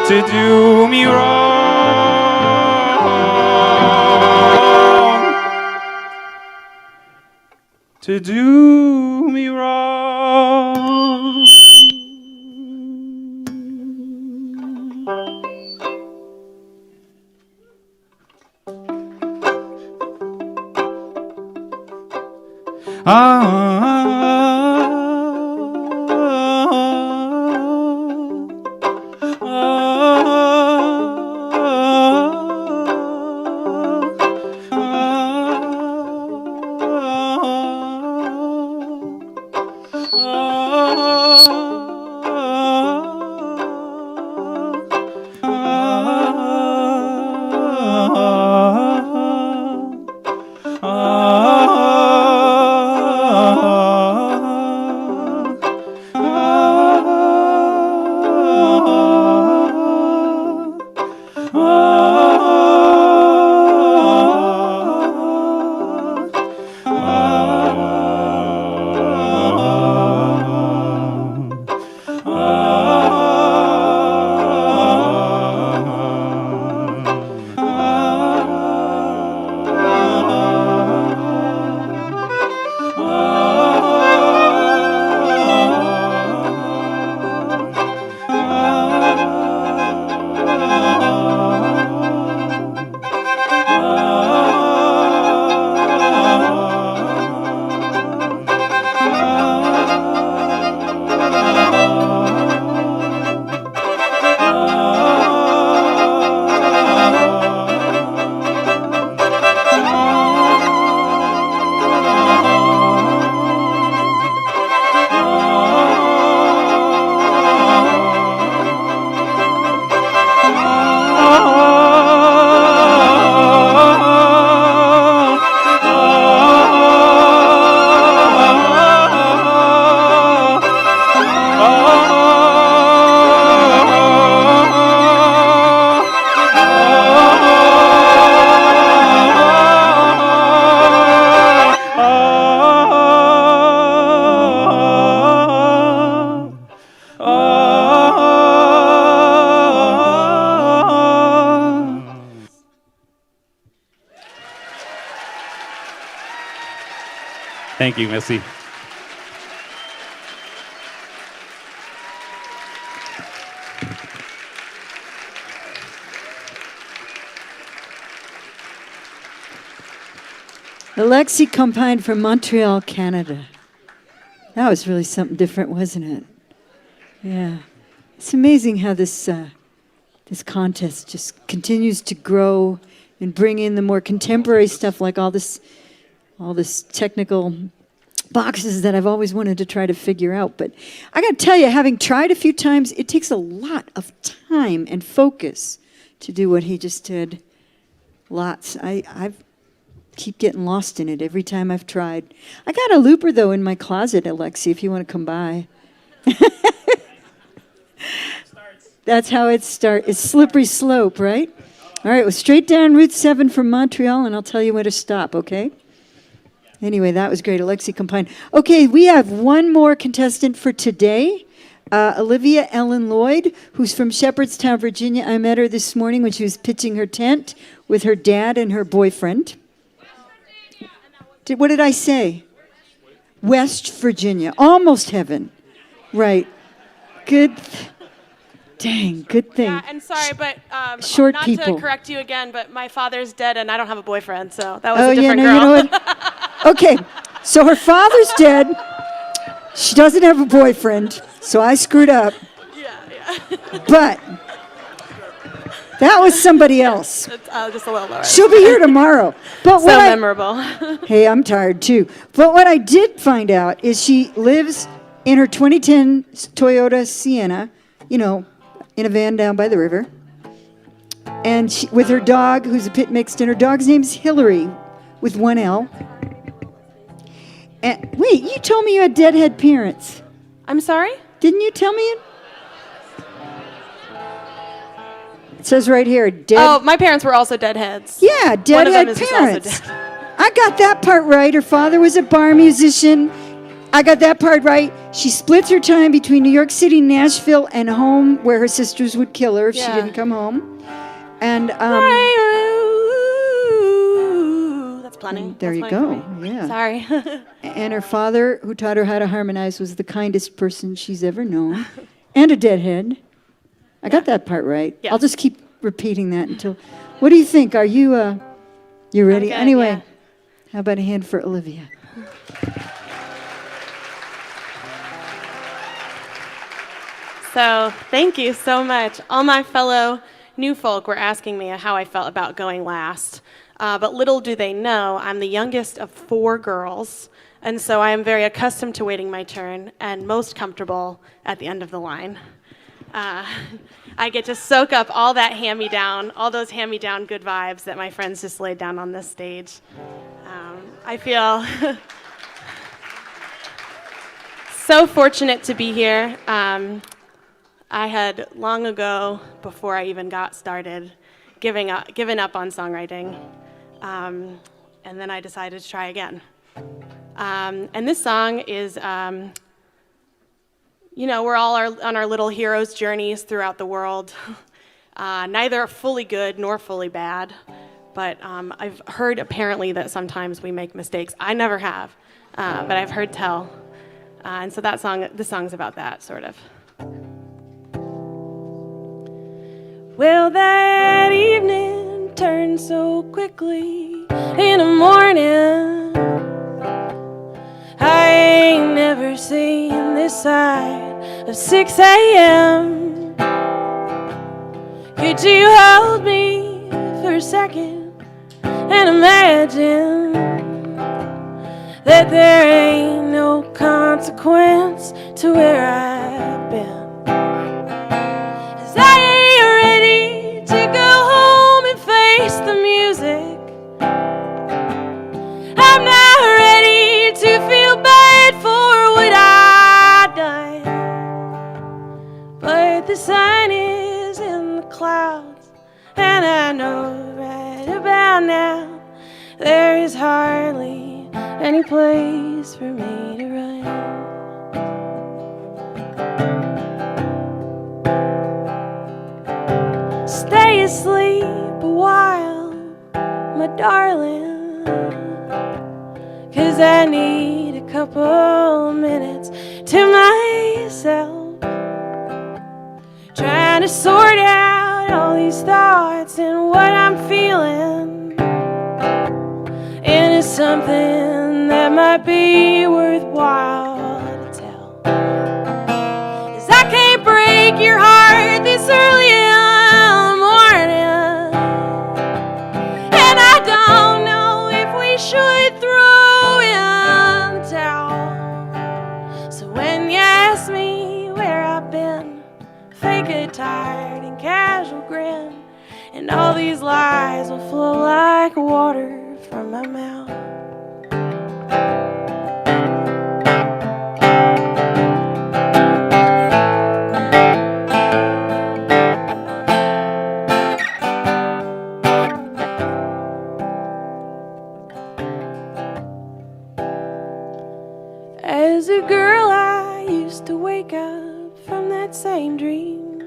to do me wrong. To do me wrong. Thank you, Missy. Alexi Campagne from Montreal, Canada. That was really something different, wasn't it? Yeah. It's amazing how this contest just continues to grow and bring in the more contemporary stuff, like all this technical boxes that I've always wanted to try to figure out. But I got to tell you, having tried a few times, it takes a lot of time and focus to do what he just did. Lots. keep getting lost in it every time I've tried. I got a looper, though, in my closet, Alexi, if you want to come by. That's how it starts. It's slippery slope, right? All right, well, straight down Route 7 from Montreal, and I'll tell you where to stop, okay? Anyway, that was great. Alexi Complain. Okay, we have one more contestant for today. Olivia Ellen Lloyd, who's from Shepherdstown, Virginia. I met her this morning when she was pitching her tent with her dad and her boyfriend. What did I say? West Virginia. Almost heaven. Right. Good. Dang, good thing. Yeah, and sorry, but Short not people. to correct you again, but my father's dead and I don't have a boyfriend, so that was a different girl. You know what? Okay, so her father's dead. She doesn't have a boyfriend, so I screwed up. Yeah. But that was somebody else. It's, just a little lower. She'll be here tomorrow. But So what memorable. Hey, I'm tired too. But what I did find out is she lives in her 2010 Toyota Sienna, you know, in a van down by the river. And she, with her dog, who's a pit mixed, and her dog's name's Hillary, with one L. And wait, you told me you had deadhead parents. I'm sorry? Didn't you tell me it? It says right here, dead. Oh, my parents were also deadheads. Yeah, One of them deadhead is just parents. also dead. I got that part right. Her father was a bar musician. I got that part right. She splits her time between New York City, Nashville, and home, where her sisters would kill her if she didn't come home. And that's plenty. there That's you plenty go. for me. Yeah. Sorry. And her father, who taught her how to harmonize, was the kindest person she's ever known, and a deadhead. I got that part right. Yeah. I'll just keep repeating that until. What do you think? Are you you ready? good, Anyway, yeah. how about a hand for Olivia? So, thank you so much. All my fellow new folk were asking me how I felt about going last. But little do they know, I'm the youngest of 4 girls, and so I am very accustomed to waiting my turn and most comfortable at the end of the line. I get to soak up all that hand-me-down, all those hand-me-down good vibes that my friends just laid down on this stage. I feel so fortunate to be here. I had long ago, before I even got started, given up on songwriting, and then I decided to try again. And this song is, you know, we're all on our little hero's journeys throughout the world, neither fully good nor fully bad, but I've heard apparently that sometimes we make mistakes. I never have, but I've heard tell. And so this song's about that, sort of. Well, that evening turned so quickly in the morning. I ain't never seen this side of 6 a.m. Could you hold me for a second and imagine that there ain't no consequence to where I've been? 'Cause I ain't ready to go home and face the music. I'm not ready to feel bad for what I've done. But the sign is in the clouds, and I know right about now there is hardly any place for me to run. Stay asleep a while, my darling, 'cause I need a couple minutes to myself, trying to sort out all these thoughts and what I'm feeling into something that might be worthwhile to tell. 'Cause I can't break your heart this early in the morning, and I don't know if we should throw in the towel. So when you ask me where I've been, fake a tired and casual grin, and all these lies will flow like water from my mouth. As a girl, I used to wake up from that same dream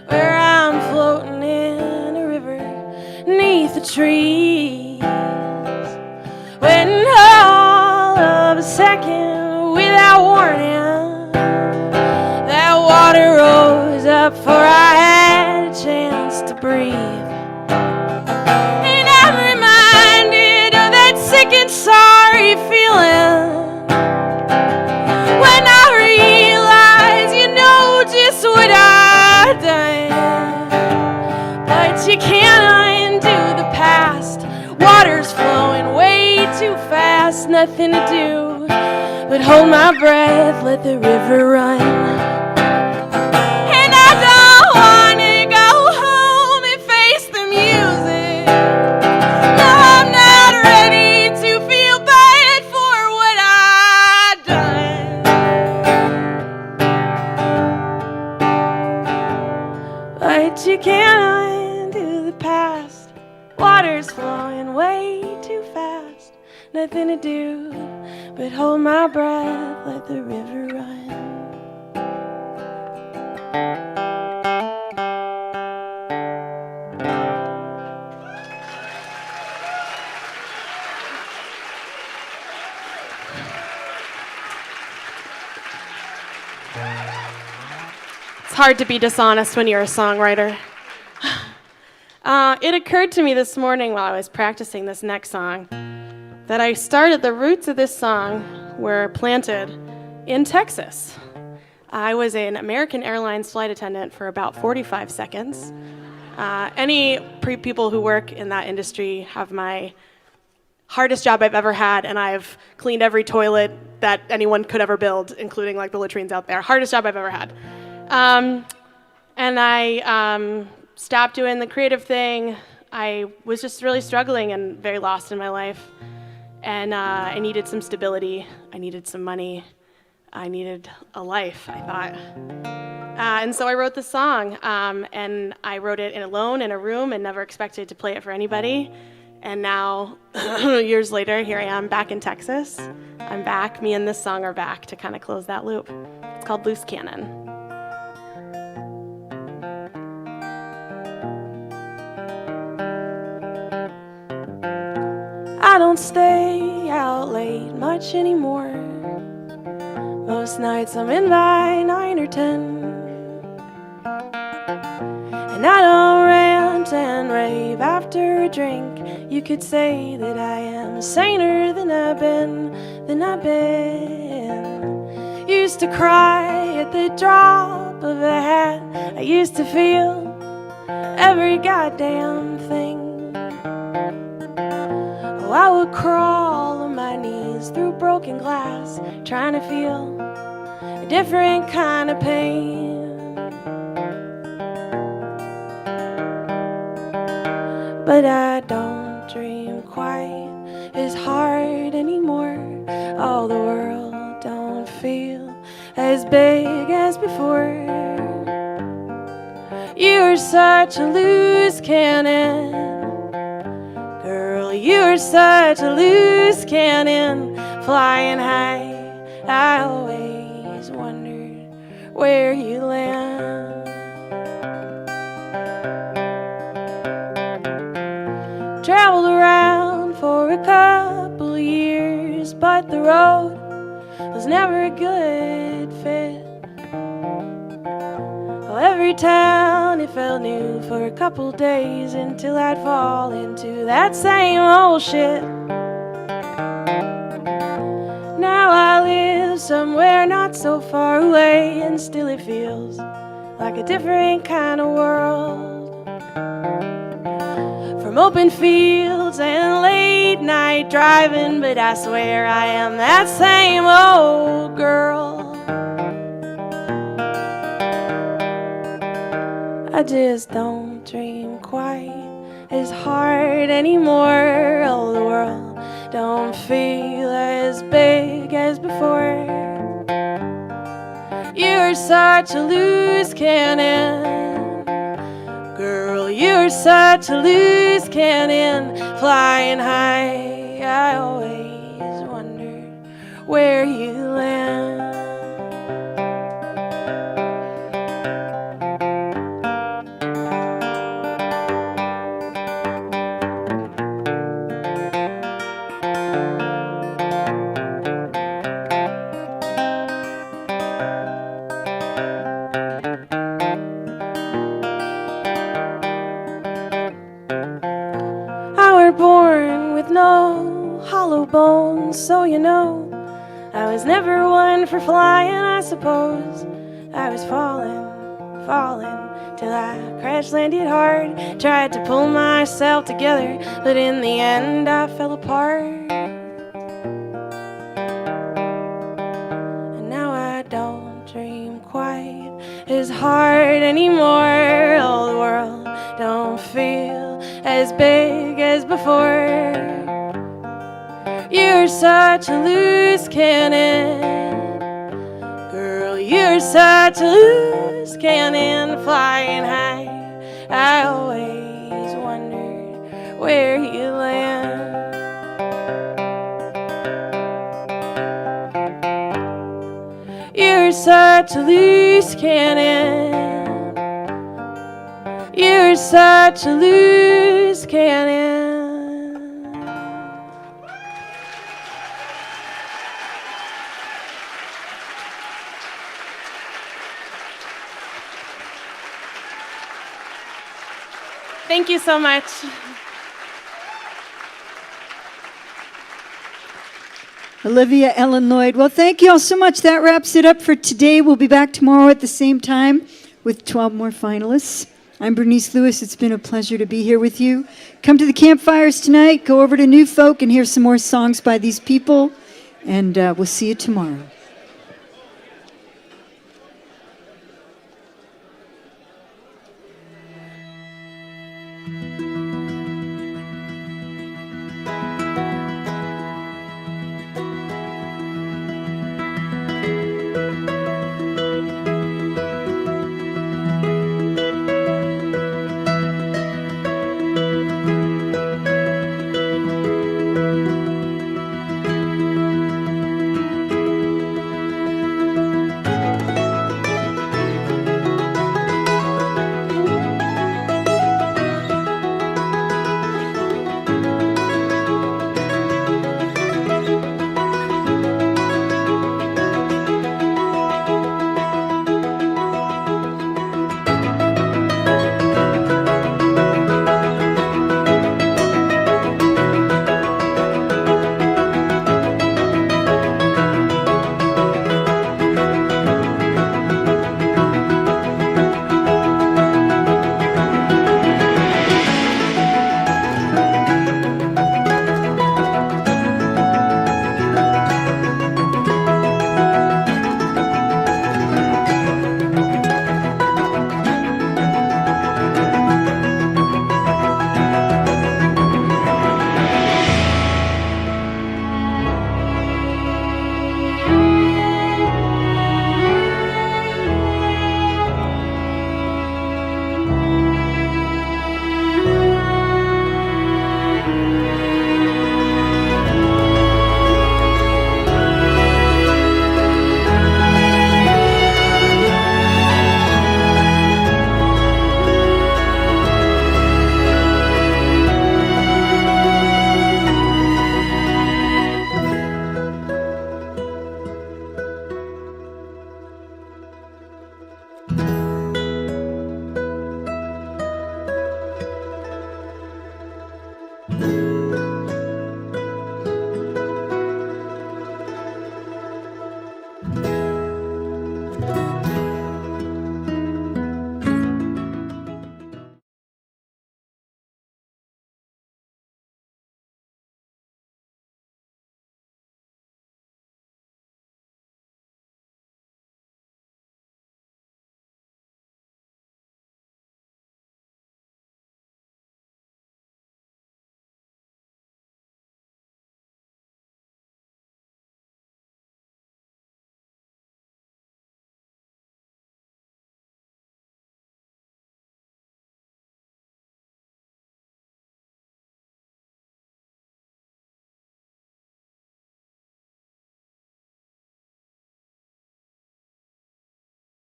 where I'm floating in a river neath the trees, when all of a second, without warning, that water rose up before I had a chance to breathe. And I'm reminded of that sick and sorry feeling when I realize you know just what I've done. But you can't undo the past. Water's flowing way too fast. Nothing to do but hold my breath, let the river run. And I don't want to go home and face the music. No, I'm not ready to feel bad for what I've done. But you can't undo the past. Water's flowing way too fast. Nothing to do but hold my breath, let the river run. It's hard to be dishonest when you're a songwriter. It occurred to me this morning while I was practicing this next song that I started, the roots of this song were planted in Texas. I was an American Airlines flight attendant for about 45 seconds. Any people who work in that industry have my hardest job I've ever had, and I've cleaned every toilet that anyone could ever build, including like the latrines out there. Hardest job I've ever had. And I stopped doing the creative thing. I was just really struggling and very lost in my life. And I needed some stability. I needed some money. I needed a life, I thought. And so I wrote this song. And I wrote it alone in a room and never expected to play it for anybody. And now, years later, here I am back in Texas. I'm back. Me and this song are back to kind of close that loop. It's called Loose Cannon. I don't stay out late much anymore. Most nights I'm in by 9 or 10. And I don't rant and rave after a drink. You could say that I am saner than I've been, Used to cry at the drop of a hat. I used to feel every goddamn thing. Oh, I would crawl on my knees through broken glass, trying to feel a different kind of pain. But I don't dream quite as hard anymore. Oh, the world don't feel as big as before. You're such a loose cannon. Girl, you're such a loose cannon, flying high. I always wondered where you land. Traveled around for a couple years, but the road was never a good fit. Well, every town it felt new for a couple days until I'd fall into that same old shit. Now I live somewhere not so far away, and still it feels like a different kind of world. From open fields and late night driving, but I swear I am that same old girl. I just don't dream quite quite as hard anymore. Oh, the world don't feel as big as before. You're such a loose cannon, girl, you're such a loose cannon, flying high. I always wondered where you land. Born with no hollow bones, so you know I was never one for flying. I suppose I was falling till I crash landed hard. Tried to pull myself together, but in the end I fell apart. And now I don't dream quite as hard anymore. Oh, the world don't feel as big as before. You're such a loose cannon, girl, you're such a loose cannon, flying high. I always wondered where you land. You're such a loose cannon, you're such a loose cannon. Thank you so much. Olivia, Ellen, Lloyd. Well, thank you all so much. That wraps it up for today. We'll be back tomorrow at the same time with 12 more finalists. I'm Bernice Lewis. It's been a pleasure to be here with you. Come to the campfires tonight. Go over to New Folk and hear some more songs by these people. And we'll see you tomorrow.